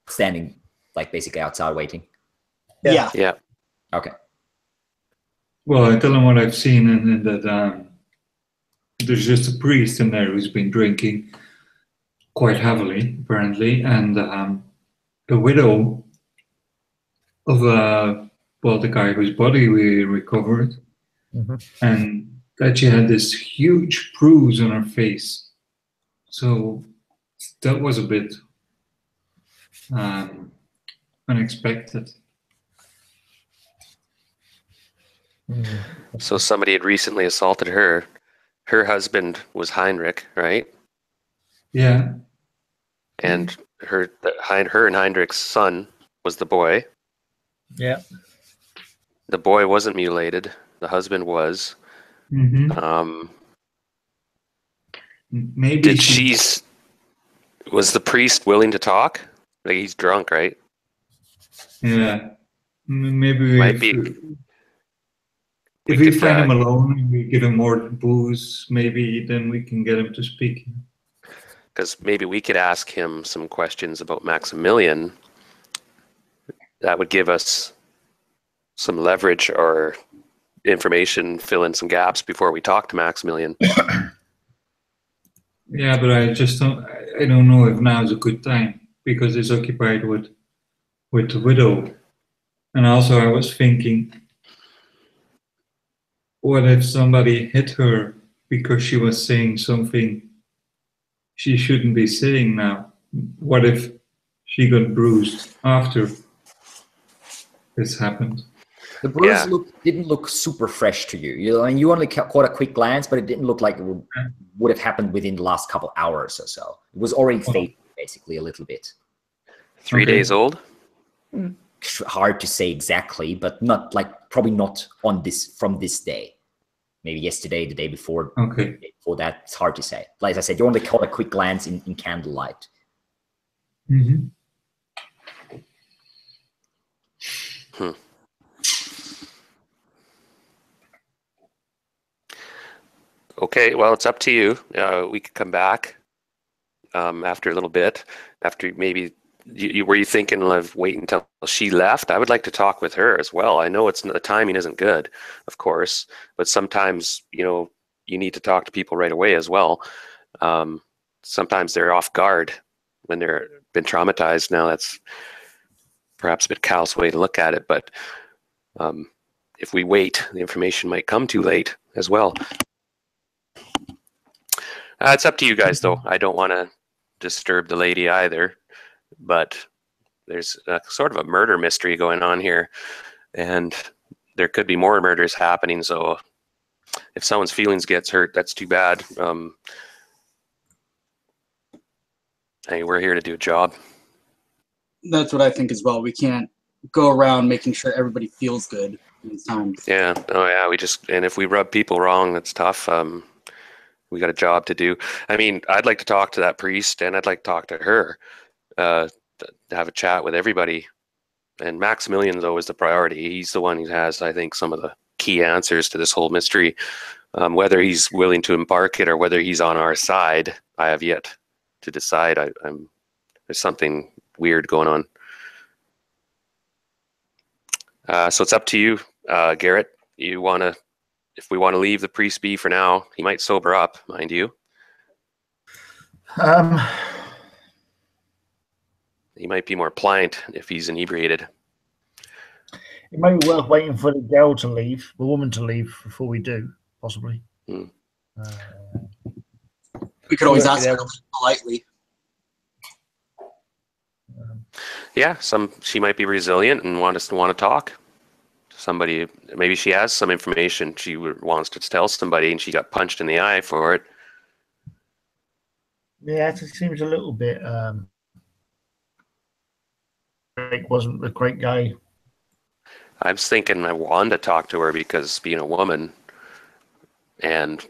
standing, like basically outside waiting. Yeah. Yeah. Okay. Well, I tell them what I've seen, and that there's just a priest in there who's been drinking quite heavily, apparently, and the widow of the guy whose body we recovered, and that she had this huge bruise on her face. So that was a bit unexpected. So somebody had recently assaulted her. Her husband was Heinrich, right? Yeah. And her and Heinrich's son was the boy. Yeah. The boy wasn't mutilated. The husband was. Mm-hmm. Maybe was the priest willing to talk? Like, he's drunk, right? Yeah. Maybe Might be. If we find him alone and we give him more booze, maybe then we can get him to speak. Because maybe we could ask him some questions about Maximilian. That would give us some leverage or information, fill in some gaps before we talk to Maximilian. Yeah, but I don't know if now is a good time because he's occupied with the widow. And also I was thinking, what if somebody hit her because she was saying something she shouldn't be saying now? What if she got bruised after this happened? The bruise didn't look super fresh to you. You only caught a quick glance, but it didn't look like it would have happened within the last couple hours or so. It was already fading, basically, a little bit. 3 days old? Hard to say exactly, but not probably not from this day. Maybe yesterday, the day before. Okay. The day before that, it's hard to say. Like I said, you only caught a quick glance in candlelight. Mm-hmm. Okay, well, it's up to you. We could come back after a little bit. After maybe, were you thinking of waiting until she left? I would like to talk with her as well. I know the timing isn't good, of course, but sometimes you need to talk to people right away as well. Sometimes they're off guard when they're been traumatized. Now that's perhaps a bit callous way to look at it, but if we wait, the information might come too late as well. It's up to you guys, though. I don't want to disturb the lady either, but there's sort of a murder mystery going on here, and there could be more murders happening. So if someone's feelings gets hurt, that's too bad. Hey, we're here to do a job. That's what I think as well. We can't go around making sure everybody feels good these times. Yeah. Oh, yeah. And if we rub people wrong, that's tough. We got a job to do. I mean, I'd like to talk to that priest, and I'd like to talk to her, to have a chat with everybody. And Maximilian, though, is the priority. He's the one who has, I think, some of the key answers to this whole mystery. Whether he's willing to embark it or whether he's on our side, I have yet to decide. There's something weird going on. So it's up to you, Garrett. If we want to leave the priest be for now, he might sober up, mind you. He might be more pliant if he's inebriated. It may be worth waiting for the girl to leave, the woman to leave, before we do, possibly. We could always ask her politely. Yeah, she might be resilient and want to talk. Somebody, maybe she has some information she wants to tell somebody, and she got punched in the eye for it. Yeah, it seems a little bit. Drake wasn't the great guy. I was thinking I wanted to talk to her because being a woman, and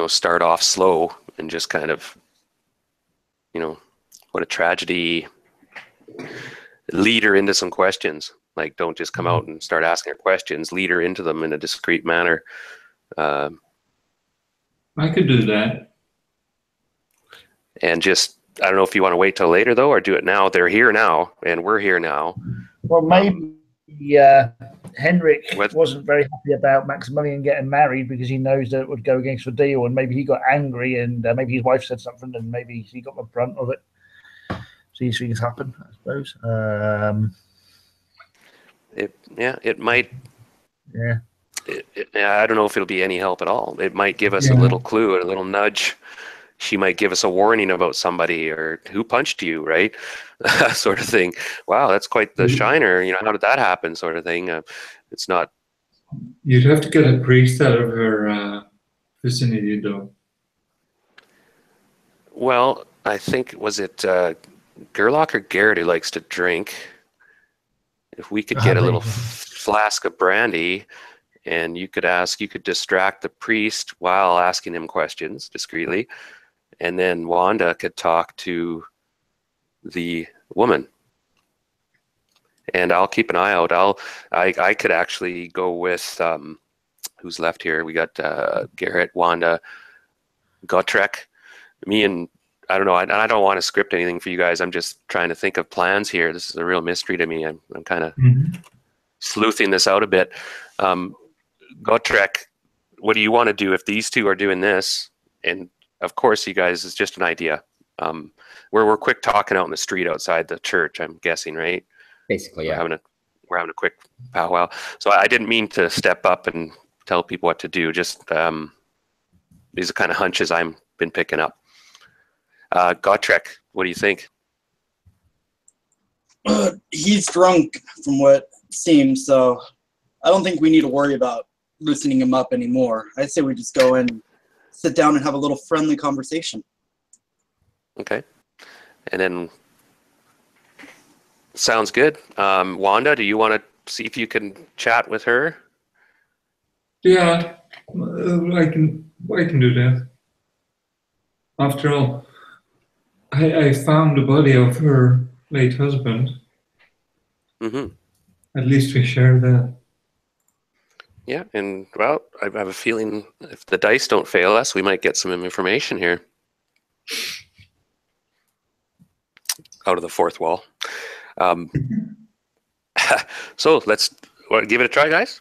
start off slow and just kind of, what a tragedy. Lead her into some questions. Like, don't just come out and start asking her questions. Lead her into them in a discreet manner. I could do that. And just, I don't know if you want to wait till later, though, or do it now. They're here now, and we're here now. Well, maybe Henrik wasn't very happy about Maximilian getting married because he knows that it would go against the deal, and maybe he got angry, and maybe his wife said something, and maybe he got the brunt of it. So these things happen, I suppose. It might. Yeah. I don't know if it'll be any help at all. It might give us a little clue, a little nudge. She might give us a warning about somebody or who punched you, right? Sort of thing. Wow, that's quite the shiner. How did that happen? Sort of thing. It's not. You'd have to get a priest out of her vicinity, though. Well, I think, was it Gerlach or Garrett who likes to drink? If we could get a little flask of brandy, and you could distract the priest while asking him questions discreetly, and then Wanda could talk to the woman. And I'll keep an eye out. I could actually go with who's left here. We got Garrett, Wanda, Gotrek, me, and I don't know. I don't want to script anything for you guys. I'm just trying to think of plans here. This is a real mystery to me. I'm kind of sleuthing this out a bit. Gotrek, what do you want to do if these two are doing this? And of course, you guys, it's just an idea. We're quick talking out in the street outside the church, I'm guessing, right? Basically, yeah. We're having a quick powwow. So I didn't mean to step up and tell people what to do. Just these are kind of hunches I've been picking up. Gotrek, what do you think? He's drunk from what seems, so I don't think we need to worry about loosening him up anymore. I'd say we just go and sit down and have a little friendly conversation. Okay. And then, sounds good. Wanda, do you want to see if you can chat with her? Yeah, I can do that. After all, I found the body of her late husband. At least we share that. Yeah, and well, I have a feeling if the dice don't fail us, we might get some information here. Out of the fourth wall. So let's give it a try, guys?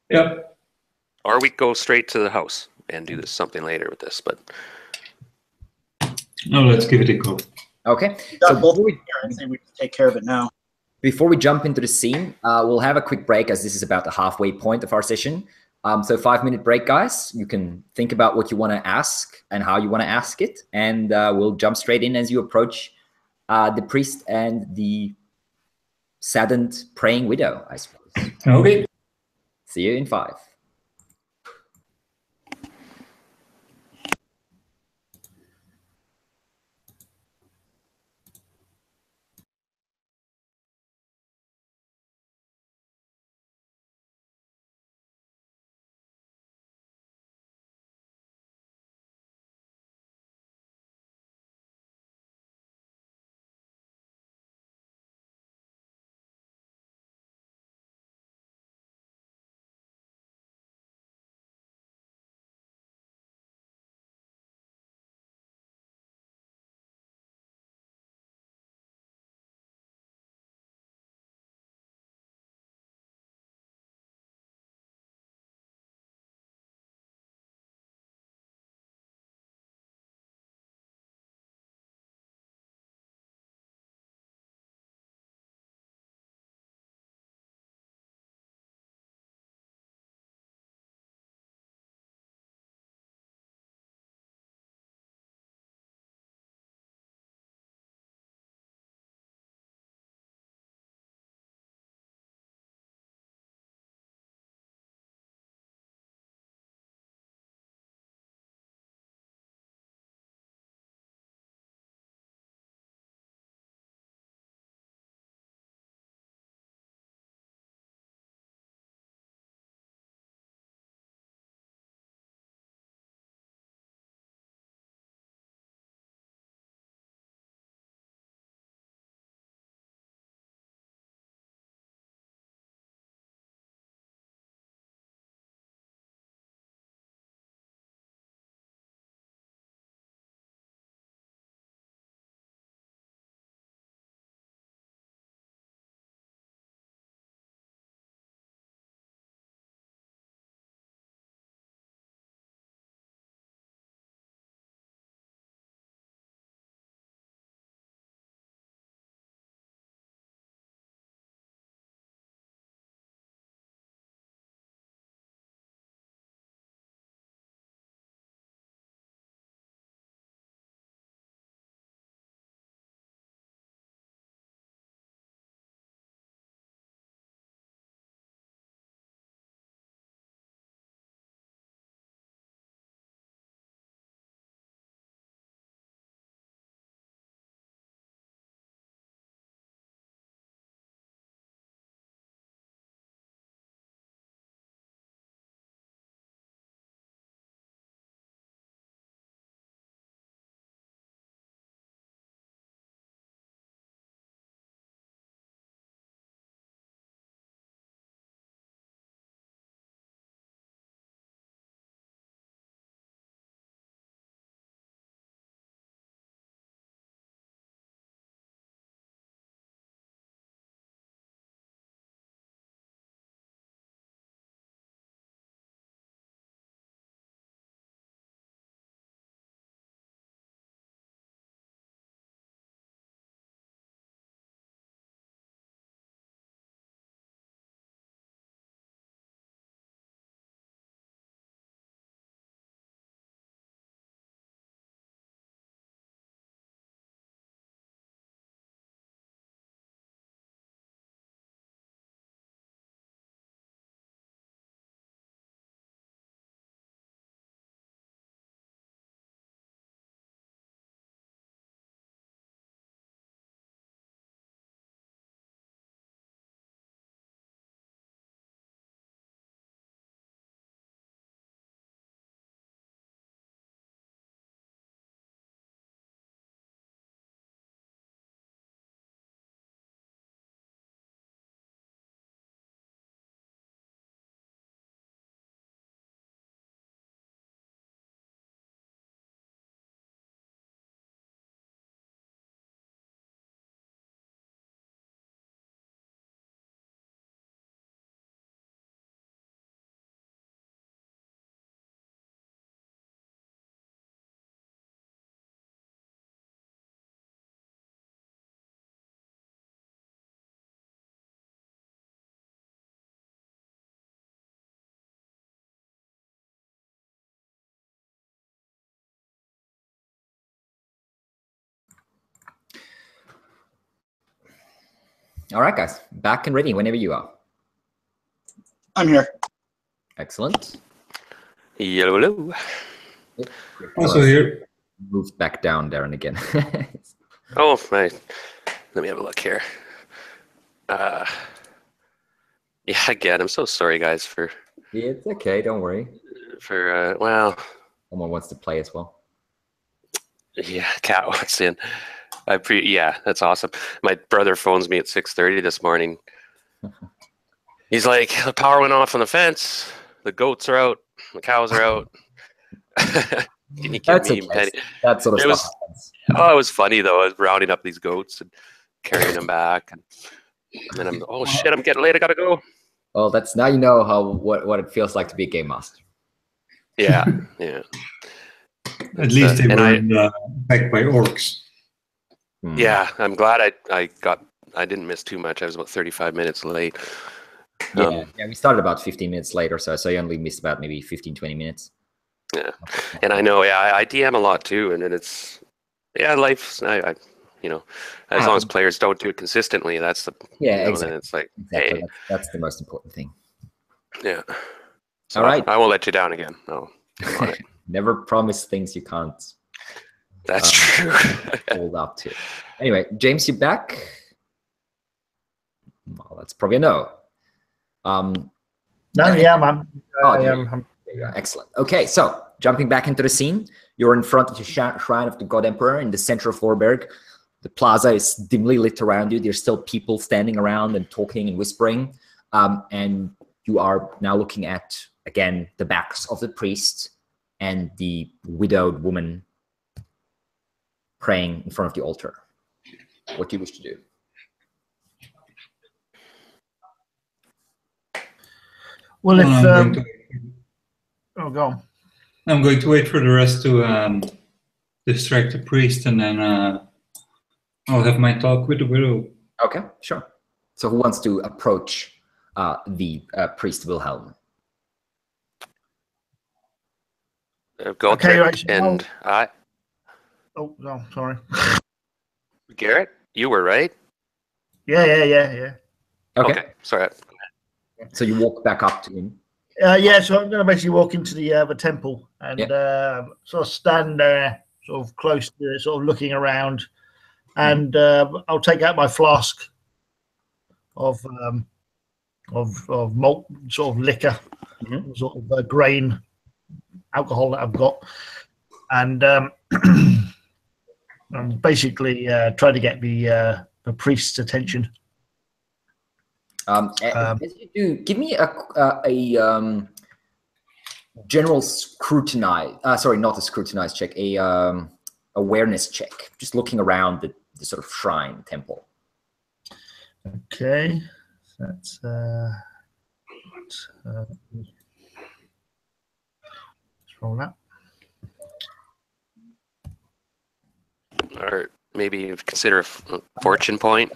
Yep. Or we go straight to the house and do something later with this, but... No, let's give it a go. Okay. So I'd say we just take care of it now. Before we jump into the scene, we'll have a quick break as this is about the halfway point of our session. So 5-minute break, guys. You can think about what you want to ask and how you want to ask it. And we'll jump straight in as you approach the priest and the saddened praying widow, I suppose. Okay. See you in 5. All right, guys, back and ready whenever you are. I'm here. Excellent. Hello. Also here. Moved back down, Darren, again. Oh, right. Let me have a look here. Yeah, again, I'm so sorry, guys, for It's okay, don't worry. well, Someone wants to play as well. yeah, Cat wants in. Yeah, that's awesome. My brother phones me at 6:30 this morning. He's like, the power went off on the fence. The goats are out. The cows are out. Can you give That's me okay. penny? That sort of It stuff was, happens. it was funny though. I was rounding up these goats and carrying them back, and then I'm, oh shit, I'm getting late. I gotta go. Well, that's now you know what it feels like to be a game master. Yeah, yeah. At least they and weren't backed by orcs. Yeah, I'm glad I didn't miss too much. I was about 35 minutes late. Yeah, we started about 15 minutes late or so, so you only missed about maybe 15, 20 minutes. Yeah, and I know, yeah, I DM a lot too, and then it's, yeah, life's, I you know, as long as players don't do it consistently, that's the, yeah, you know, exactly. then it's like, Exactly. hey, That's the most important thing. yeah. So all right, I won't let you down again. No, I'm on it. Never promise things you can't. That's true. Hold up to. Anyway, James, you back? Well, that's probably a no. No, yeah, man. Excellent. Okay, so jumping back into the scene, you're in front of the shrine of the God Emperor in the center of Vorberg. The plaza is dimly lit around you. There's still people standing around and talking and whispering. And you are now looking at, again, the backs of the priest and the widowed woman praying in front of the altar. What do you wish to do? Well, if I'm go on. I'm going to wait for the rest to distract the priest, and then I'll have my talk with the widow. Okay, sure. So who wants to approach the priest Wilhelm? Okay, right, and I. Oh no, sorry. Garrett, you were right. Yeah. Okay. Sorry. So you walk back up to him. Yeah, so I'm going to basically walk into the temple and sort of stand there, sort of close to it, sort of looking around, and I'll take out my flask of malt, sort of liquor, sort of grain alcohol that I've got, and basically try to get the priest's attention. As you do, give me a general scrutinize. Sorry, not a scrutinize check. A awareness check. Just looking around the sort of shrine temple. Okay, that's let's roll that. Or maybe consider a fortune point.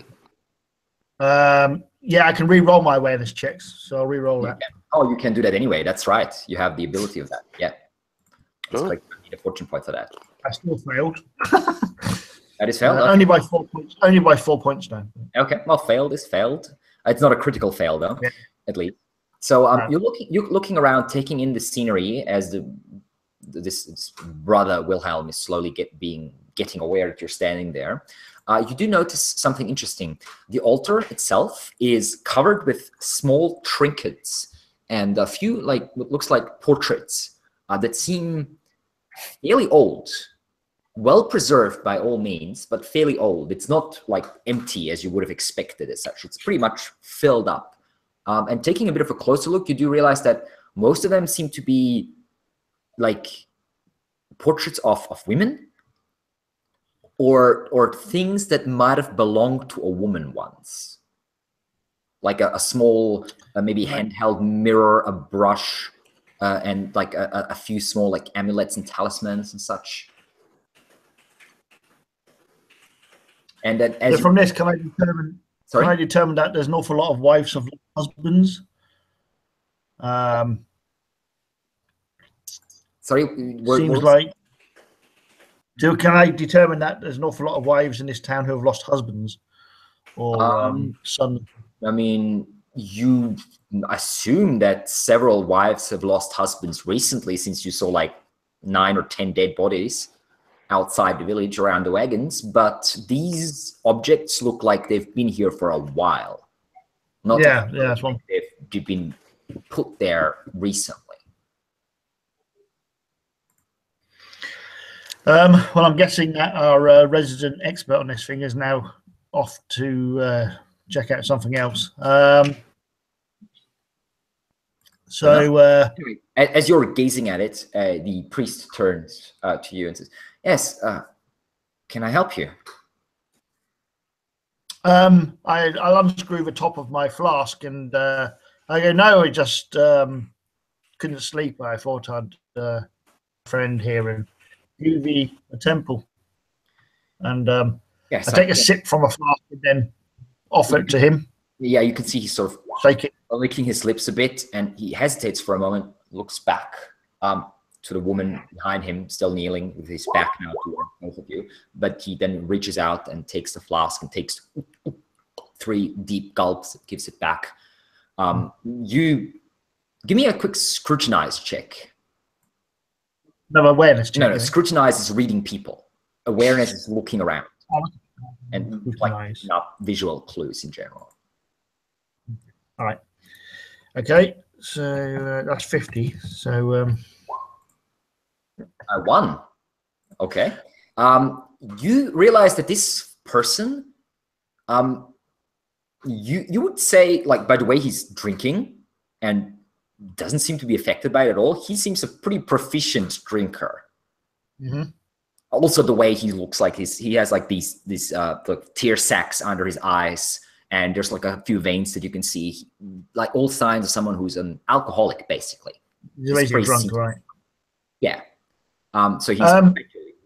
Yeah, I can re-roll my awareness checks, so I'll re-roll that. Oh, you can do that anyway. That's right. You have the ability of that. Yeah. Let's Oh. click need a fortune point for that. I still failed. That is failed. Only by 4 points. Only by 4 points now. Okay. Well, failed is failed. It's not a critical fail though, at least. So you're looking around, taking in the scenery as this brother Wilhelm is slowly getting aware that you're standing there. You do notice something interesting. The altar itself is covered with small trinkets and a few what looks like portraits that seem fairly old, well preserved by all means, but fairly old. It's not like empty as you would have expected as such. It's pretty much filled up. And taking a bit of a closer look, you do realize that most of them seem to be like portraits of women, or things that might have belonged to a woman once, like a small maybe handheld mirror, a brush, and like a few small like amulets and talismans and such. And then as from this, can I determine? Sorry? Can I determine that there's an awful lot of wives of husbands? Sorry, seems like. So can I determine that there's an awful lot of wives in this town who have lost husbands? or son? I mean, you assume that several wives have lost husbands recently, since you saw like 9 or 10 dead bodies outside the village around the wagons, but these objects look like they've been here for a while. Not Yeah, that's one. they've been put there recently. Well, I'm guessing that our resident expert on this thing is now off to check out something else. Anyway, as you're gazing at it, the priest turns to you and says, "Yes, can I help you?" I'll unscrew the top of my flask, and I go, "No, I just couldn't sleep. I thought I'd friend here and do the temple." And Yes, I take a sip from a flask and then offer it to him. Yeah, you can see he's sort of Shake it. licking his lips a bit, and he hesitates for a moment, looks back to the woman behind him, still kneeling with his back now to both of you. But he then reaches out and takes the flask and takes 3 deep gulps, gives it back. You give me a quick scrutinize check. No, awareness check. No, scrutinize is reading people. Awareness is looking around. And like not visual clues in general. All right. Okay, so that's 50. So 1. Okay. You realize that this person, you would say, like, by the way he's drinking and doesn't seem to be affected by it at all, he seems a pretty proficient drinker. Also, the way he looks, like he has like these like tear sacs under his eyes, and there's like a few veins that you can see, like all signs of someone who's an alcoholic, basically. He's drunk, right? Yeah. So he's.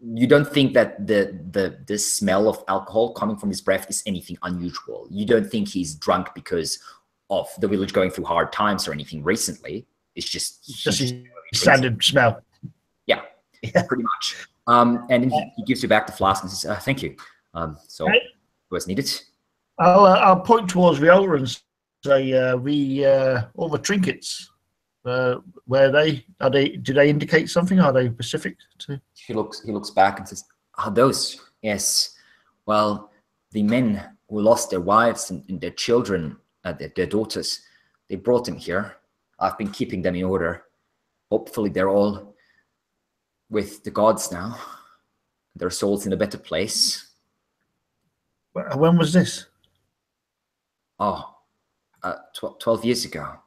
You don't think that the smell of alcohol coming from his breath is anything unusual. You don't think he's drunk because of the village going through hard times or anything recently. It's just his standard smell. Yeah, pretty much. And then he gives you back the flask and says, "Thank you." So, was needed. I'll point towards Viola and say, all the trinkets. Where are they? Do they indicate something? Are they specific to? He looks back and says, "Are those? Yes. Well, the men who lost their wives and their children, their daughters, they brought them here. I've been keeping them in order. Hopefully, they're all with the gods now. Their souls in a better place." When was this? 12 years ago.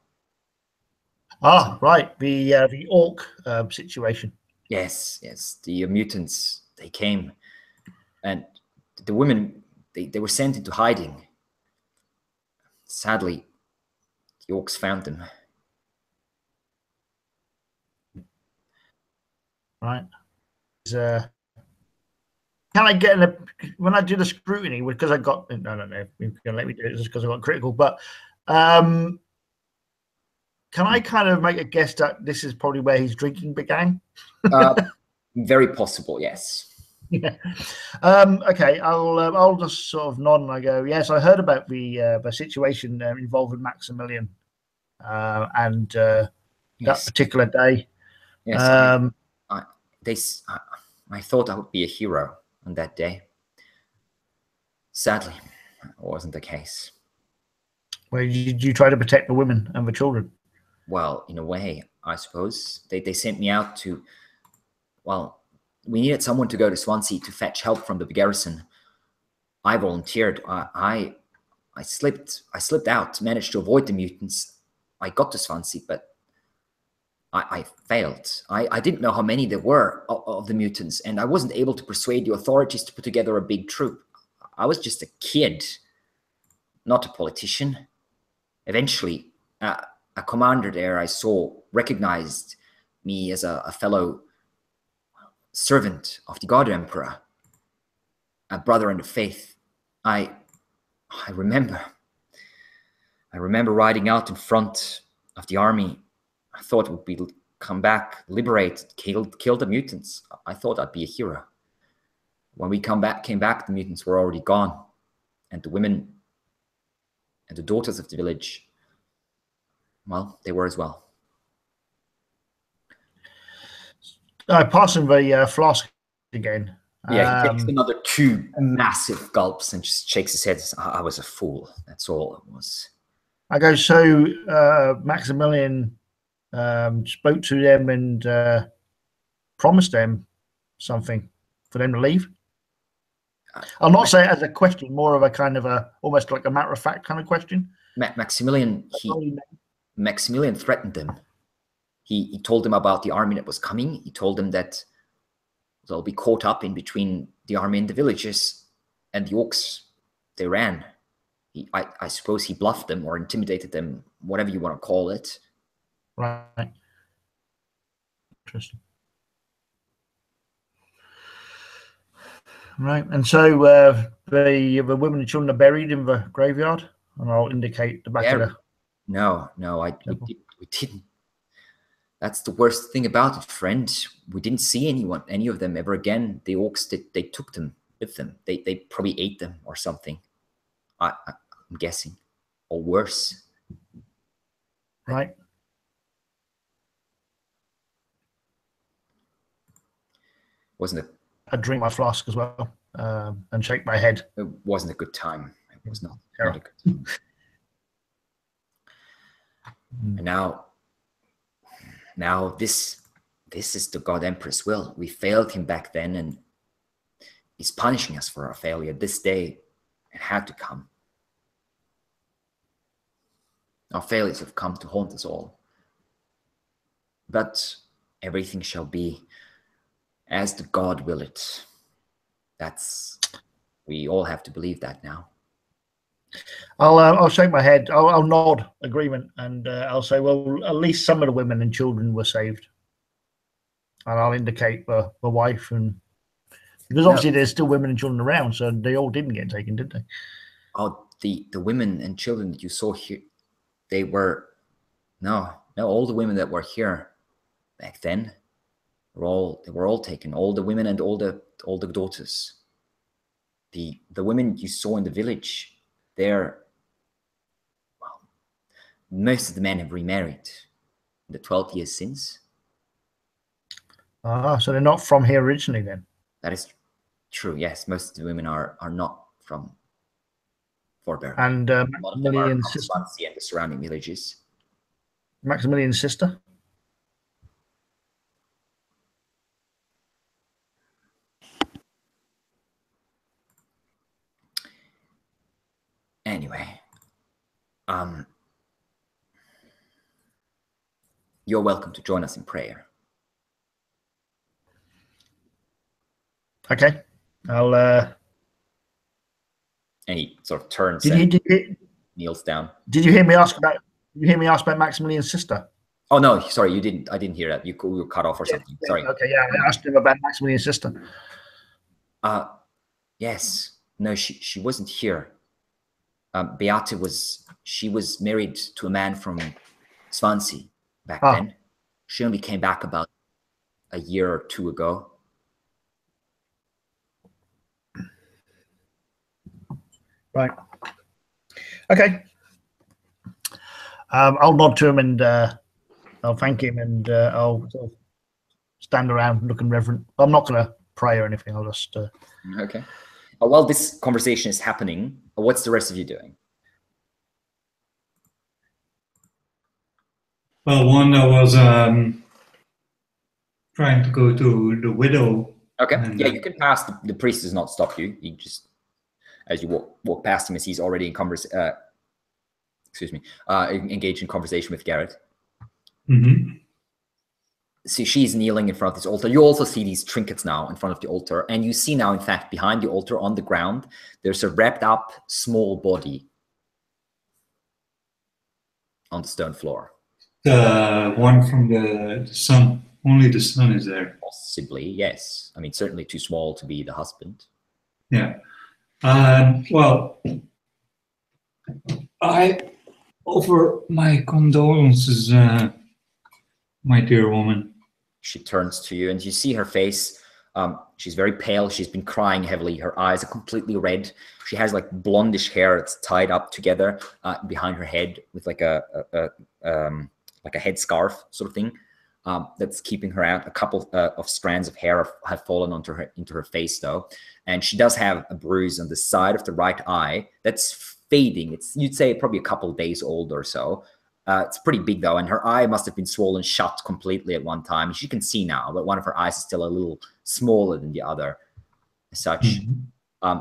Ah, right. The orc situation. Yes. The mutants, they came, and the women, they were sent into hiding. Sadly, the orcs found them. Right. Can I get when I do the scrutiny, because I got no, you're gonna let me do it just because I got critical, but can I kind of make a guess that this is probably where his drinking began? Very possible, yes. Yeah. Okay, I'll just sort of nod and I go, yes, I heard about the situation involving Maximilian and that particular day. Yes. I thought I would be a hero on that day. Sadly, it wasn't the case. Well, did you try to protect the women and the children? Well, in a way, I suppose. They sent me out to, well, we needed someone to go to Swansea to fetch help from the garrison. I volunteered. I slipped out, managed to avoid the mutants. I got to Swansea, but I failed. I didn't know how many there were of the mutants, and I wasn't able to persuade the authorities to put together a big troop. I was just a kid, not a politician. Eventually, a commander there I saw recognized me as a fellow servant of the God Emperor, a brother in the faith. I remember riding out in front of the army. I thought it would be come back, liberate, kill the mutants. I thought I'd be a hero. When we came back, the mutants were already gone, and the women And the daughters of the village, well, they were as well. I pass him the flask again. Yeah, he takes another 2 massive gulps and just shakes his head. I was a fool. That's all it was. I go, so Maximilian spoke to them and promised them something for them to leave. I'll not say it as a question, more of a kind of almost like a matter of fact kind of question. Maximilian threatened them. He told them about the army that was coming. He told them that they'll be caught up in between the army and the villages, and the orcs, they ran. I suppose he bluffed them or intimidated them, whatever you want to call it. Right. Interesting. Right, and so the women and children are buried in the graveyard, and I'll indicate the back of the... No, we didn't. That's the worst thing about it, friend. We didn't see any of them ever again. The orcs, they took them with them. They probably ate them or something. I'm guessing, or worse. Right. Wasn't it? I drink my flask as well and shake my head. It wasn't a good time. It was not a good time. And now this is the God Emperor's will. We failed him back then, and he's punishing us for our failure this day. It had to come. Our failures have come to haunt us all. But everything shall be as the God will it. We all have to believe that now. I'll shake my head. I'll nod agreement, and I'll say, well, at least some of the women and children were saved. And I'll indicate the wife, and because obviously there's still women and children around, so they all didn't get taken, did they? Oh, the women and children that you saw here, they were all the women that were here back then. They were all taken. All the women and all the daughters. The women you saw in the village, most of the men have remarried in the 12 years since. So they're not from here originally then? That is true, yes. Most of the women are not from Vorberg. And Maximilian's sister? And the surrounding villages. Maximilian's sister? Anyway, you're welcome to join us in prayer. Okay, I'll. And he sort of turns kneels down. Did you hear me ask about? You hear me ask about Maximilian's sister? Oh no, sorry, you didn't. I didn't hear that. You were cut off or something. Sorry. Okay, yeah, I asked him about Maximilian's sister. Yes. No, she wasn't here. Beate was married to a man from Swansea back then. She only came back about a year or two ago. Right. Okay. I'll nod to him and I'll thank him, and I'll sort of stand around looking reverent. I'm not going to pray or anything. I'll just. Okay. While this conversation is happening, what's the rest of you doing? Well, Wanda was trying to go to the widow. Okay. Yeah, you can pass. The priest does not stop you. He just, as you walk past him, as he's already in engaged in conversation with Garrett. Mm-hmm. So she's kneeling in front of this altar. You also see these trinkets now in front of the altar. And you see now, in fact, behind the altar on the ground, there's a wrapped up small body on the stone floor. The one from the son. Only the son is there. Possibly, yes. I mean, certainly too small to be the husband. Yeah. Well, I offer my condolences, my dear woman. She turns to you and you see her face. She's very pale. She's been crying heavily. Her eyes are completely red. She has like blondish hair that's tied up together behind her head with like a headscarf sort of thing that's keeping her out. A couple of strands of hair have fallen into her face though, and she does have a bruise on the side of the right eye that's fading. You'd say probably a couple of days old or so. It's pretty big though, and her eye must have been swollen shut completely at one time. She can see now, but one of her eyes is still a little smaller than the other as such.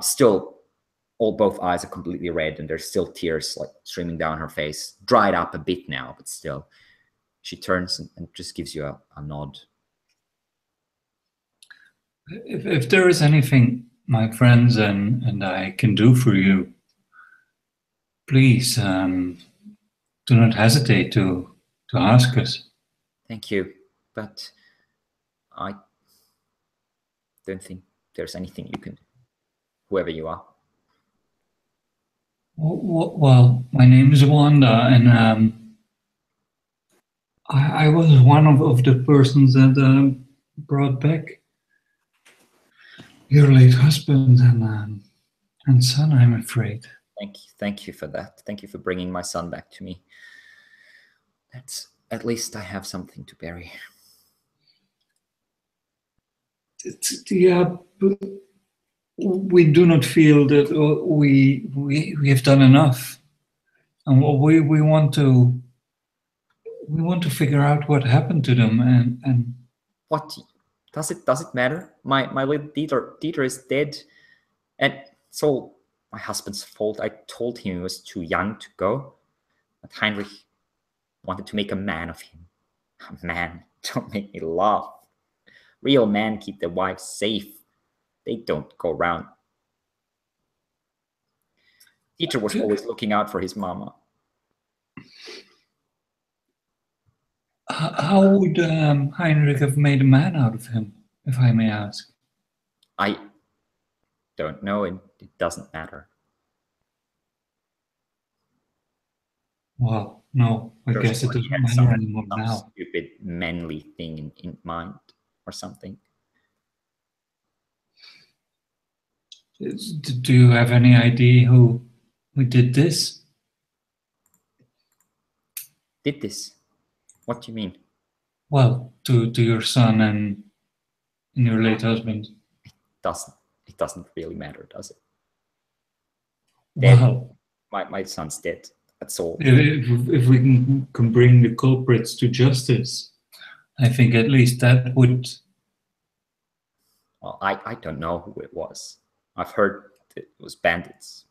Still, both eyes are completely red, and there's still tears like streaming down her face. Dried up a bit now, but still. She turns and just gives you a nod. If there is anything my friends and I can do for you, please do not hesitate to ask us. Thank you, but I don't think there's anything you can do, whoever you are. Well, my name is Wanda, and I was one of the persons that brought back your late husband and son, I'm afraid. Thank you for that. Thank you for bringing my son back to me. At least I have something to bury. Yeah, but we do not feel that we have done enough, and we want to figure out what happened to them and what does it matter? My little Dieter is dead, and it's all my husband's fault. I told him he was too young to go, but Heinrich wanted to make a man of him. A man, don't make me laugh. Real men keep their wives safe. They don't go around. Dieter was always looking out for his mama. How would Heinrich have made a man out of him, if I may ask? I don't know, and it doesn't matter. Well, no, I guess it doesn't matter anymore now. Stupid manly thing in mind or something. Do you have any idea who did this? Did this? What do you mean? Well, to your son and your late husband. It doesn't really matter, does it? Well, my son's dead. That's all. If we can bring the culprits to justice, I think at least that would. Well, I don't know who it was. I've heard it was bandits.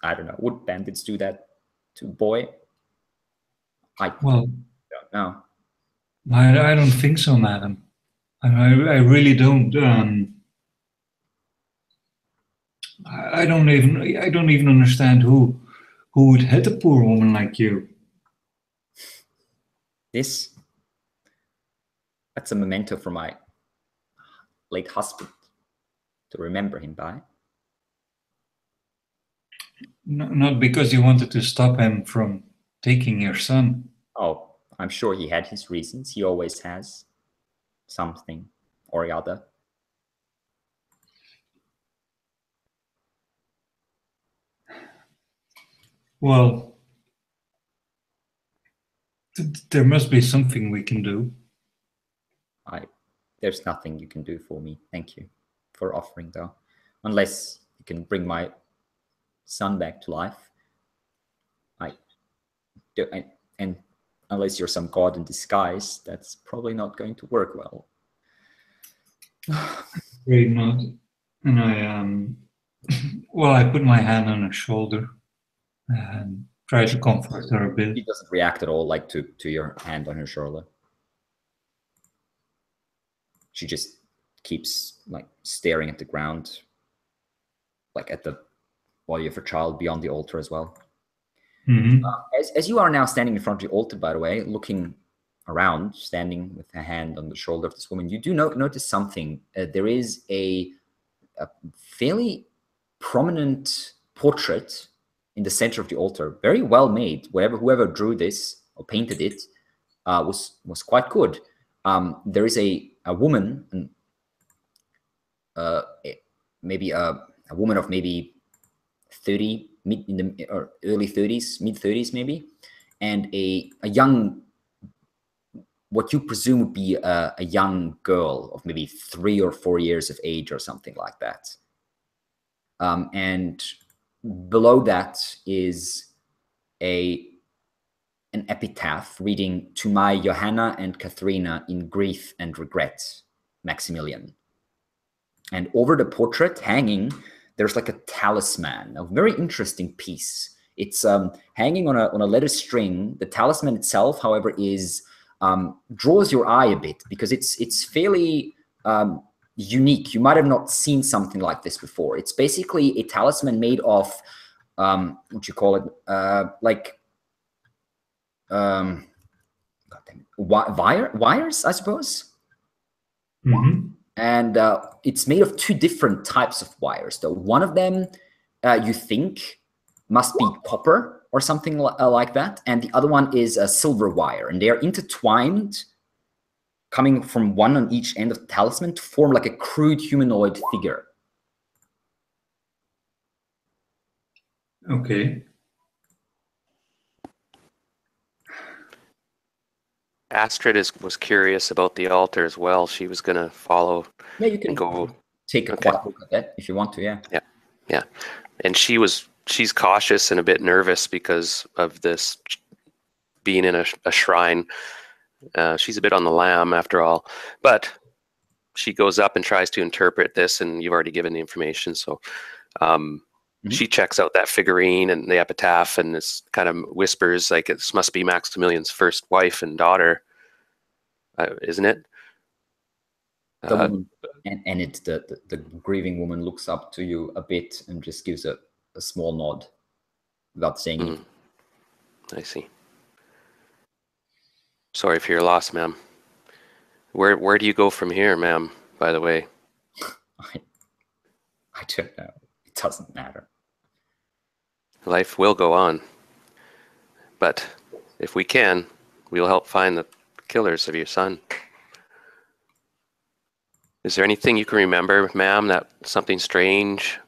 I don't know. Would bandits do that to a boy? I don't know. I don't think so, madam. I really don't. I don't even understand who would hit a poor woman like you. That's a memento for my late husband to remember him by. Not because you wanted to stop him from taking your son. Oh, I'm sure he had his reasons. He always has something or the other. Well, there must be something we can do. There's nothing you can do for me. Thank you for offering, though. Unless you can bring my son back to life. And unless you're some god in disguise, that's probably not going to work well. Afraid not. And I put my hand on her shoulder and try to comfort her a bit. She doesn't react at all, like to your hand on her shoulder. She just keeps like staring at the ground, like at the body of her child beyond the altar as well. Mm-hmm. As you are now standing in front of the altar, by the way, looking around, standing with a hand on the shoulder of this woman, you do notice something. There is a fairly prominent portrait in the center of the altar, very well made. Whoever drew this or painted it was quite good. There is a woman, maybe a woman of maybe 30, or early 30s, mid 30s maybe, and a young, what you presume would be a young girl of maybe 3 or 4 years of age or something like that. And below that is an epitaph reading, "To my Johanna and Katharina in grief and regret, Maximilian." And over the portrait hanging, there's like a talisman, a very interesting piece. It's hanging on a leather string. The talisman itself, however, is draws your eye a bit because it's fairly unique. You might have not seen something like this before. It's basically a talisman made of what you call it, like wires, I suppose. Mm-hmm. And it's made of 2 different types of wires, though. One of them you think must be copper or something like that, and the other one is a silver wire, and they are intertwined, coming from one on each end of the talisman to form like a crude humanoid figure. Okay. Astrid was curious about the altar as well. She was going to follow. Yeah, you can go take a quick look at that if you want to. Yeah. Yeah. And she's cautious and a bit nervous because of this being in a shrine. She's a bit on the lam after all, but she goes up and tries to interpret this, and you've already given the information. So she checks out that figurine and the epitaph, and this kind of whispers like this must be Maximilian's first wife and daughter, isn't it? The woman, and it's the grieving woman looks up to you a bit and just gives a small nod without saying it. I see. Sorry for your loss, ma'am. Where do you go from here, ma'am, by the way? I don't know. It doesn't matter. Life will go on. But if we can, we'll help find the killers of your son. Is there anything you can remember, ma'am, that something strange?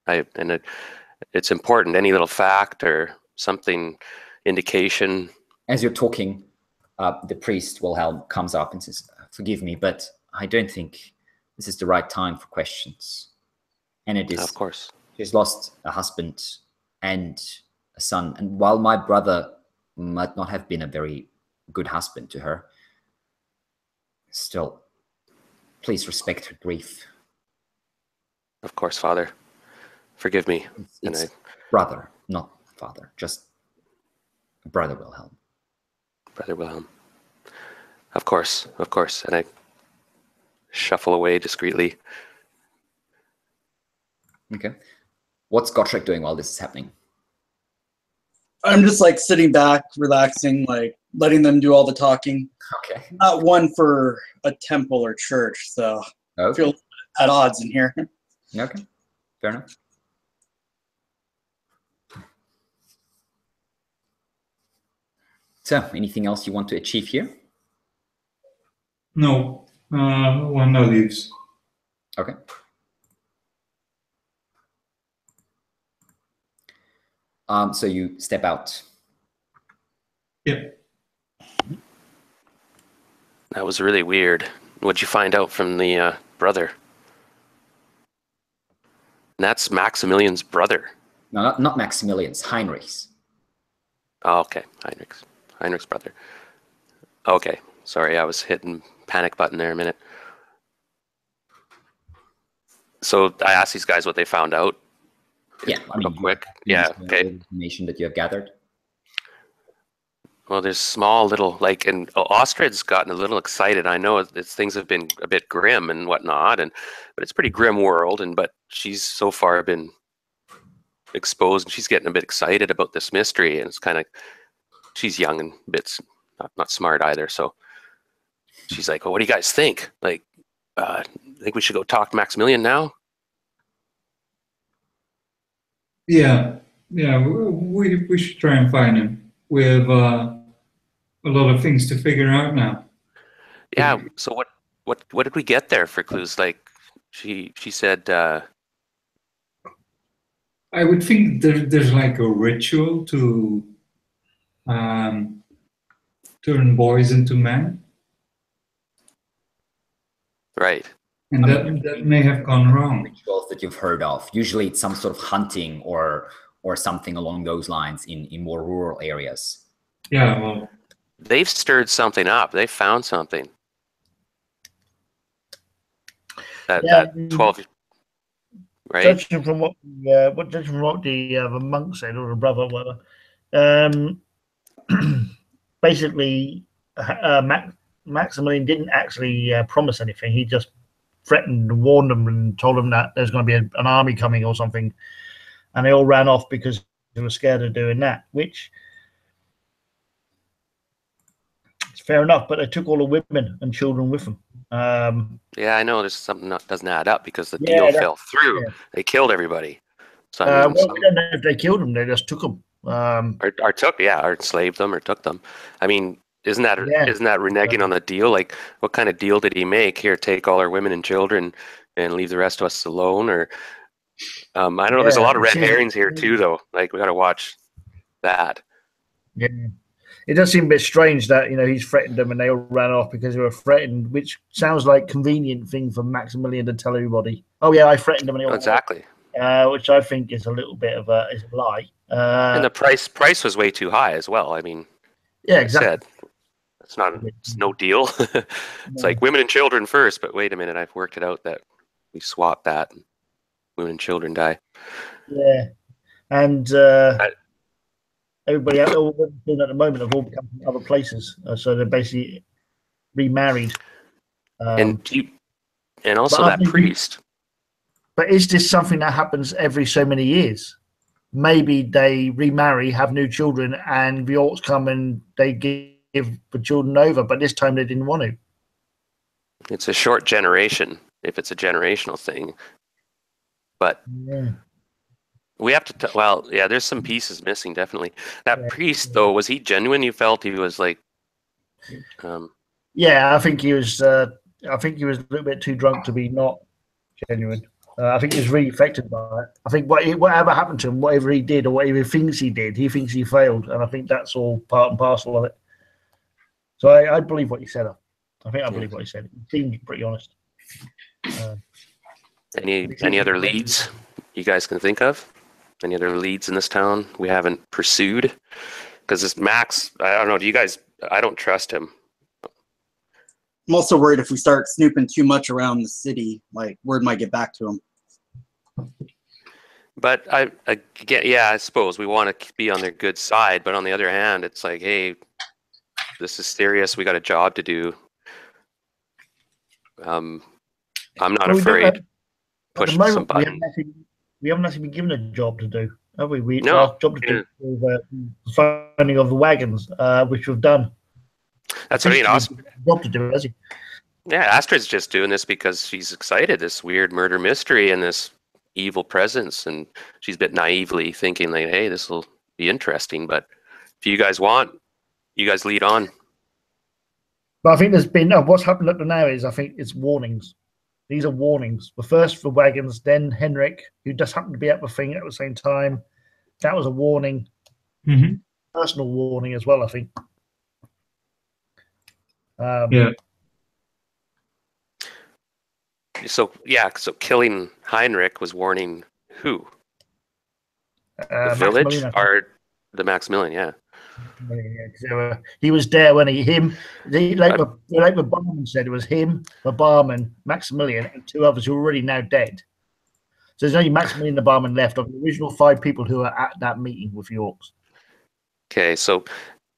It's important, any little fact or something, indication. As you're talking, the priest, Wilhelm, comes up and says, "Forgive me, but I don't think this is the right time for questions." And it is. Of course. She's lost a husband and a son. And while my brother might not have been a very good husband to her, still, please respect her grief. Of course, Father. Forgive me. It's brother, not father. Just Brother Wilhelm. Brother Wilhelm. Of course. And I shuffle away discreetly. Okay. What's Gottschalk doing while this is happening? I'm just like sitting back, relaxing, like letting them do all the talking. Okay. Not one for a temple or church, so I feel at odds in here. Okay. Fair enough. So, anything else you want to achieve here? No. Wanda leaves. Okay. So you step out. Yep. That was really weird. What'd you find out from the brother? And that's Maximilian's brother. No, not Maximilian's, Heinrich's. Oh, okay. Heinrich's brother. Okay. Sorry, I was hitting panic button there a minute. So I asked these guys what they found out. Yeah, I mean, real quick. Yeah, okay. Information that you have gathered. Well, there's small little, like, and Ostred's gotten a little excited. I know things have been a bit grim and whatnot, but it's a pretty grim world. But she's so far been exposed, and she's getting a bit excited about this mystery. And it's kind of, she's young and a bit not smart either. So she's like, "Oh, what do you guys think? Like, think we should go talk to Maximilian now?" Yeah, we should try and find him. We have a lot of things to figure out now. Yeah. So what did we get there for clues? Like, She said, I would think there's like a ritual to turn boys into men, right. and that may have gone wrong. Rituals that you've heard of. Usually it's some sort of hunting or something along those lines in more rural areas. Yeah, well, They've stirred something up. They found something. That 12, right? Judging from what the monk said, or the brother, or whatever, basically, Maximilian didn't actually promise anything. He just threatened and warned them and told them that there's going to be an army coming or something, and they all ran off because they were scared of doing that. Which is fair enough, but they took all the women and children with them. Yeah, I know there's something that doesn't add up because the deal fell through. Yeah. They killed everybody. So I mean, well, we don't know if they killed them. They just took them. Or enslaved them or took them. I mean, isn't that reneging on the deal? Like, what kind of deal did he make? Here, take all our women and children and leave the rest of us alone? Or I don't know. There's a lot of red herrings here too, though. Like, we got to watch that. Yeah. It does seem a bit strange that he's threatened them and they all ran off because they were threatened, which sounds like convenient thing for Maximilian to tell everybody. Oh yeah, I threatened them and they all exactly. Which I think is a little bit of a lie. And the price was way too high as well. I mean, yeah, exactly. It's no deal. It's like women and children first, but wait a minute, I've worked it out that we swap that and women and children die. Yeah, and everybody out there at the moment have all come from other places, so they're basically remarried. And also that priest. But is this something that happens every so many years? Maybe they remarry, have new children, and the orcs come and they give the children over, but this time they didn't want to. It's a short generation, if it's a generational thing. But we have to, there's some pieces missing, definitely. That priest, though, was he genuine? You felt he was like... Yeah, I think he was a little bit too drunk to be not genuine. I think he was really affected by it. I think whatever happened to him, whatever he did or whatever he thinks he did, he thinks he failed. And I think that's all part and parcel of it. So I believe what he said. I believe what he said. He seemed pretty honest. Any other leads you guys can think of? Any other leads in this town we haven't pursued? Because this Max, I don't know. I don't trust him. I'm also worried if we start snooping too much around the city, like word might get back to him. But I suppose we want to be on their good side. But on the other hand, it's like, hey, this is serious. We got a job to do. I'm not afraid. Push some buttons. We haven't actually been given a job to do, have we? No. Our job to do is the finding of the wagons, which we've done. That's what I mean. Awesome. Job to do, has he? Yeah, Astrid's just doing this because she's excited. This weird murder mystery and this evil presence, and she's a bit naively thinking like, "Hey, this will be interesting." But if you guys want, you guys lead on. But I think there's been what's happened up to now is I think it's warnings. These are warnings. The first for wagons, then Henrik, who just happened to be at the thing at the same time. That was a warning, personal warning as well. I think. So killing Heinrich was warning who? The village or the Maximilian? Yeah. He was there when the barman said it was him, the barman, Maximilian, and two others who are already now dead. So there's only Maximilian and the barman left of the original 5 people who are at that meeting with the orcs. Okay, so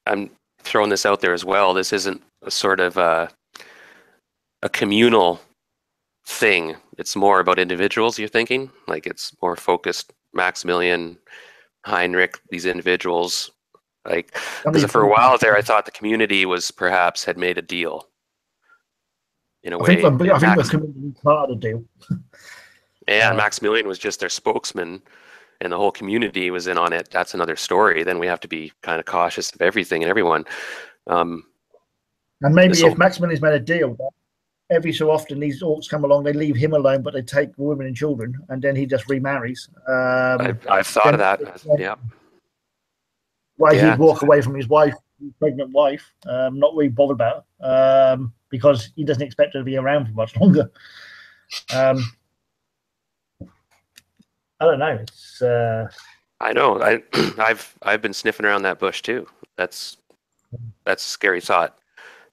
I'm throwing this out there as well. This isn't a sort of a communal thing. It's more about individuals, you're thinking? Like it's more focused Maximilian, Heinrich, these individuals. Like, because for a while there, I thought the community had made a deal. In a way, I think the community part of the deal. Yeah, Maximilian was just their spokesman, and the whole community was in on it. That's another story. Then we have to be kind of cautious of everything and everyone. And maybe if Maximilian's made a deal, every so often these orcs come along, they leave him alone, but they take women and children, and then he just remarries. I've thought of that. Yeah. Why Yeah. he'd walk away from his wife, his pregnant wife, not really bothered about her, because he doesn't expect her to be around for much longer. I don't know. It's I know. I've been sniffing around that bush too. That's a scary thought.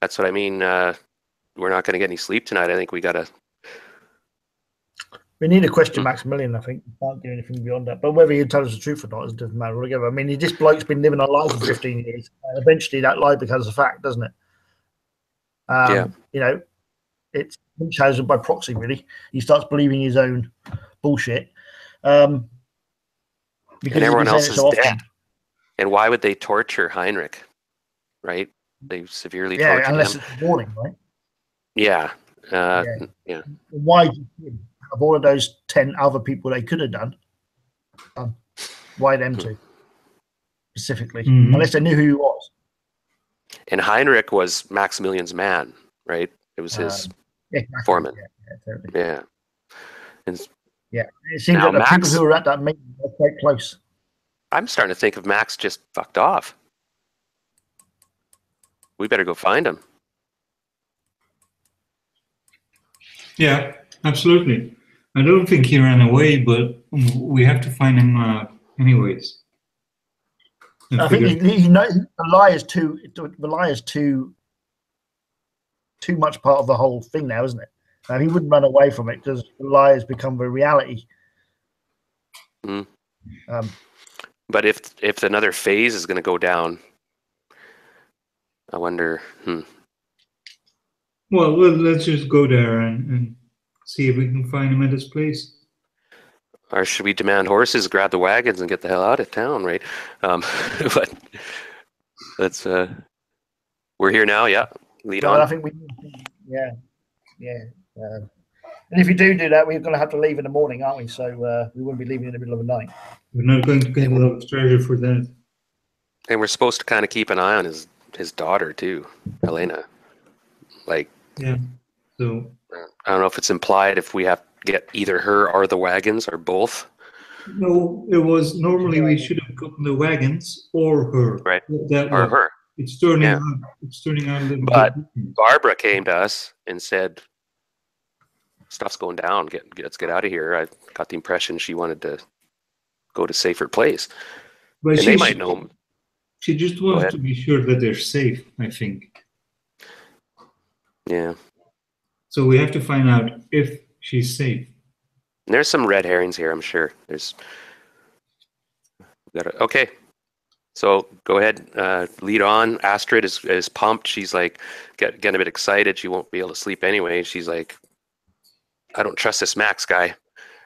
That's what I mean. We're not going to get any sleep tonight. I think we got to. we need to question Maximilian. I think we can't do anything beyond that. But whether he tells us the truth or not, it doesn't matter altogether. I mean, this bloke's been living a lie for 15 years. And eventually, that lie becomes a fact, doesn't it? Yeah. You know, it's chosen by proxy. Really, he starts believing his own bullshit. Because And everyone else he's is so dead. often. And why would they torture Heinrich? Right? They severely Yeah, tortured unless him. it's a warning, right? Yeah. Yeah. Yeah. Why of all of those 10 other people they could have done, why them two specifically? Unless they knew who he was. And Heinrich was Maximilian's man, right? It was his foreman. Yeah, totally. Yeah. And Yeah, it seems Now, like the people Max- who were at that meeting were quite close. I'm starting to think of Max just fucked off. We better go find him. Yeah, absolutely. I don't think he ran away, but we have to find him anyways. I think he knows the lie is too much part of the whole thing now, isn't it? And he wouldn't run away from it because the lie has become a reality. Mm. But if another phase is going to go down, I wonder. Well, let's just go there and see if we can find him at his place. Or should we demand horses, grab the wagons, and get the hell out of town, right? But let's. We're here now. Yeah, lead on. I think we. Yeah. And if you do that, we're going to have to leave in the morning, aren't we? So we wouldn't be leaving in the middle of the night. We're not going to get a lot of treasure for that. And we're supposed to kind of keep an eye on his daughter too, Helena. Like. Yeah. So. I don't know if it's implied if we have to get either her or the wagons or both. No, it was normally we should have gotten the wagons or her. Right. That or way. her. It's turning out. It's turning out a little But bit. Barbara came to us and said, "Stuff's going down. Let's get out of here." I got the impression she wanted to go to a safer place. But and they might know. She just wants to be sure that they're safe, I think. Yeah. So we have to find out if she's safe. And there's some red herrings here, I'm sure. Okay. So go ahead, lead on. Astrid is pumped. She's like getting a bit excited. She won't be able to sleep anyway. She's like, I don't trust this Max guy.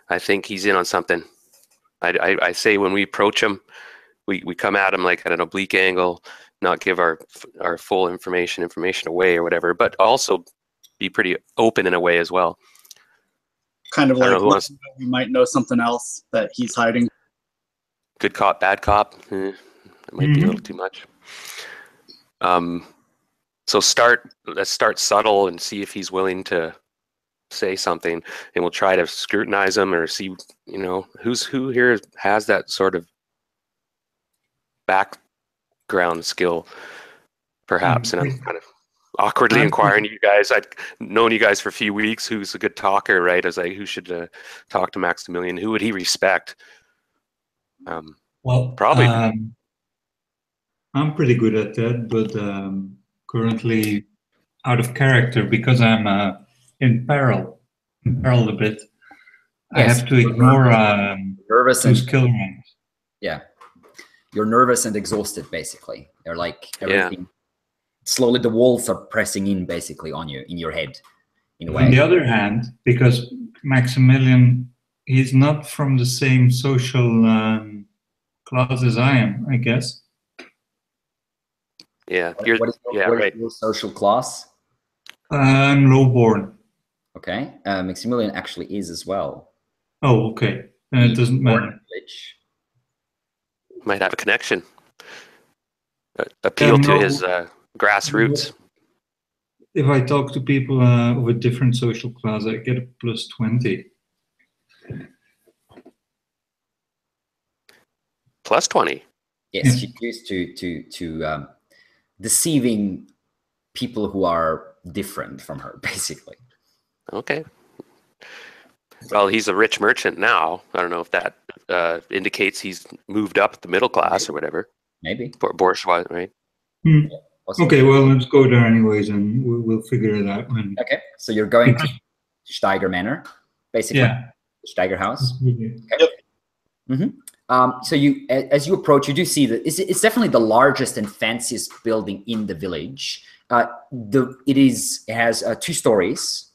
I think he's in on something. I say when we approach him, we come at him like at an oblique angle, not give our full information away or whatever, but also be pretty open in a way as well. Kind of like we might know something else that he's hiding. Good cop, bad cop. It might be a little too much. So let's start subtle and see if he's willing to say something, and we'll try to scrutinize him or see, who here has that sort of background skill, perhaps. And I'm kind of awkwardly inquiring you guys. I'd known you guys for a few weeks. Who's a good talker, right? I was like, who should talk to Maximilian? Who would he respect? Well, probably. I'm pretty good at that, but currently out of character because I'm in peril a bit. Yes. I have to ignore nervous two skill ranks. Yeah, you're nervous and exhausted. Basically, they're like everything. Yeah. Slowly, the walls are pressing in basically on you in your head. In a way. On the other hand, because Maximilian, he's not from the same social class as I am, I guess. Yeah, what is your social class? I'm lowborn. Okay, Maximilian actually is as well. Oh, okay. Then it doesn't matter. Might have a connection. Appeal to his grassroots. if I talk to people of a different social class, I get a plus 20. Plus 20. Yes, she's used to deceiving people who are different from her, basically. Okay. Well, he's a rich merchant now. I don't know if that indicates he's moved up the middle class or whatever. Maybe. Bourgeois, right? Okay, well, let's go there anyways, and we'll figure it out when. Okay, so you're going to Steiger Manor, basically. Yeah. Steiger House. Okay. Yep. So you, as you approach, you do see that it's definitely the largest and fanciest building in the village. It has 2 stories,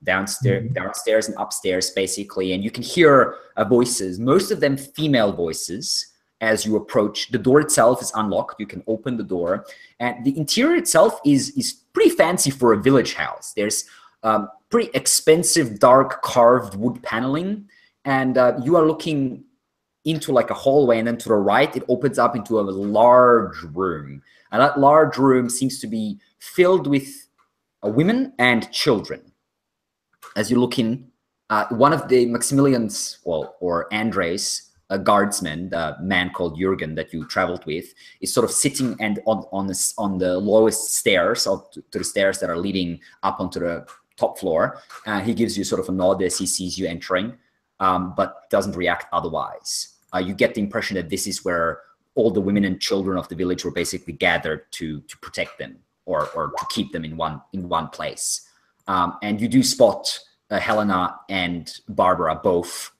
downstairs and upstairs, basically, and you can hear voices, most of them female voices. As you approach, the door itself is unlocked. You can open the door, and the interior itself is pretty fancy for a village house. There's pretty expensive, dark carved wood paneling, and you are looking into like a hallway, and then to the right, it opens up into a large room, and that large room seems to be filled with women and children. As you look in, one of the Maximilian's, or Andre's, a guardsman, the man called Jürgen that you traveled with, is sort of sitting and on the lowest stairs, or to the stairs that are leading up onto the top floor. He gives you sort of a nod as he sees you entering, but doesn't react otherwise. You get the impression that this is where all the women and children of the village were basically gathered to protect them, or to keep them in one place. And you do spot Helena and Barbara both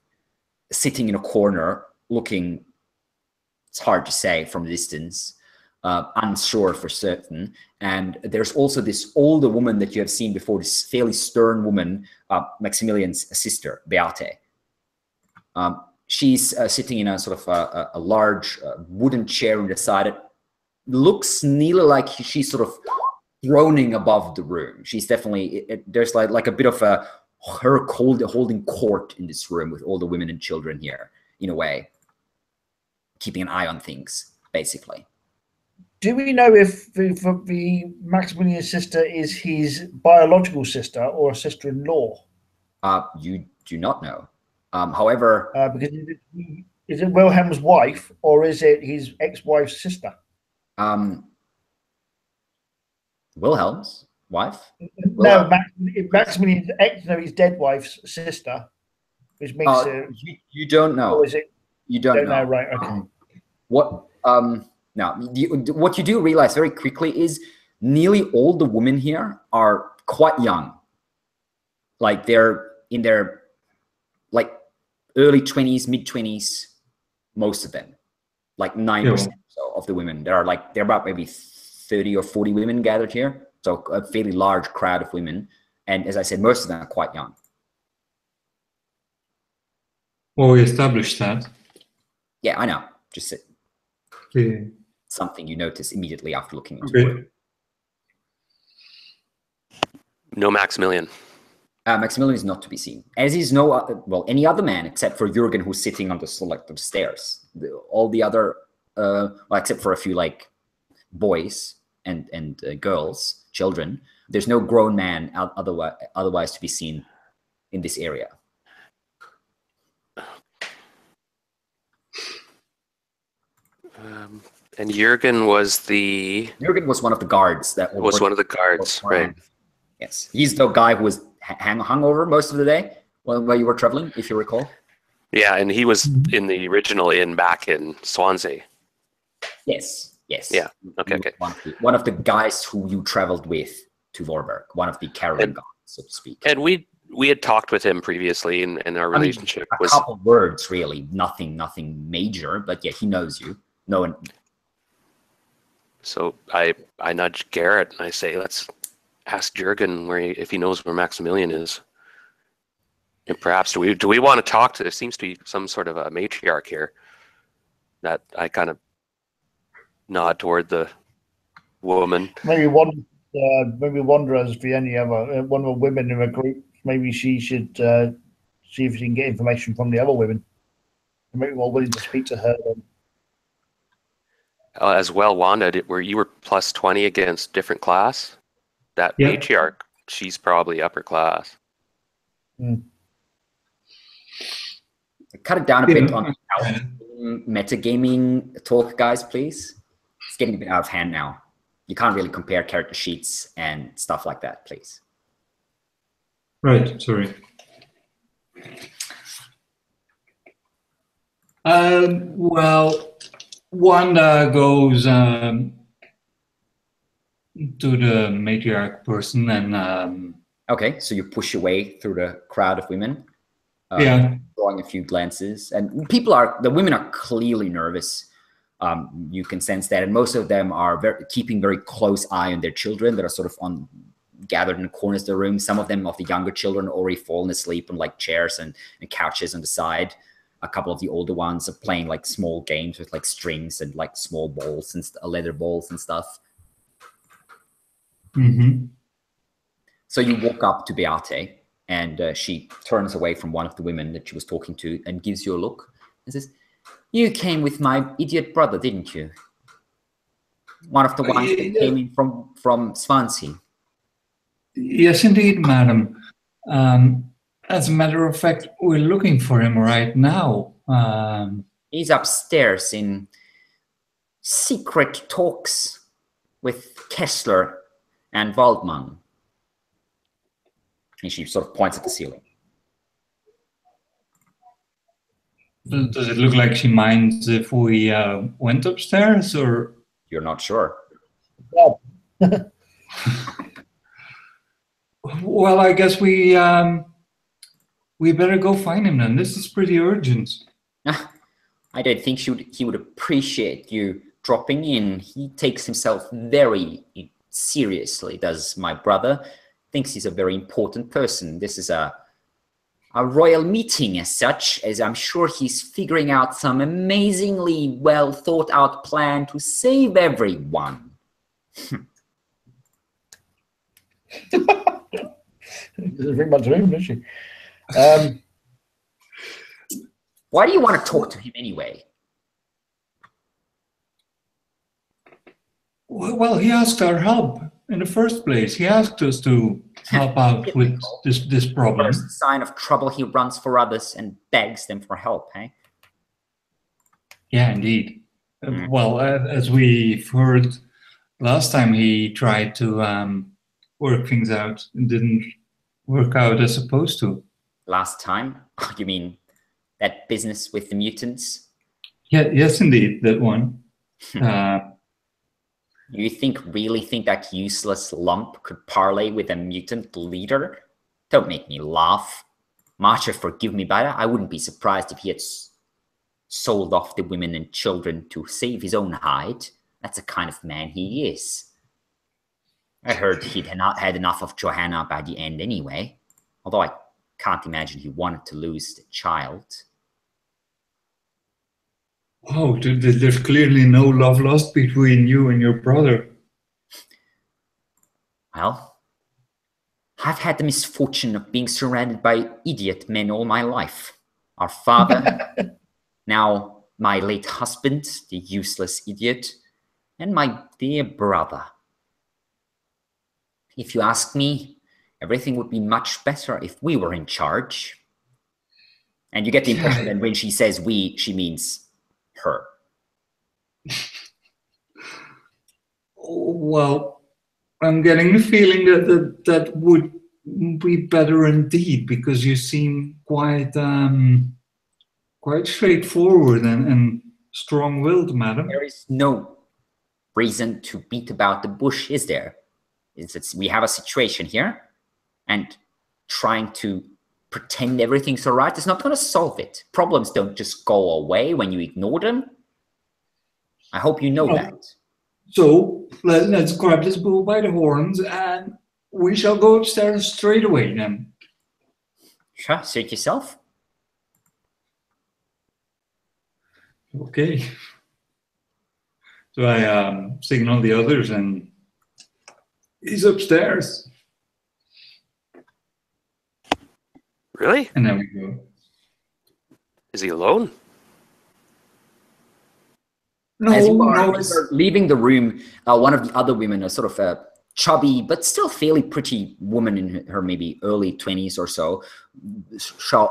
sitting in a corner, looking, it's hard to say from a distance, unsure for certain. And there's also this older woman that you have seen before, this fairly stern woman, Maximilian's sister, Beate. She's sitting in a sort of a large wooden chair on the side. It looks nearly like she's sort of throning above the room. She's definitely, there's like a bit of her holding court in this room with all the women and children here, in a way, keeping an eye on things, basically. Do we know if the Maximilian's sister is his biological sister or a sister-in-law? You do not know. However, because is it Wilhelm's wife or is it his ex-wife's sister? Wilhelm's wife? No, Maximilian's his dead wife's sister, which makes you don't know. Or is it? You don't know, right? Okay. What? Now, what you do realize very quickly is nearly all the women here are quite young. Like they're in their like early 20s, mid 20s, most of them, like 9% of the women. There are about maybe 30 or 40 women gathered here. So a fairly large crowd of women. And as I said, most of them are quite young. Well, we established that. Yeah, I know. Just Yeah. something you notice immediately after looking into it. No Maximilian. Maximilian is not to be seen, as is any other man except for Jürgen, who's sitting on the stairs. All the other, except for a few like boys and girls, children, there's no grown man otherwise to be seen in this area. And Jürgen was one of the guards right? Yes, he's the guy who was hung over most of the day while you were traveling, if you recall. Yeah, and he was in the original inn back in Swansea. Yes. Yeah. Okay. One of the guys who you traveled with to Vorberg, one of the caravan guards, so to speak. And we had talked with him previously, and our relationship was a couple words, really, nothing major, but yeah, he knows you. No one. So I nudge Garrett and I say, let's ask Jürgen if he knows where Maximilian is. And perhaps do we want to talk to? There seems to be some sort of a matriarch here. That I kind of nod toward the woman. Maybe wonder as for any other one of the women in a group. Maybe she should see if she can get information from the other women. Maybe more willing to speak to her then. As well, Wanda, were you plus 20 against different class? That Yeah. matriarch, she's probably upper class. Cut it down a bit Yeah. on metagaming talk, guys, please. It's getting a bit out of hand now. You can't really compare character sheets and stuff like that, please. Right, sorry. Well, Wanda goes to the matriarch person and Okay, so you push your way through the crowd of women. yeah. Drawing a few glances, and the women are clearly nervous. You can sense that, and most of them are keeping very close eye on their children that are sort of gathered in the corners of the room. Some of them, of the younger children, already fallen asleep on like chairs and couches on the side. A couple of the older ones are playing like small games with like strings and like small balls and leather balls and stuff. Mm-hmm. So you walk up to Beate, and she turns away from one of the women that she was talking to and gives you a look and says, "You came with my idiot brother, didn't you? One of the ones that came in from Swansea." Yes, indeed, madam. As a matter of fact, we're looking for him right now. He's upstairs in secret talks with Kessler and Waldman. And she sort of points at the ceiling. Does it look like she minds if we went upstairs, or? You're not sure. Well, I guess we better go find him then. This is pretty urgent. I don't think he would appreciate you dropping in. He takes himself very seriously, does my brother. Thinks he's a very important person. This is a royal meeting as such, as I'm sure he's figuring out some amazingly well thought out plan to save everyone. Doesn't think much of him, does she? Why do you want to talk to him anyway? Well, he asked our help in the first place. He asked us to help out with this problem. First sign of trouble, he runs for others and begs them for help, eh? Yeah, indeed. Well, as we've heard last time, he tried to work things out and didn't work out as supposed to. Last time? You mean that business with the mutants? Yeah, yes, indeed, that one. You really think that useless lump could parley with a mutant leader? Don't make me laugh. Marcha, forgive me, but I wouldn't be surprised if he had sold off the women and children to save his own hide. That's the kind of man he is. I heard he'd not had enough of Johanna by the end anyway, although I can't imagine he wanted to lose the child. Oh, there's clearly no love lost between you and your brother. Well, I've had the misfortune of being surrounded by idiot men all my life. Our father, now my late husband, the useless idiot, and my dear brother. If you ask me, everything would be much better if we were in charge. And you get the impression that when she says we, she means her. Well, I'm getting the feeling that would be better indeed, because you seem quite straightforward and strong-willed, madam. There is no reason to beat about the bush, is there? We have a situation here, and trying to pretend everything's all right is not going to solve it. Problems don't just go away when you ignore them. I hope you know that. So let's grab this bull by the horns, and we shall go upstairs straight away then. Sure, suit yourself. Okay. So I signal the others, and he's upstairs. Really? And then we go. Is he alone? As you No, are leaving the room, one of the other women sort of chubby but still fairly pretty woman in her maybe early 20s or so,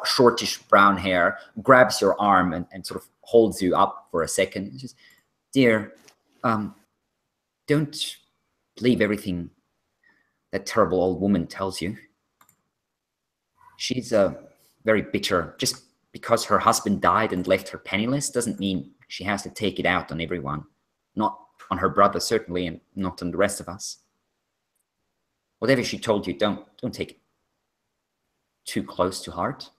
shortish brown hair, grabs your arm and sort of holds you up for a second. She says, "Dear, don't believe everything that terrible old woman tells you. She's very bitter. Just because her husband died and left her penniless doesn't mean she has to take it out on everyone. Not on her brother, certainly, and not on the rest of us. Whatever she told you, don't take it too close to heart."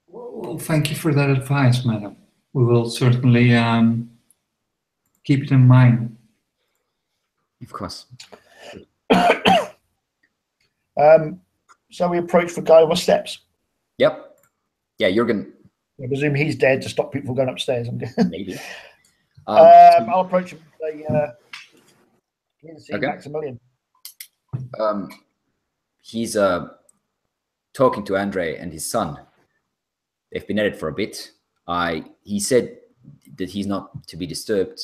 Well, thank you for that advice, madam. We will certainly keep it in mind. Of course. So we approach the guy with the steps. Yep. Yeah, Jürgen. I presume he's dead to stop people from going upstairs. I'm guessing. Maybe. I'll approach him and say, Okay. Maximilian. He's talking to Andre and his son. They've been at it for a bit. He said that he's not to be disturbed.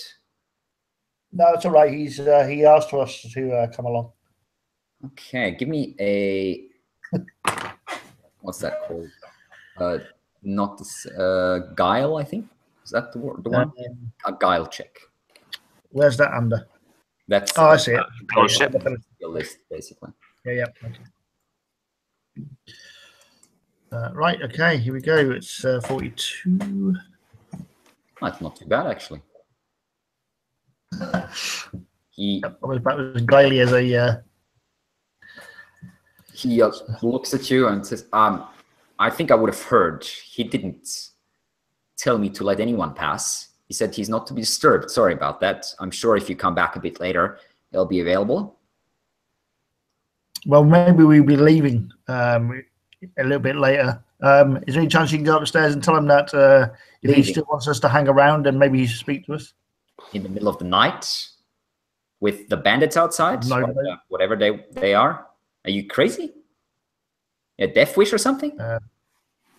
No, it's all right. He asked for us to come along. Okay, give me a what's that called? Not this guile, I think. Is that the word? The one? A guile check. Where's that under? That's I see it. Fellowship. your list, basically. Yeah. Okay. Right. Okay. Here we go. It's 42. That's not too bad, actually. He I was about as gaily as a. He looks at you and says, "I think I would have heard. He didn't tell me to let anyone pass. He said he's not to be disturbed. Sorry about that. I'm sure if you come back a bit later, he'll be available." Well, maybe we'll be leaving a little bit later. Is there any chance you can go upstairs and tell him that if he still wants us to hang around, then maybe he should speak to us? In the middle of the night with the bandits outside? No. Whatever they are? Are you crazy? A death wish or something?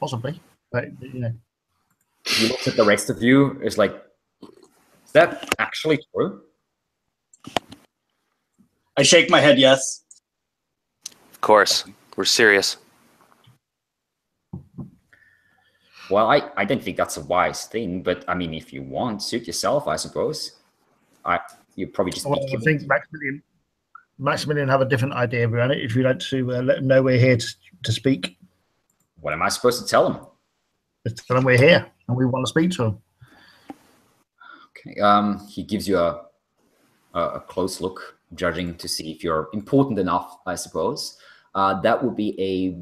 Possibly, but you know. He looks at the rest of you. It's like, is that actually true? I shake my head yes. Of course, we're serious. Well, I don't think that's a wise thing, but I mean, if you want, suit yourself, I suppose. You probably just. Well, I think Maximilian have a different idea around it. If you'd like to let him know we're here to speak. What am I supposed to tell him? Just tell him we're here and we want to speak to him. Okay. He gives you a close look, judging to see if you're important enough, I suppose. That would be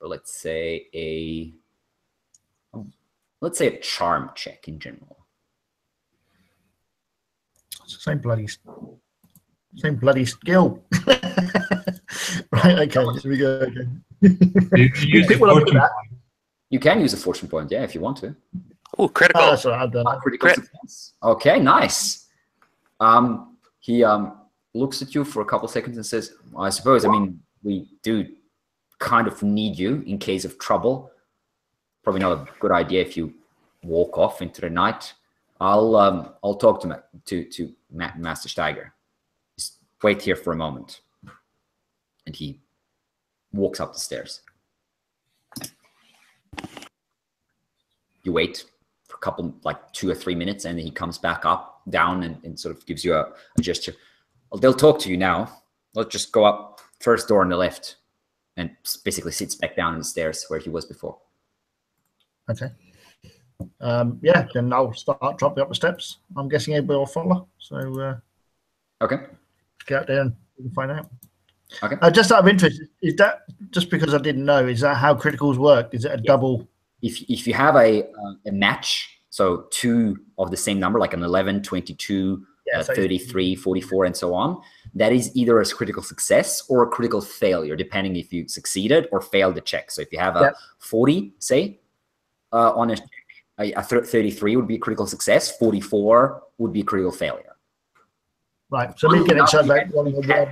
let's say a charm check in general. It's the same bloody skill. Right, okay, here we go again. You can use a fortune point, yeah, if you want to. Oh, critical. Oh, that's all right, I've done that. Critical success. Okay, nice. He looks at you for a couple seconds and says, well, I suppose, I mean, we do kind of need you in case of trouble. Probably not a good idea if you walk off into the night. I'll talk to Master Steiger. Just wait here for a moment. And he walks up the stairs. You wait for a couple, like 2 or 3 minutes, and then he comes back down and sort of gives you a gesture. Well, they'll talk to you now. Let's just go up first door on the left, and basically sits back down on the stairs where he was before. Okay. Yeah, then I'll start dropping up the steps. I'm guessing everybody will follow. So Okay. get out there and we can find out. Okay. Just out of interest, is that just because I didn't know? Is that how criticals work? Is it a double? If you have a match, so 2 of the same number, like an 11, 22, 33, 44, and so on, that is either a critical success or a critical failure, depending if you succeeded or failed the check. So if you have a 40, say, on a 33 would be a critical success, 44 would be a critical failure. Right. So we get each other.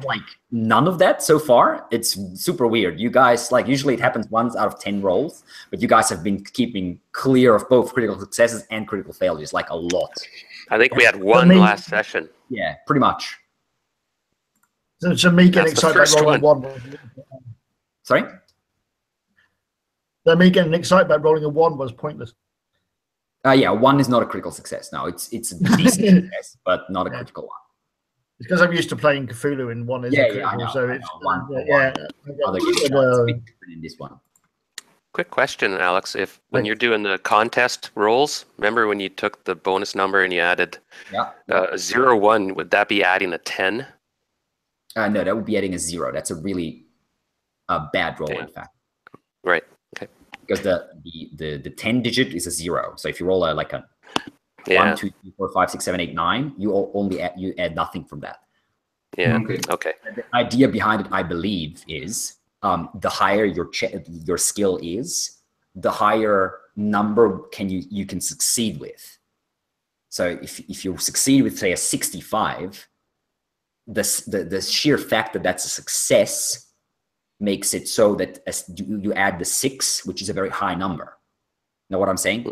Like none of that so far. It's super weird. You guys, like, usually it happens once out of 10 rolls, but you guys have been keeping clear of both critical successes and critical failures, like a lot. I think we had one last session. Yeah, pretty much. So me getting That's the excited first about rolling one. a 1 was, Sorry? so me getting excited about rolling a 1 was pointless. Yeah, 1 is not a critical success. No, it's a decent success, but not a critical one. It's because I'm used to playing Cthulhu and 1 is a critical, I know, so I it's know. One. Other okay, games are a bit different in this one. Quick question, Alex. If when you're doing the contest rolls, remember when you took the bonus number and you added a 0, 1, would that be adding a 10? No, that would be adding a 0. That's a really bad roll, in fact. Right. Okay. Because the 10 digit is a 0. So if you roll like a 1, 2, 3, 4, 5, 6, 7, 8, 9, you add nothing from that. Yeah. Okay. The idea behind it, I believe, is the higher your skill is, the higher number you can succeed with. So if you succeed with, say, a 65, the sheer fact that that's a success makes it so that you add the 6, which is a very high number. Know what I'm saying?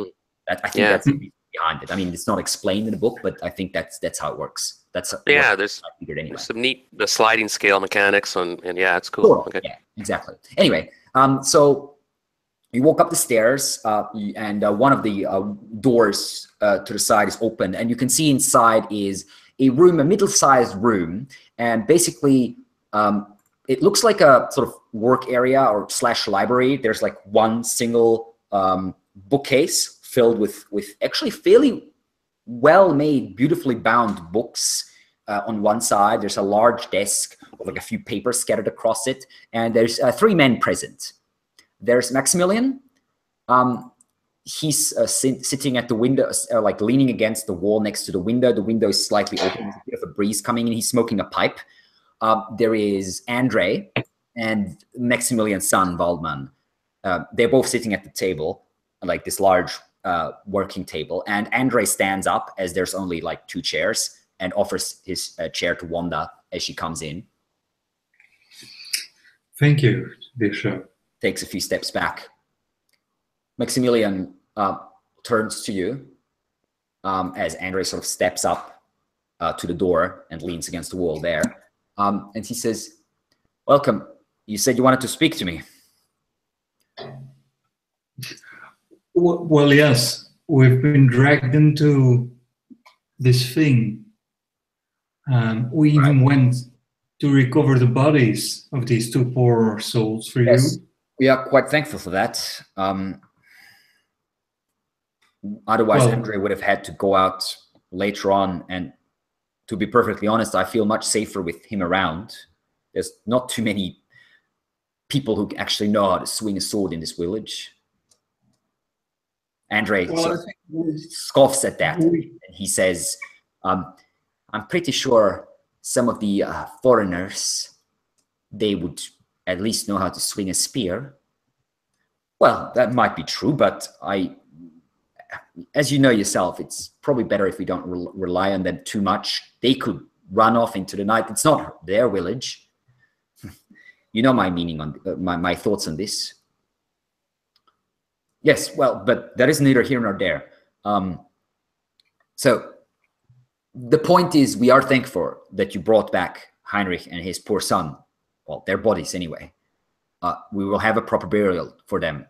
I think that's the reason behind it. I mean, it's not explained in the book, but I think that's how it works. There's some neat sliding scale mechanics, and yeah, it's cool. Sure. Okay. Yeah, exactly. Anyway, so you walk up the stairs, and one of the doors to the side is open, and you can see inside is a room, a middle-sized room, and basically it looks like a sort of work area or / library. There's like one single bookcase filled with actually fairly well-made, beautifully bound books. On one side, there's a large desk with like a few papers scattered across it, and there's 3 men present. There's Maximilian. He's sitting at the window, like leaning against the wall next to the window. The window is slightly open. There's a bit of a breeze coming in. He's smoking a pipe. There is Andre and Maximilian's son, Waldman. They're both sitting at the table, like this large working table. And Andre stands up as there's only like 2 chairs and offers his chair to Wanda as she comes in. Thank you, Bishop. Takes a few steps back. Maximilian turns to you as Andre sort of steps up to the door and leans against the wall there. And he says, "Welcome. You said you wanted to speak to me." Well, yes. We've been dragged into this thing. We even went to recover the bodies of these 2 poor souls for you. We are quite thankful for that. Otherwise, Andre would have had to go out later on. And to be perfectly honest, I feel much safer with him around. There's not too many people who actually know how to swing a sword in this village. Andre scoffs at that. And he says, I'm pretty sure some of the foreigners, they would at least know how to swing a spear. Well, that might be true, but as you know yourself, it's probably better if we don't rely on them too much. They could run off into the night. It's not their village. You know my meaning on my thoughts on this. Yes, well, but that is neither here nor there. So the point is, we are thankful that you brought back Heinrich and his poor son. Well, their bodies anyway. We will have a proper burial for them,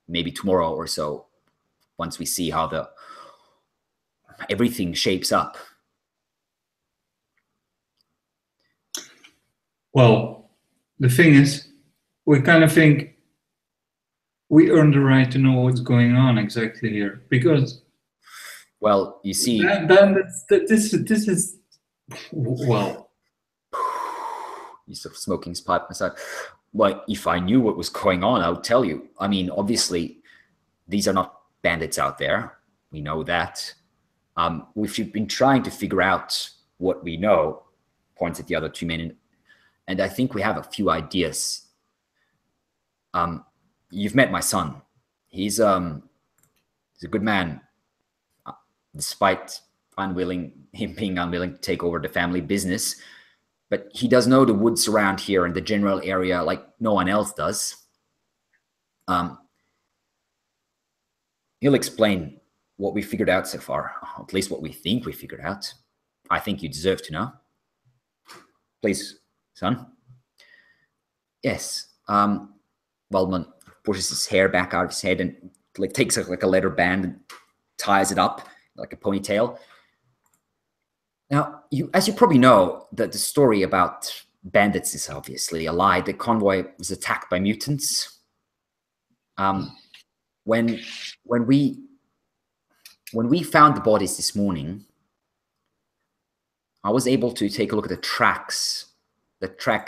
maybe tomorrow or so, once we see how everything shapes up. Well, the thing is, we kind of think we earn the right to know what's going on exactly here, because, well, you see, this is well. He's sort of smoking his pipe aside. Well, if I knew what was going on, I would tell you. I mean, obviously, these are not bandits out there. We know that. We've been trying to figure out what we know. Points at the other 2 men, and I think we have a few ideas. You've met my son. He's a good man, despite him being unwilling to take over the family business. But he does know the woods around here and the general area like no one else does. He'll explain what we figured out so far, at least what we think we figured out. I think you deserve to know. Please, son. Yes. Waldman pushes his hair back out of his head and like takes like a leather band and ties it up like a ponytail. Now, as you probably know, that the story about bandits is obviously a lie. The convoy was attacked by mutants. When we found the bodies this morning, I was able to take a look at the tracks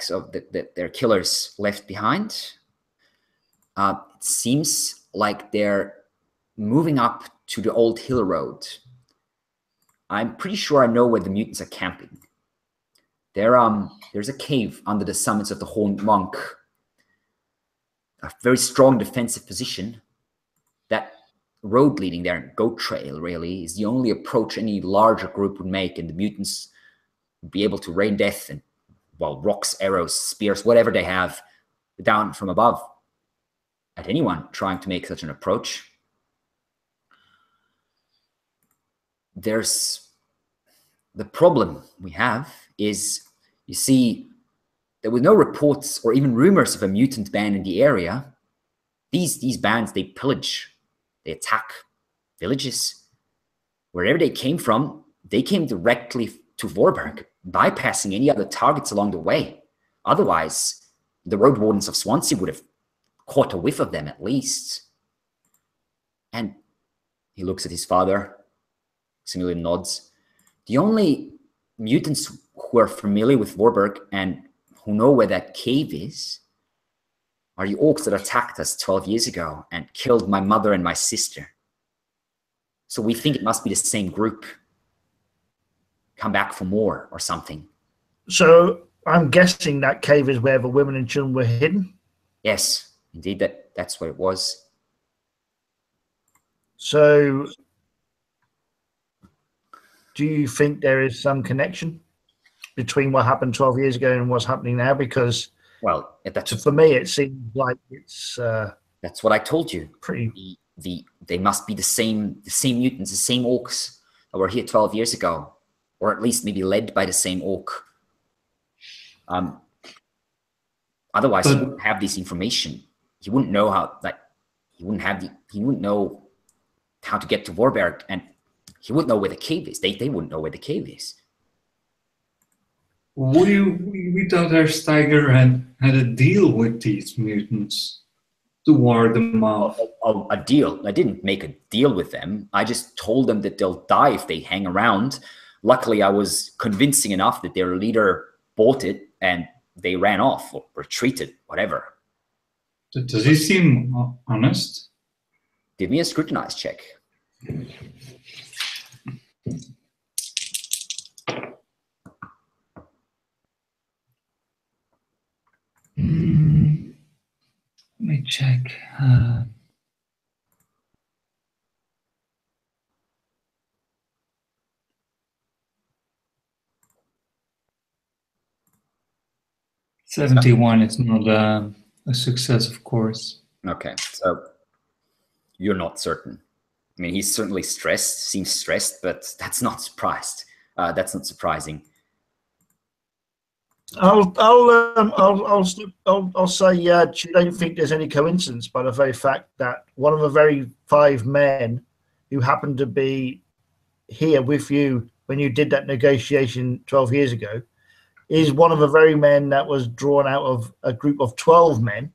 of their killers left behind. It seems like they're moving up to the old hill road. I'm pretty sure I know where the mutants are camping. There's a cave under the summits of the Horned Monk. A very strong defensive position. That road leading there, goat trail really, is the only approach any larger group would make, and the mutants would be able to rain death and, well, rocks, arrows, spears, whatever they have down from above at anyone trying to make such an approach. There's the problem we have is, you see, there were no reports or even rumors of a mutant band in the area. These bands, they pillage, they attack villages. Wherever they came from, they came directly to Vorberg, bypassing any other targets along the way. Otherwise, the road wardens of Swansea would have caught a whiff of them at least. And he looks at his father. Maximilian nods. The only mutants who are familiar with Vorberg and who know where that cave is are the orcs that attacked us 12 years ago and killed my mother and my sister. So we think it must be the same group. Come back for more or something. So I'm guessing that cave is where the women and children were hidden? Yes, indeed, that's what it was. So do you think there is some connection between what happened 12 years ago and what's happening now? Because, well, for me, it seems like it's that's what I told you. Pretty. They must be the same mutants, the same orcs that were here 12 years ago, or at least maybe led by the same orc. Otherwise, he wouldn't have this information. He wouldn't know how. He wouldn't know how to get to Vorberg, and he wouldn't know where the cave is. They wouldn't know where the cave is. We thought our Steiger had a deal with these mutants to ward them off. A deal? I didn't make a deal with them. I just told them that they'll die if they hang around. Luckily, I was convincing enough that their leader bought it and they ran off or retreated, whatever. Does he seem honest? Give me a scrutinize check. Let me check. 71 is not a success, of course. Okay, so you're not certain. I mean, he's certainly stressed, seems stressed, but that's not surprised. That's not surprising. I'll say you don't think there's any coincidence by the very fact that one of the very 5 men who happened to be here with you when you did that negotiation 12 years ago is one of the very men that was drawn out of a group of 12 men,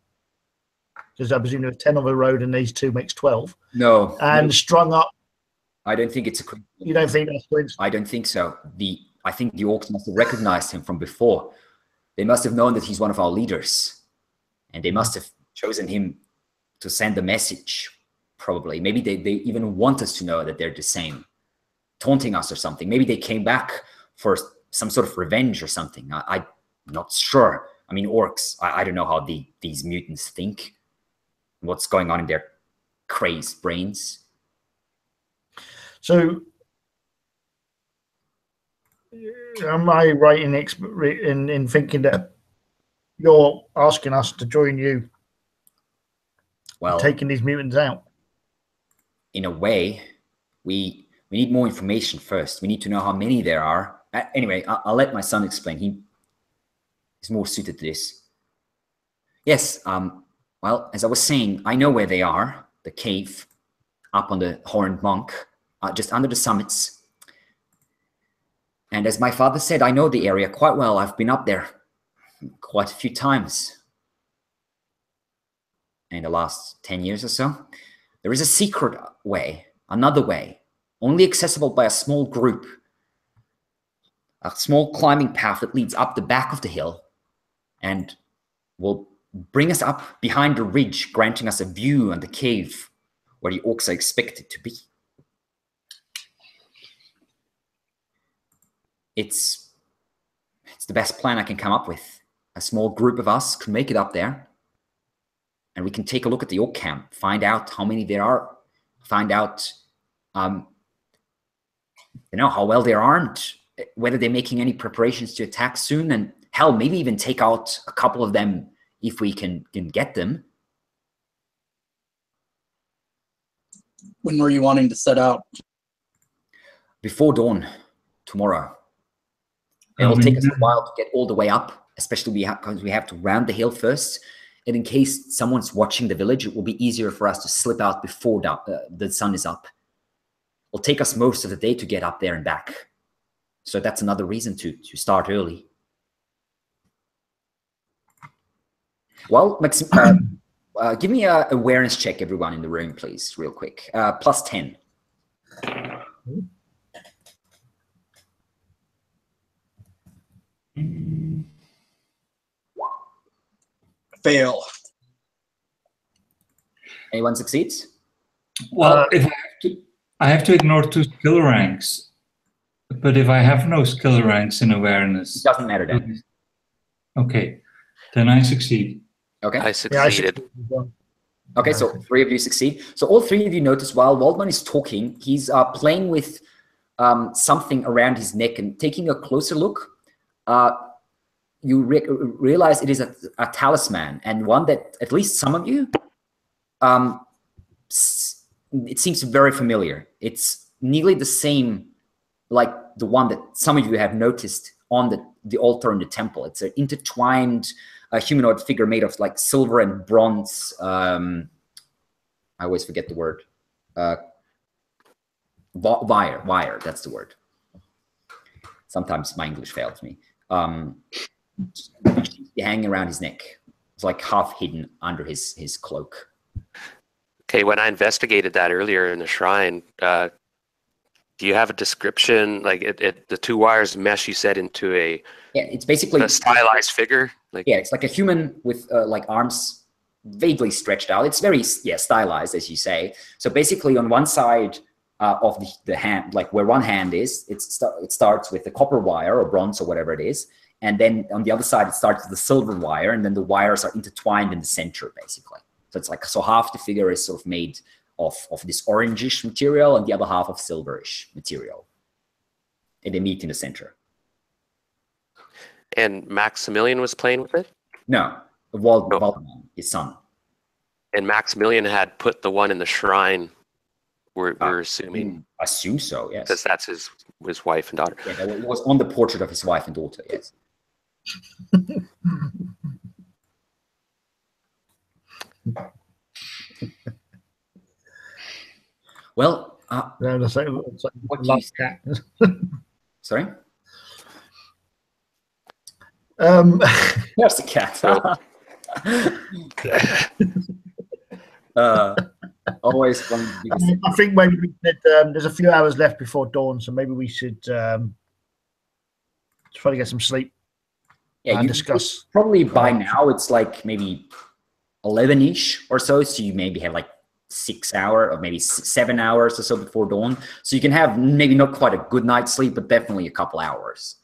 because I presume there were 10 on the road and these 2 makes 12. No. And no. Strung up. I don't think it's a coincidence. You don't think that's coincidence? I don't think so. I think the orcs must have recognized him from before. They must have known that he's one of our leaders, and they must have chosen him to send a message, probably. Maybe they even want us to know that they're the same, taunting us or something. Maybe they came back for some sort of revenge or something. I'm not sure. I mean, orcs, I don't know how these mutants think, what's going on in their crazed brains. So, am I right in thinking that you're asking us to join you, well, taking these mutants out? In a way, We need more information first. We need to know how many there are. Anyway, I'll let my son explain. He's more suited to this. Yes, well, as I was saying, I know where they are, the cave up on the Horned Monk, just under the summits. And as my father said, I know the area quite well. I've been up there quite a few times in the last 10 years or so. There is a secret way, another way, only accessible by a small group, a small climbing path that leads up the back of the hill and will bring us up behind the ridge, granting us a view on the cave where the orcs are expected to be. It's the best plan I can come up with. A small group of us can make it up there, and we can take a look at the orc camp, find out how many there are, find out how well they're armed, whether they're making any preparations to attack soon, and hell, maybe even take out a couple of them if we can get them. When were you wanting to set out? Before dawn tomorrow. It will take us a while to get all the way up, especially because we have to round the hill first. And in case someone's watching the village, it will be easier for us to slip out before the sun is up. It'll take us most of the day to get up there and back. So that's another reason to start early. Well, give me an awareness check, everyone in the room, please, real quick. Plus 10. Fail. Anyone succeeds? Well, if I have to ignore 2 skill ranks, but if I have no skill ranks in awareness, It doesn't matter then. Okay, then I succeed. Okay. I succeeded. Okay, so 3 of you succeed. So all 3 of you notice while Waldman is talking, he's playing with something around his neck, and taking a closer look, you realize it is a talisman, and one that at least some of you, it seems very familiar. It's nearly the same like the one that some of you have noticed on the altar in the temple. It's an intertwined humanoid figure made of like silver and bronze. I always forget the word. Wire, that's the word. Sometimes my English fails me. Hanging around his neck. It's like half hidden under his cloak. Okay, when I investigated that earlier in the shrine, do you have a description? Like the 2 wires mesh, you said, into it's basically a stylized figure. Like it's like a human with like arms vaguely stretched out. It's very stylized, as you say. So basically, on one side of the hand, like where one hand is, it starts with the copper wire or bronze or whatever it is, and then on the other side it starts with the silver wire, and then the wires are intertwined in the center, basically. So it's like, so half the figure is sort of made of this orangish material, and the other half of silverish material, and they meet in the center. And Maximilian was playing with it? No, Waldman, his son. And Maximilian had put the one in the shrine, we're assuming. Assume so, yes. Because that's his wife and daughter. Yeah, it was on the portrait of his wife and daughter, yes. Well, it's like what last cat. Sorry? There's the cat. Always fun. I think maybe we should, there's a few hours left before dawn, so maybe we should try to get some sleep. Yeah, and discuss. Probably by now it's like maybe 11-ish or so. So you maybe have like 6 hours or maybe 7 hours or so before dawn. So you can have maybe not quite a good night's sleep, but definitely a couple hours.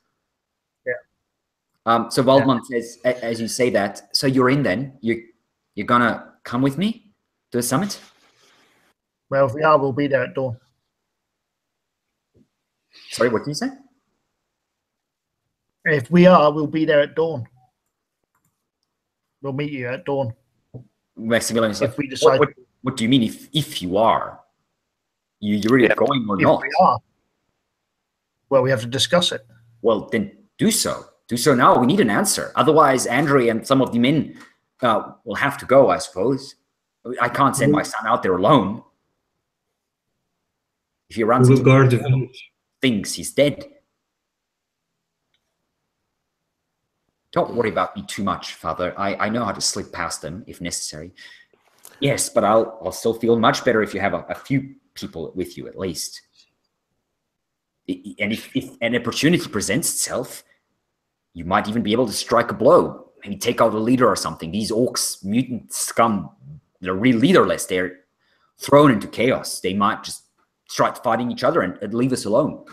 Yeah. So Waldman says, as you say that, so you're in then. You're gonna come with me to the summit? Well, if we are, we'll be there at dawn. Sorry, what did you say? If we are, we'll be there at dawn. We'll meet you at dawn. Maximilian is like, if we decide. What do you mean if you are? You really going or If not? we are, well, we have to discuss it. Well, then do so. Do so now. We need an answer. Otherwise, Andre and some of the men will have to go, I suppose. I can't send my son out there alone. If he runs We will into guard the village. things, he's dead. Don't worry about me too much, Father. I know how to slip past them if necessary. Yes, but I'll still feel much better if you have a few people with you at least. And if an opportunity presents itself, you might even be able to strike a blow. Maybe take out a leader or something. These orcs, mutant scum, they're real leaderless. They're thrown into chaos. They might just start fighting each other and leave us alone.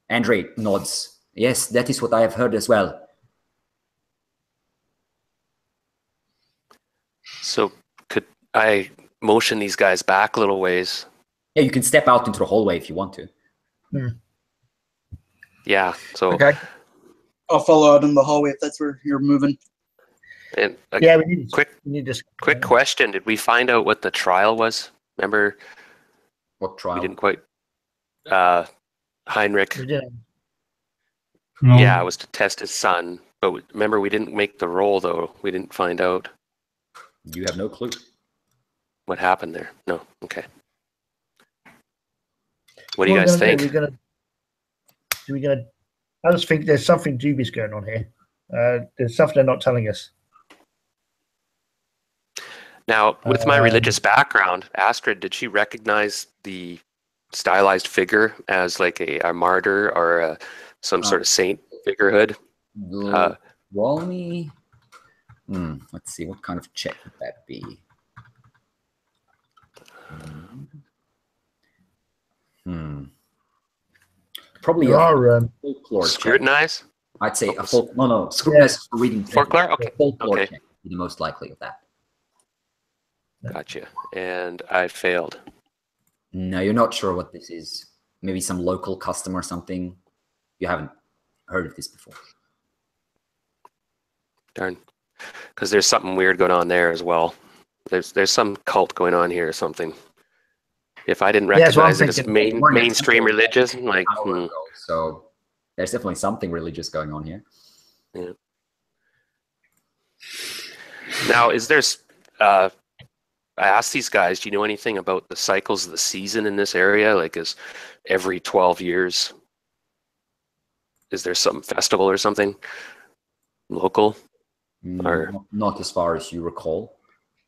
Andre nods. Yes, that is what I have heard as well. So could I motion these guys back a little ways? Yeah, you can step out into the hallway if you want to. Yeah. So Okay. I'll follow out in the hallway if that's where you're moving. and Yeah, we need quick question: did we find out what the trial was? Remember, What trial? we didn't quite. Heinrich. We didn't. No. Yeah, it was to test his son. But remember, we didn't make the roll, though. We didn't find out You have no clue. what happened there. No. Okay. What do you guys think? I just think there's something dubious going on here. There's something they're not telling us. Now, with my religious background, Astrid, did she recognize the stylized figure as like a martyr or some sort of saint figurehood? Roll me. Let's see, what kind of check would that be? Probably There a are folklore check. Scrutinize? I'd say a scrutinize is for reading. Folklore? Okay. Folklore Okay. check would be the most likely of that. Gotcha. And I failed. No, you're not sure what this is. Maybe some local custom or something. You haven't heard of this before. Darn. Because there's something weird going on there as well. There's some cult going on here or something. If I didn't Yeah, so I'm recognize it as thinking- mainstream religious, like, Hour ago, so there's definitely something religious going on here. yeah. Now, is there's I asked these guys, do you know anything about the cycles of the season in this area? Like, is every 12 years, is there some festival or something local? Or Not as far as you recall.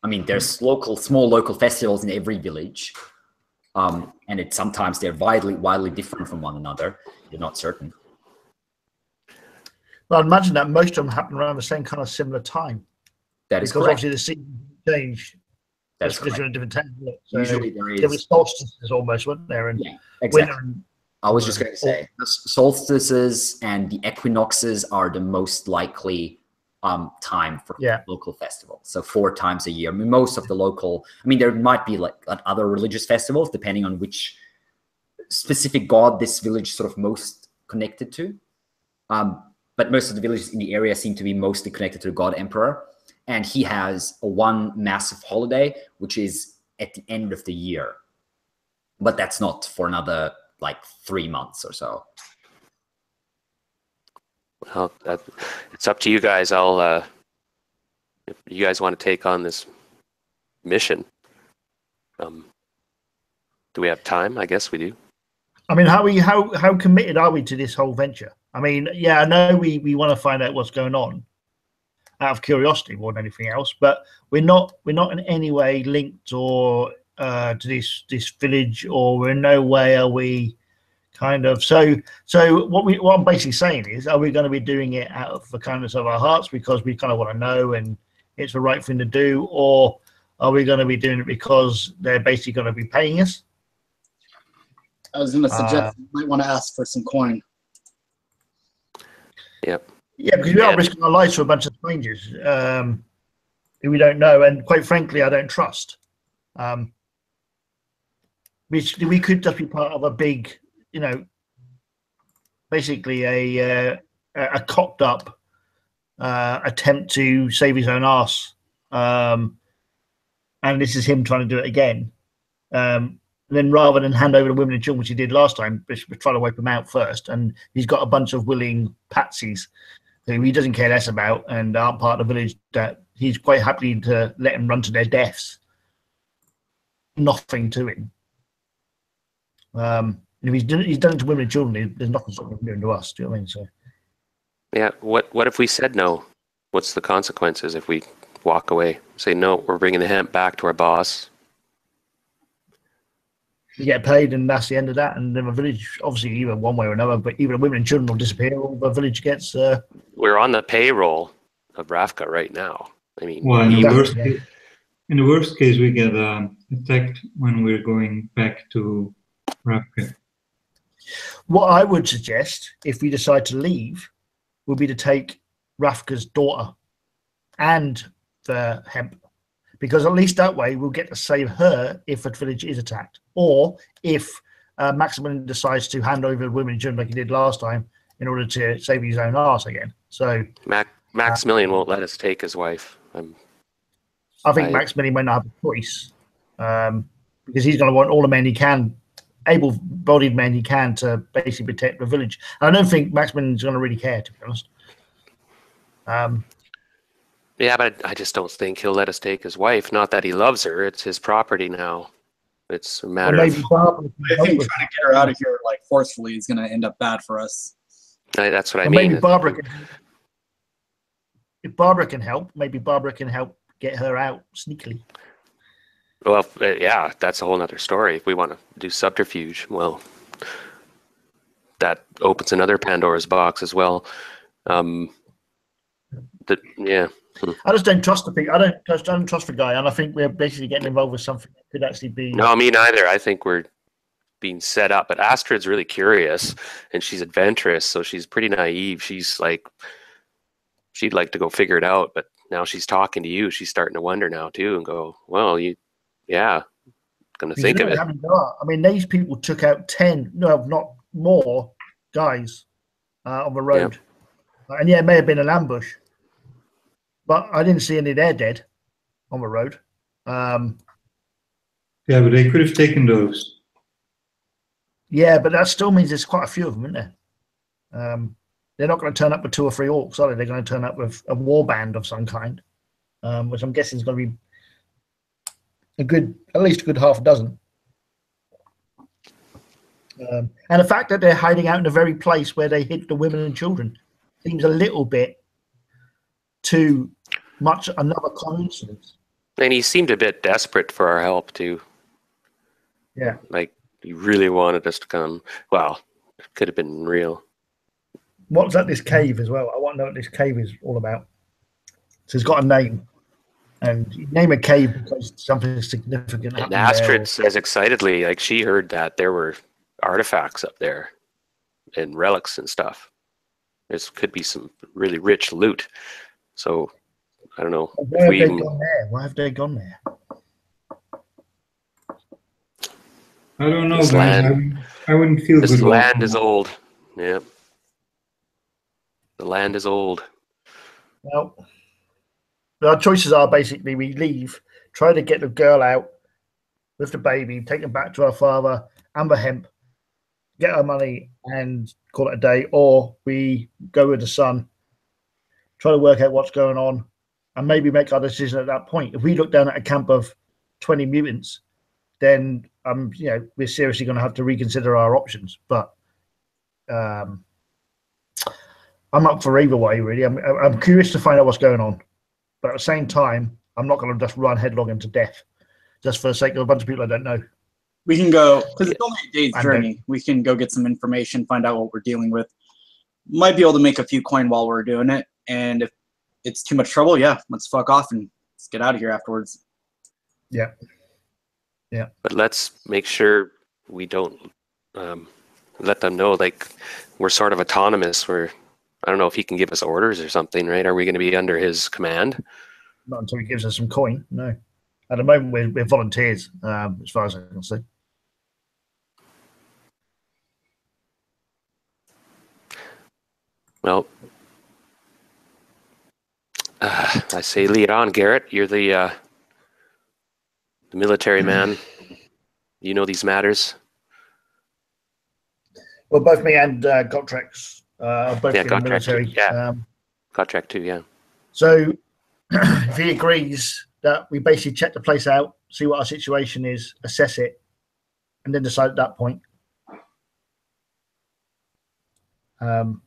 I mean, there's small local festivals in every village. And sometimes they're widely different from one another. You're not certain. Well, I'd imagine that most of them happen around the same kind of similar time. That is Because correct. obviously the season changed. That's because correct. you're in a different town. So Usually there there was is. solstices almost, weren't there? And Yeah, exactly. winter and I was just going to say, the solstices and the equinoxes are the most likely time for local festivals. So 4 times a year. I mean, most of the local, I mean, there might be like other religious festivals depending on which specific god this village sort of most connected to. But most of the villages in the area seem to be mostly connected to the god emperor. And he has one massive holiday, which is at the end of the year. But that's not for another like 3 months or so. Well, it's up to you guys. If you guys want to take on this mission, do we have time? I guess we do. I mean, how committed are we to this whole venture? I mean, yeah, I know we want to find out what's going on out of curiosity more than anything else, but we're not in any way linked or to this village, or in no way are we kind of so what I'm basically saying is, are we going to be doing it out of the kindness of our hearts because we kind of want to know and it's the right thing to do, or are we going to be doing it because they're basically going to be paying us? I was going to suggest you might want to ask for some coin. Yep. Yeah, because we are risking our lives for a bunch of strangers who we don't know, and quite frankly, I don't trust. We could just be part of a big, basically a cocked up attempt to save his own arse, and this is him trying to do it again. And then rather than hand over the women and children, which he did last time, Bishop was trying to wipe them out first. And he's got a bunch of willing patsies who he doesn't care less about and aren't part of the village, that he's quite happy to let them run to their deaths. Nothing to him. If he's done it to women and children, there's nothing stopping him doing to us. Do you know what I mean? So, Yeah. What if we said no? What's the consequences if we walk away? Say no, we're bringing the hemp back to our boss. you get paid, and that's the end of that. And then the village, obviously, either one way or another, but either the women and children will disappear, or the village gets. We're on the payroll of Rafka right now. I mean, Well, in Exactly, the worst case, we get attacked when we're going back to Rafka. what I would suggest, if we decide to leave, would be to take Rafka's daughter and the hemp, because at least that way we'll get to save her if the village is attacked, or if Maximilian decides to hand over the women and children like he did last time in order to save his own arse again. So Maximilian won't let us take his wife. I think Maximilian might not have a choice, because he's going to want all the men he can, able-bodied men he can, to basically protect the village. And I don't think Maximilian's going to really care, to be honest. Yeah, but I just don't think he'll let us take his wife. Not that he loves her; it's his property now. It's a matter of. Barbara I think trying to get her out of here like forcefully is going to end up bad for us. That's what I mean. Maybe Barbara can. If Barbara can help, maybe Barbara can help get her out sneakily. Well, yeah, that's a whole nother story. If we want to do subterfuge, well, that opens another Pandora's box as well. Yeah. I just don't trust the thing. I don't trust the guy, and I think we're basically getting involved with something that could actually be. No, me neither. I think we're being set up. But Astrid's really curious, and she's adventurous, so she's pretty naive. She's like, she'd like to go figure it out, but now she's talking to you. She's starting to wonder now too, and go, well, gonna think of it. I mean, these people took out 10, no, not more guys on the road, and yeah, it may have been an ambush. But I didn't see any of their dead on the road. Yeah, but they could have taken those. Yeah, but that still means there's quite a few of them, isn't there? They're not going to turn up with 2 or 3 orcs, are they? They're going to turn up with a war band of some kind, which I'm guessing is going to be at least a good half a dozen. And the fact that they're hiding out in the very place where they hid the women and children seems a little bit too much another coincidence. And he seemed a bit desperate for our help too. Yeah. Like he really wanted us to come. Well, it could have been real. What's at this cave as well? I want to know what this cave is all about. So it's got a name. And you name a cave because something significant happened. And Astrid says excitedly, like she heard that there were artifacts up there and relics and stuff. There could be some really rich loot. So I don't know. Why have they gone there? Why have they gone there? I don't know, This guys. land, I wouldn't feel this good. land is old. Yeah. The land is old. Well, our choices are basically we leave, try to get the girl out with the baby, take them back to her father, Amber Hemp, get our money and call it a day, or we go with the son, try to work out what's going on, and maybe make our decision at that point. If we look down at a camp of 20 mutants, then we're seriously going to have to reconsider our options. But I'm up for either way, really. I'm curious to find out what's going on, but at the same time, I'm not going to just run headlong into death just for the sake of a bunch of people I don't know. We can go, because it's only a day's journey. We can go get some information, find out what we're dealing with. Might be able to make a few coin while we're doing it. And if it's too much trouble, yeah, let's fuck off and let's get out of here afterwards. Yeah. Yeah. But let's make sure we don't let them know, like, we're sort of autonomous. I don't know if he can give us orders or something, right? Are we going to be under his command? Not until he gives us some coin, no. At the moment, we're volunteers, as far as I can see. Well, I say lead on, Garrett. You're the military man. You know these matters? Well, both me and Gottrex are both in the military. Yeah, Gottrex too, yeah. So if he agrees that we basically check the place out, see what our situation is, assess it, and then decide at that point, then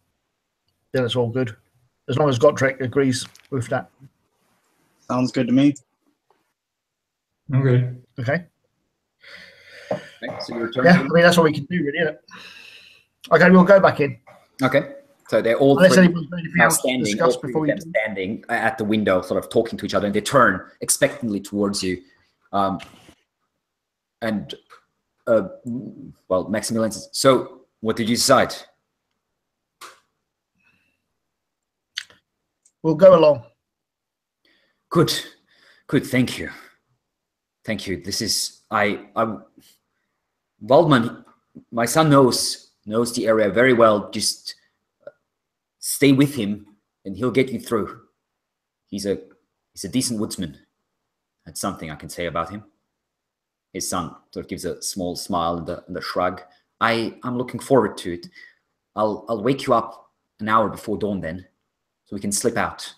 it's all good. As long as Gottrex agrees with that. Sounds good to me. Okay. Okay. Okay, so you return. Yeah, I mean, that's all we can do, really, isn't it? Okay, we'll go back in. Okay. So they're all Unless three anyone's got anything now else to standing, discuss all three before of you them do. standing at the window, sort of talking to each other, and they turn expectantly towards you. Well, Maximilian says, so what did you decide? We'll go along. Good. Thank you. This is Waldman, my son knows the area very well. Just stay with him, and he'll get you through. He's a decent woodsman. That's something I can say about him. His son sort of gives a small smile and a shrug. I'm looking forward to it. I'll wake you up an hour before dawn then, so we can slip out.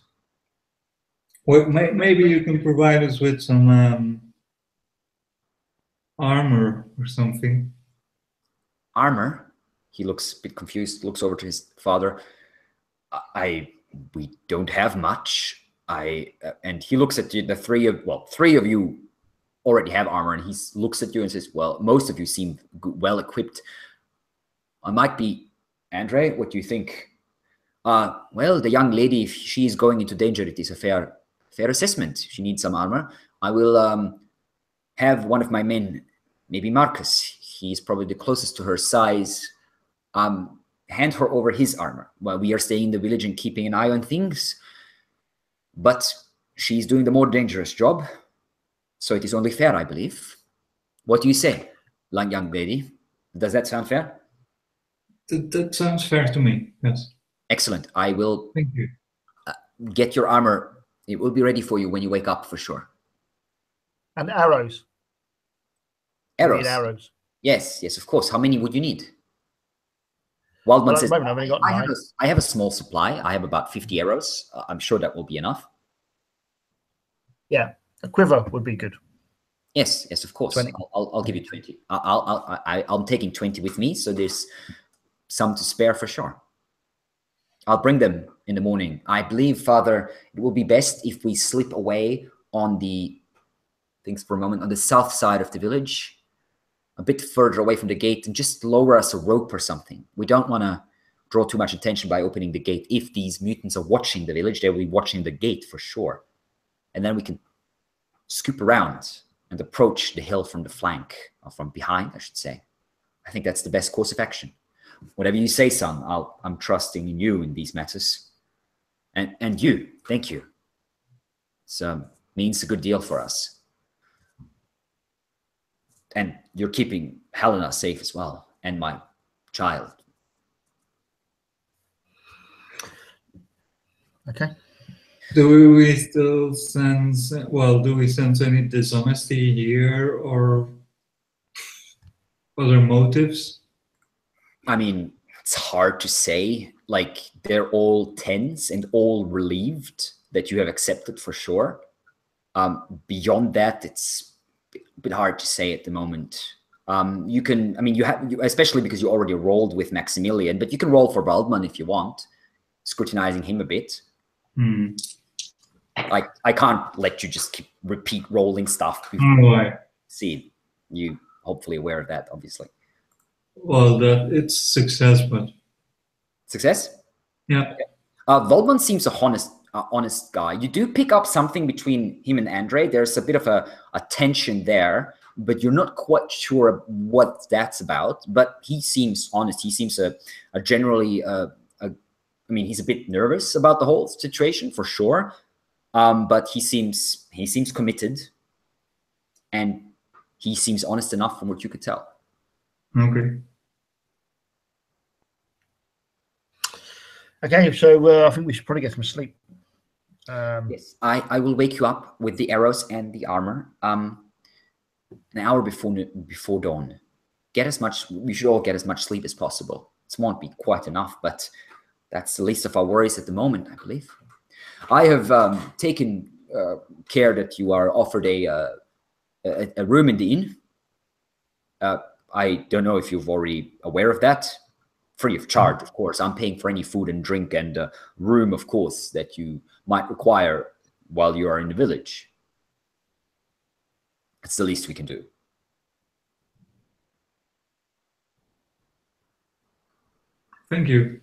Well, maybe you can provide us with some armor or something. Armor? He looks a bit confused, looks over to his father. We don't have much. And he looks at you, three of you already have armor, and he looks at you and says, well, most of you seem well equipped. I might be, Andre, what do you think? Well, the young lady, if she is going into danger, it is a fair assessment. She needs some armor. I will have one of my men, maybe Marcus. He's probably the closest to her size. Hand her over his armor while we are staying in the village and keeping an eye on things. But she's doing the more dangerous job, so it is only fair, I believe. What do you say, young lady? Does that sound fair? That sounds fair to me, yes. Excellent. I will Thank you. Get your armor. It will be ready for you when you wake up, for sure. And arrows. Arrows? We need arrows. Yes, of course. How many would you need? Waldman says, I've only got 9. I have a small supply. I have about 50 arrows. I'm sure that will be enough. Yeah, a quiver would be good. Yes, of course. 20. I'll give you 20. I'm taking 20 with me, so there's some to spare for sure. I'll bring them in the morning. I believe, Father, it will be best if we slip away on the south side of the village, a bit further away from the gate, and just lower us a rope or something. We don't want to draw too much attention by opening the gate. If these mutants are watching the village, they will be watching the gate for sure. And then we can scoop around and approach the hill from the flank, or from behind, I should say. I think that's the best course of action. Whatever you say, son, I'm trusting in you in these matters. And you, thank you. It means a good deal for us. And you're keeping Helena safe as well, and my child. Okay. Do we still sense, do we sense any dishonesty here or other motives? I mean, it's hard to say. Like, they're all tense and all relieved that you have accepted for sure. Beyond that, it's a bit hard to say at the moment. Especially because you already rolled with Maximilian, but you can roll for Waldman if you want, scrutinizing him a bit. I can't let you just repeat rolling stuff. See, you hopefully aware of that, obviously. Well, it's success, but success. Yeah. Okay. Waldman seems a honest guy. You do pick up something between him and Andre. There's a bit of a tension there, but you're not quite sure what that's about. But he seems honest. He seems generally. He's a bit nervous about the whole situation for sure. But he seems committed, and he seems honest enough from what you could tell. Okay. Okay, so I think we should probably get some sleep. Yes, I will wake you up with the arrows and the armor. an hour before dawn. We should all get as much sleep as possible. It won't be quite enough, but that's the least of our worries at the moment, I believe. I have taken care that you are offered a room in the inn. I don't know if you're already aware of that. Free of charge, of course. I'm paying for any food and drink and room, of course, that you might require while you are in the village. It's the least we can do. Thank you.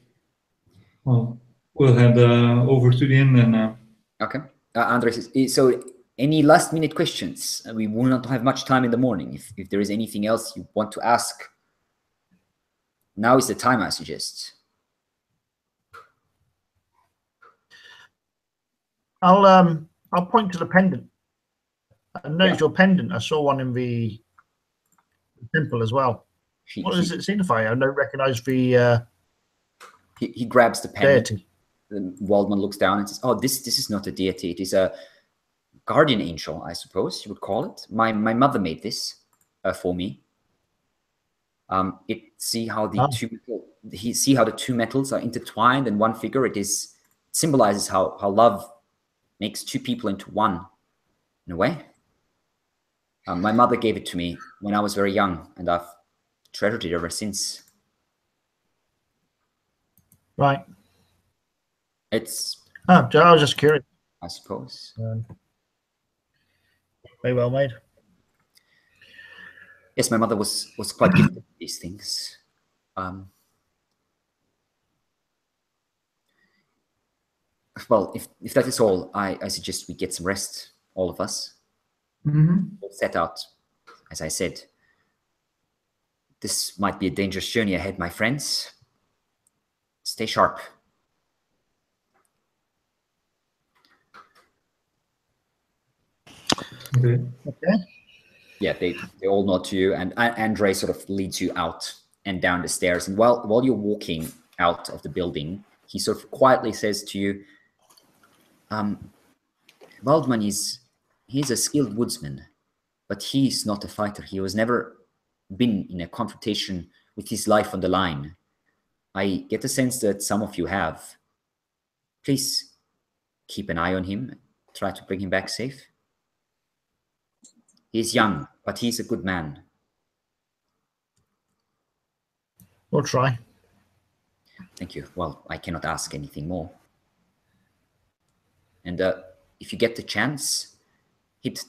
Well, we'll head over to the inn then. Okay. Andres, so any last minute questions? We will not have much time in the morning. If there is anything else you want to ask, now is the time, I suggest. I'll point to the pendant. I noticed your pendant. I saw one in the temple as well. What does it signify? I don't recognize the he grabs the pendant. deity. Waldman looks down and says, "Oh, this is not a deity. It is a guardian angel, I suppose you would call it. My mother made this for me. See how the two metals are intertwined in one figure. It symbolizes how love makes two people into one, in a way. My mother gave it to me when I was very young, and I've treasured it ever since." Right. It's. I was just curious. I suppose. Very well made. Yes, my mother was quite gifted at these things. Well, if that is all, I suggest we get some rest, all of us. We'll set out, as I said. This might be a dangerous journey ahead, my friends. Stay sharp. Okay. Yeah, they all nod to you, and Andre sort of leads you out and down the stairs. And while you're walking out of the building, he sort of quietly says to you, Waldman he's a skilled woodsman, but he's not a fighter. He has never been in a confrontation with his life on the line. I get the sense that some of you have. Please keep an eye on him. Try to bring him back safe. He's young, but he's a good man. We'll try. Thank you. Well, I cannot ask anything more. And if you get the chance, hit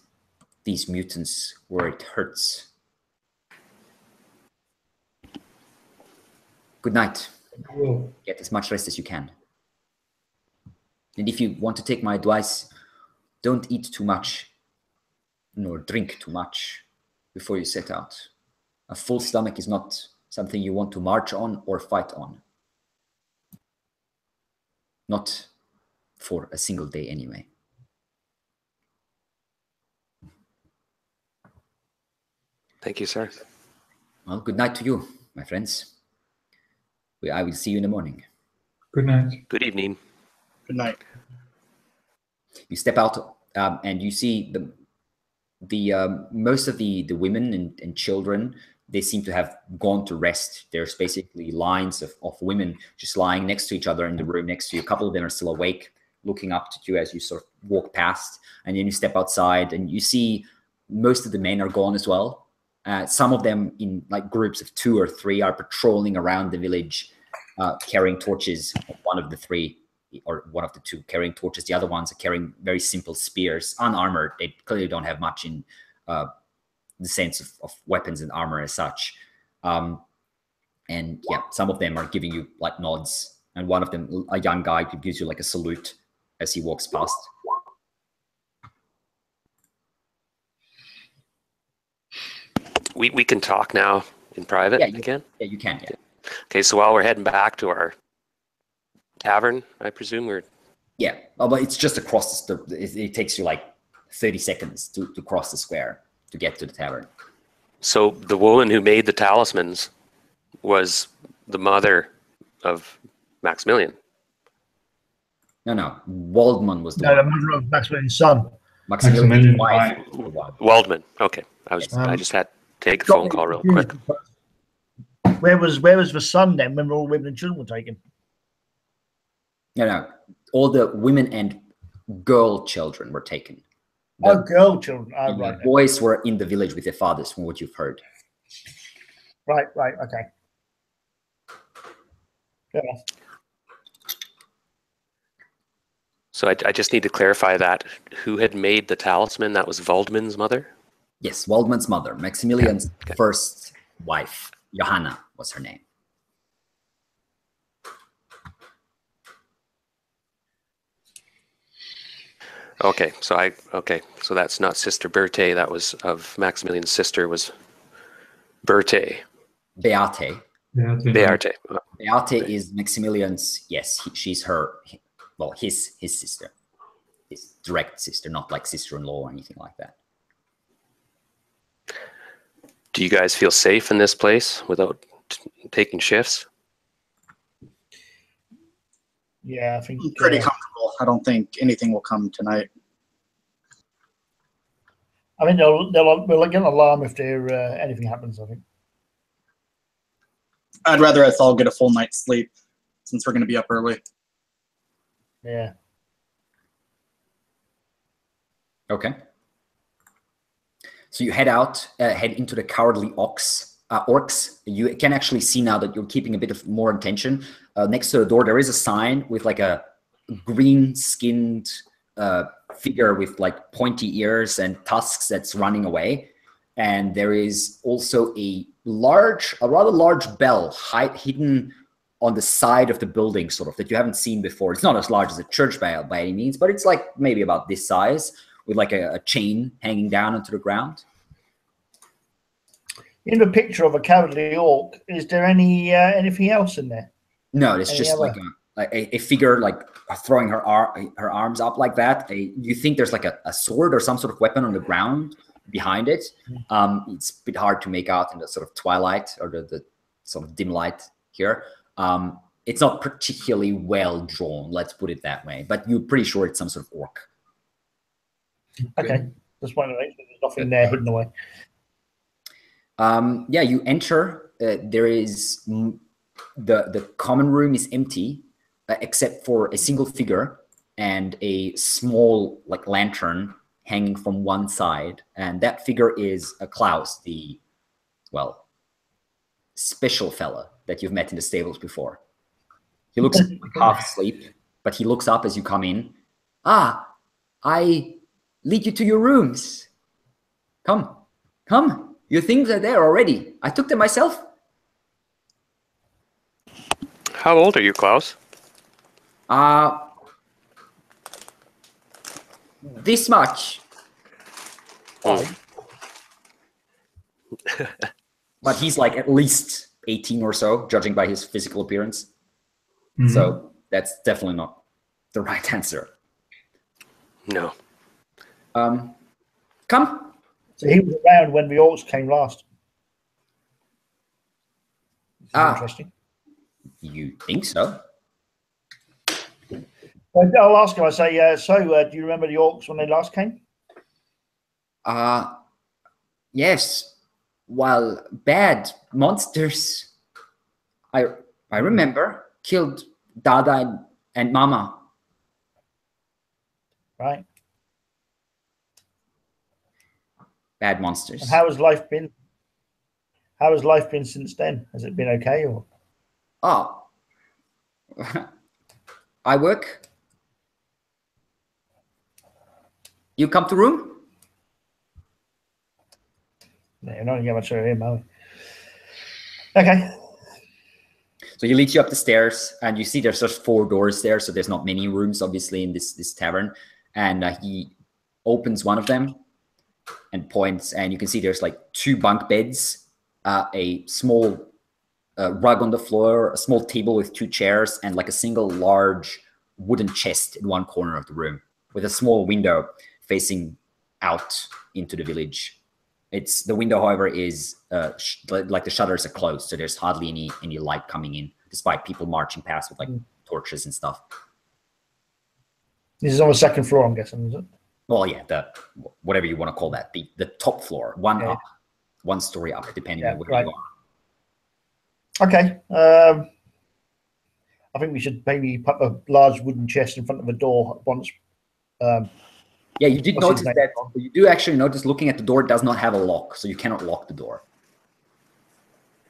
these mutants where it hurts. Good night. Get as much rest as you can. And if you want to take my advice, don't eat too much nor drink too much before you set out. A full stomach is not something you want to march on or fight on. Not for a single day anyway. Thank you, sir. Well, good night to you, my friends. I will see you in the morning. Good night. Good evening. Good night. You step out and you see the most of the women and children, they seem to have gone to rest. There's basically lines of women just lying next to each other in the room next to you. A couple of them are still awake, looking up to you as you sort of walk past. And then you step outside and you see most of the men are gone as well. Some of them in like groups of 2 or 3 are patrolling around the village, carrying torches. One of the 3 or one of the 2 carrying torches. The other ones are carrying very simple spears, unarmored. They clearly don't have much in the sense of weapons and armor as such. And yeah, some of them are giving you like nods. And one of them, a young guy, gives you like a salute as he walks past. We can talk now in private again? Yeah, you can, yeah. Okay, so while we're heading back to our tavern, I presume we're... Yeah, but it's just across it takes you like 30 seconds to cross the square to get to the tavern. So the woman who made the talismans was the mother of Maximilian? No, Waldman was the No, the mother of Maximilian's son. Maximilian's Maximilian's wife. Waldman. Okay, I just had to take a phone call real quick. Where was the son then when all the women and children were taken? No, all the women and girl children were taken. Oh, girl children. Oh, The right. boys were in the village with their fathers, from what you've heard. Right, okay. Yeah. So I just need to clarify that. Who had made the talisman? That was Waldman's mother? Yes, Waldman's mother, Maximilian's first wife, Johanna was her name. Okay, so that's not Sister Berthe. That was of Maximilian's sister was Berthe. Beate. Beate. Beate is Maximilian's, yes, she's her, well, his sister. His direct sister, not like sister-in-law or anything like that. Do you guys feel safe in this place without taking shifts? Yeah, I think I'm pretty comfortable. I don't think anything will come tonight. I mean, they'll get an alarm if there anything happens, I think. I'd rather us all get a full night's sleep since we're going to be up early. Yeah. Okay. So you head out, head into the cowardly orcs. You can actually see now that you're keeping a bit of more attention. Next to the door, there is a sign with like a green-skinned figure with like pointy ears and tusks that's running away. And there is also a rather large bell hidden on the side of the building, sort of, that you haven't seen before. It's not as large as a church bell by any means, but it's like maybe about this size, with like a chain hanging down onto the ground. In the picture of a cowardly orc, is there anything else in there? No, it's just like a figure like throwing her arms up like that. You think there's like a sword or some sort of weapon on the ground behind it. It's a bit hard to make out in the sort of twilight or the sort of dim light here. It's not particularly well drawn, let's put it that way, but you're pretty sure it's some sort of orc. Okay, just wondering, there's nothing there hidden away. Yeah, you enter. There is the common room is empty, except for a single figure and a small like lantern hanging from one side, and that figure is Klaus, the special fella that you've met in the stables before. He looks like half asleep, but he looks up as you come in. Ah, I lead you to your rooms. Come. Your things are there already. I took them myself. How old are you, Klaus? This much. Oh. But he's like at least 18 or so, judging by his physical appearance. Mm-hmm. So that's definitely not the right answer. No. Come. So he was around when the orcs came last. Interesting. You think so? I'll ask him. I say, do you remember the orcs when they last came? Yes. Well, bad monsters. I remember. Killed Dada and Mama. Right. Bad monsters. And how has life been? How has life been since then? Has it been okay or? Oh. I work. You come to room? No, you're not going to get much of him, are we? Okay. So he leads you up the stairs, and you see there's just 4 doors there, so there's not many rooms, obviously, in this tavern. And he opens one of them and points, and you can see there's like 2 bunk beds, a small rug on the floor, a small table with 2 chairs, and like a single large wooden chest in one corner of the room with a small window facing out into the village. The window, however, is like the shutters are closed, so there's hardly any light coming in, despite people marching past with like torches and stuff. This is on the 2nd floor, I'm guessing, is it? Well, yeah, the whatever you want to call that, the top floor, one Yeah. up, one story up, depending Yeah, on where right. you are. Okay. I think we should maybe put a large wooden chest in front of a door once. Yeah, you did What's his notice name? that. You do actually notice looking at the door, it does not have a lock, so you cannot lock the door.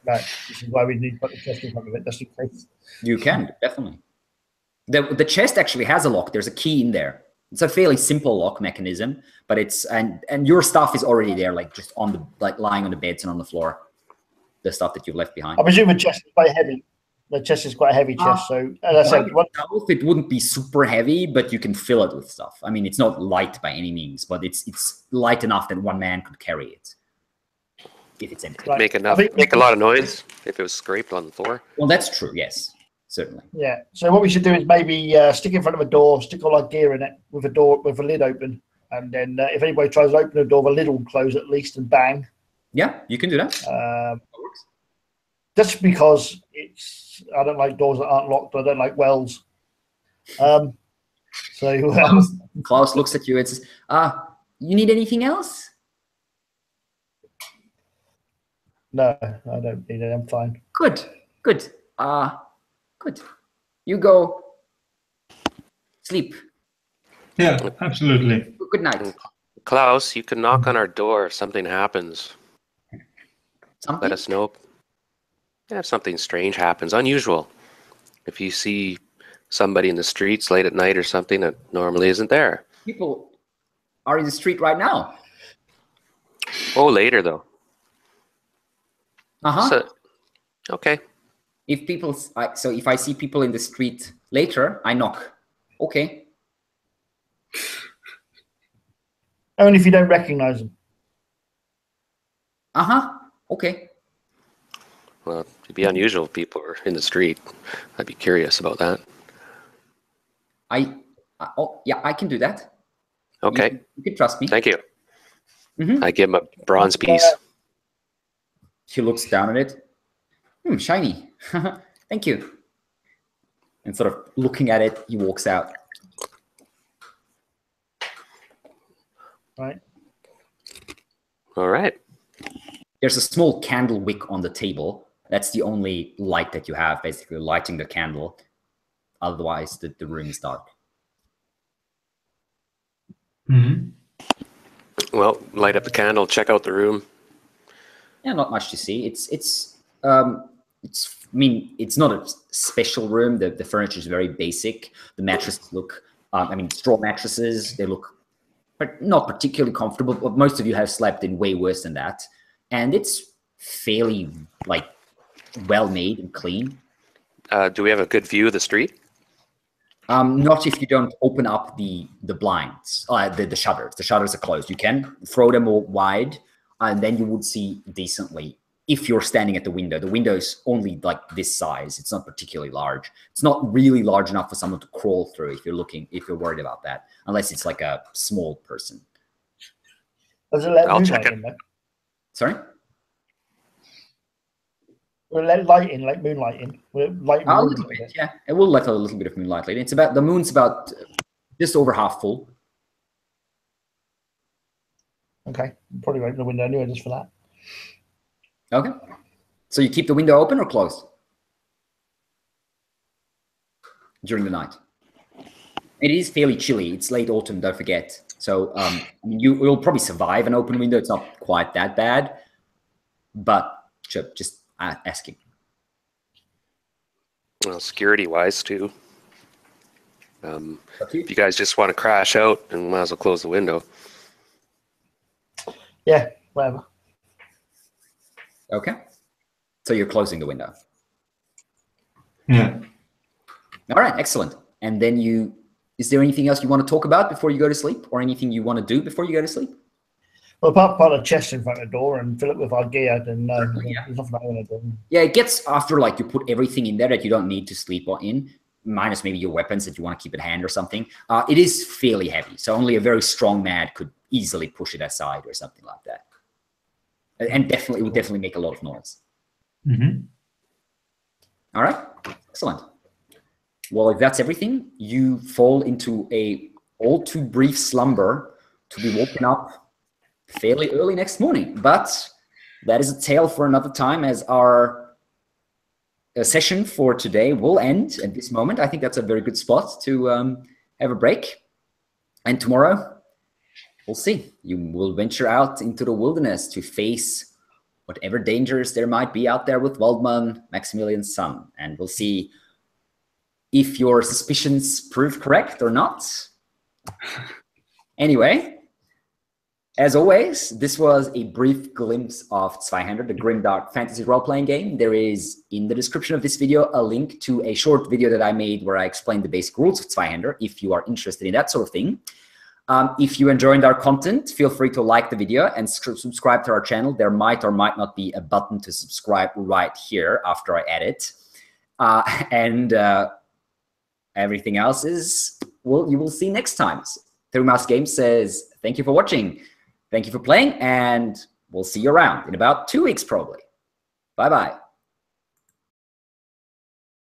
Right. This is why we need to put the chest in front of it, just in case. You can, definitely. The chest actually has a lock. There's a key in there. It's a fairly simple lock mechanism, but it's and your stuff is already there, like just on the lying on the beds and on the floor. The stuff that you've left behind. I presume the chest is quite heavy. The chest is quite a heavy chest, so as I said, it wouldn't be super heavy, but you can fill it with stuff. I mean, it's not light by any means, but it's light enough that one man could carry it if it's empty. Right. Make a lot of noise if it was scraped on the floor. Well, that's true. Yes, certainly. Yeah. So what we should do is maybe stick in front of a door, stick all our gear in it with a door with a lid open, and then if anybody tries to open the door, the lid will close at least, and bang. Yeah, you can do that. That works. Just because I don't like doors that aren't locked. I don't like wells. Klaus looks at you and says, you need anything else? No, I don't need it. I'm fine. Good. Good. You go sleep. Yeah, absolutely. Good night. Klaus, you can knock on our door if something happens. Something? Let us know. Yeah, if something strange happens, unusual. If you see somebody in the streets late at night or something that normally isn't there. People are in the street right now. Oh, later though. So, okay. So if I see people in the street later, I knock. Okay. Only if you don't recognize them. Okay. Well, it'd be unusual if people are in the street. I'd be curious about that. Yeah, I can do that. Okay. You can trust me. Thank you. Mm-hmm. I give him a bronze piece. He looks down at it. Shiny. Thank you. And sort of looking at it, he walks out. Right. All right. There's a small candle wick on the table. That's the only light that you have, basically lighting the candle. Otherwise, the room is dark. Mm-hmm. Well, light up the candle, check out the room. Yeah, not much to see. I mean, it's not a special room. The furniture is very basic. The mattresses look, straw mattresses. They look not particularly comfortable, but most of you have slept in way worse than that. And it's fairly, well made and clean. Do we have a good view of the street? Not if you don't open up the blinds, the shutters. The shutters are closed. You can throw them all wide, and then you would see decently if you're standing at the window. The window is only like this size. It's not particularly large. It's not really large enough for someone to crawl through if you're worried about that, unless it's like a small person. Does it let I'll moonlight check it. in there? Sorry? Will it let light in, like moonlight in? Will it light A little bit, yeah. It will let a little bit of moonlight in. The moon's about just over half full. Okay. Probably open the window anyway, just for that. Okay. So you keep the window open or closed during the night? It is fairly chilly. It's late autumn, don't forget. So you'll probably survive an open window. It's not quite that bad, but just asking. Well, security-wise too. If you guys just want to crash out, and might as well close the window. Yeah, whatever. Okay. So you're closing the window. Yeah. All right, excellent. And then is there anything else you want to talk about before you go to sleep, or anything you want to do before you go to sleep? Well, apart from the chest in front of the door and fill it with our gear, then Yeah. there's nothing I want to do. Yeah, it gets after you put everything in there that you don't need to sleep in, minus maybe your weapons that you want to keep at hand or something. It is fairly heavy, so only a very strong man could easily push it aside or something like that. And it would definitely make a lot of noise. Mm-hmm. All right, excellent. Well, if that's everything, you fall into a all too brief slumber to be woken up fairly early next morning. But that is a tale for another time, as our session for today will end at this moment. I think that's a very good spot to have a break. And tomorrow, we'll see. You will venture out into the wilderness to face whatever dangers there might be out there with Waldman, Maximilian's son. And we'll see if your suspicions prove correct or not. Anyway, as always, this was a brief glimpse of Zweihander, the grimdark fantasy role-playing game. There is, in the description of this video, a link to a short video that I made where I explained the basic rules of Zweihander, if you are interested in that sort of thing. If you enjoyed our content, feel free to like the video and subscribe to our channel. There might or might not be a button to subscribe right here after I add it. Everything else is, well, you will see next time. Through Mouse Games says, thank you for watching. Thank you for playing, and we'll see you around in about 2 weeks, probably. Bye-bye.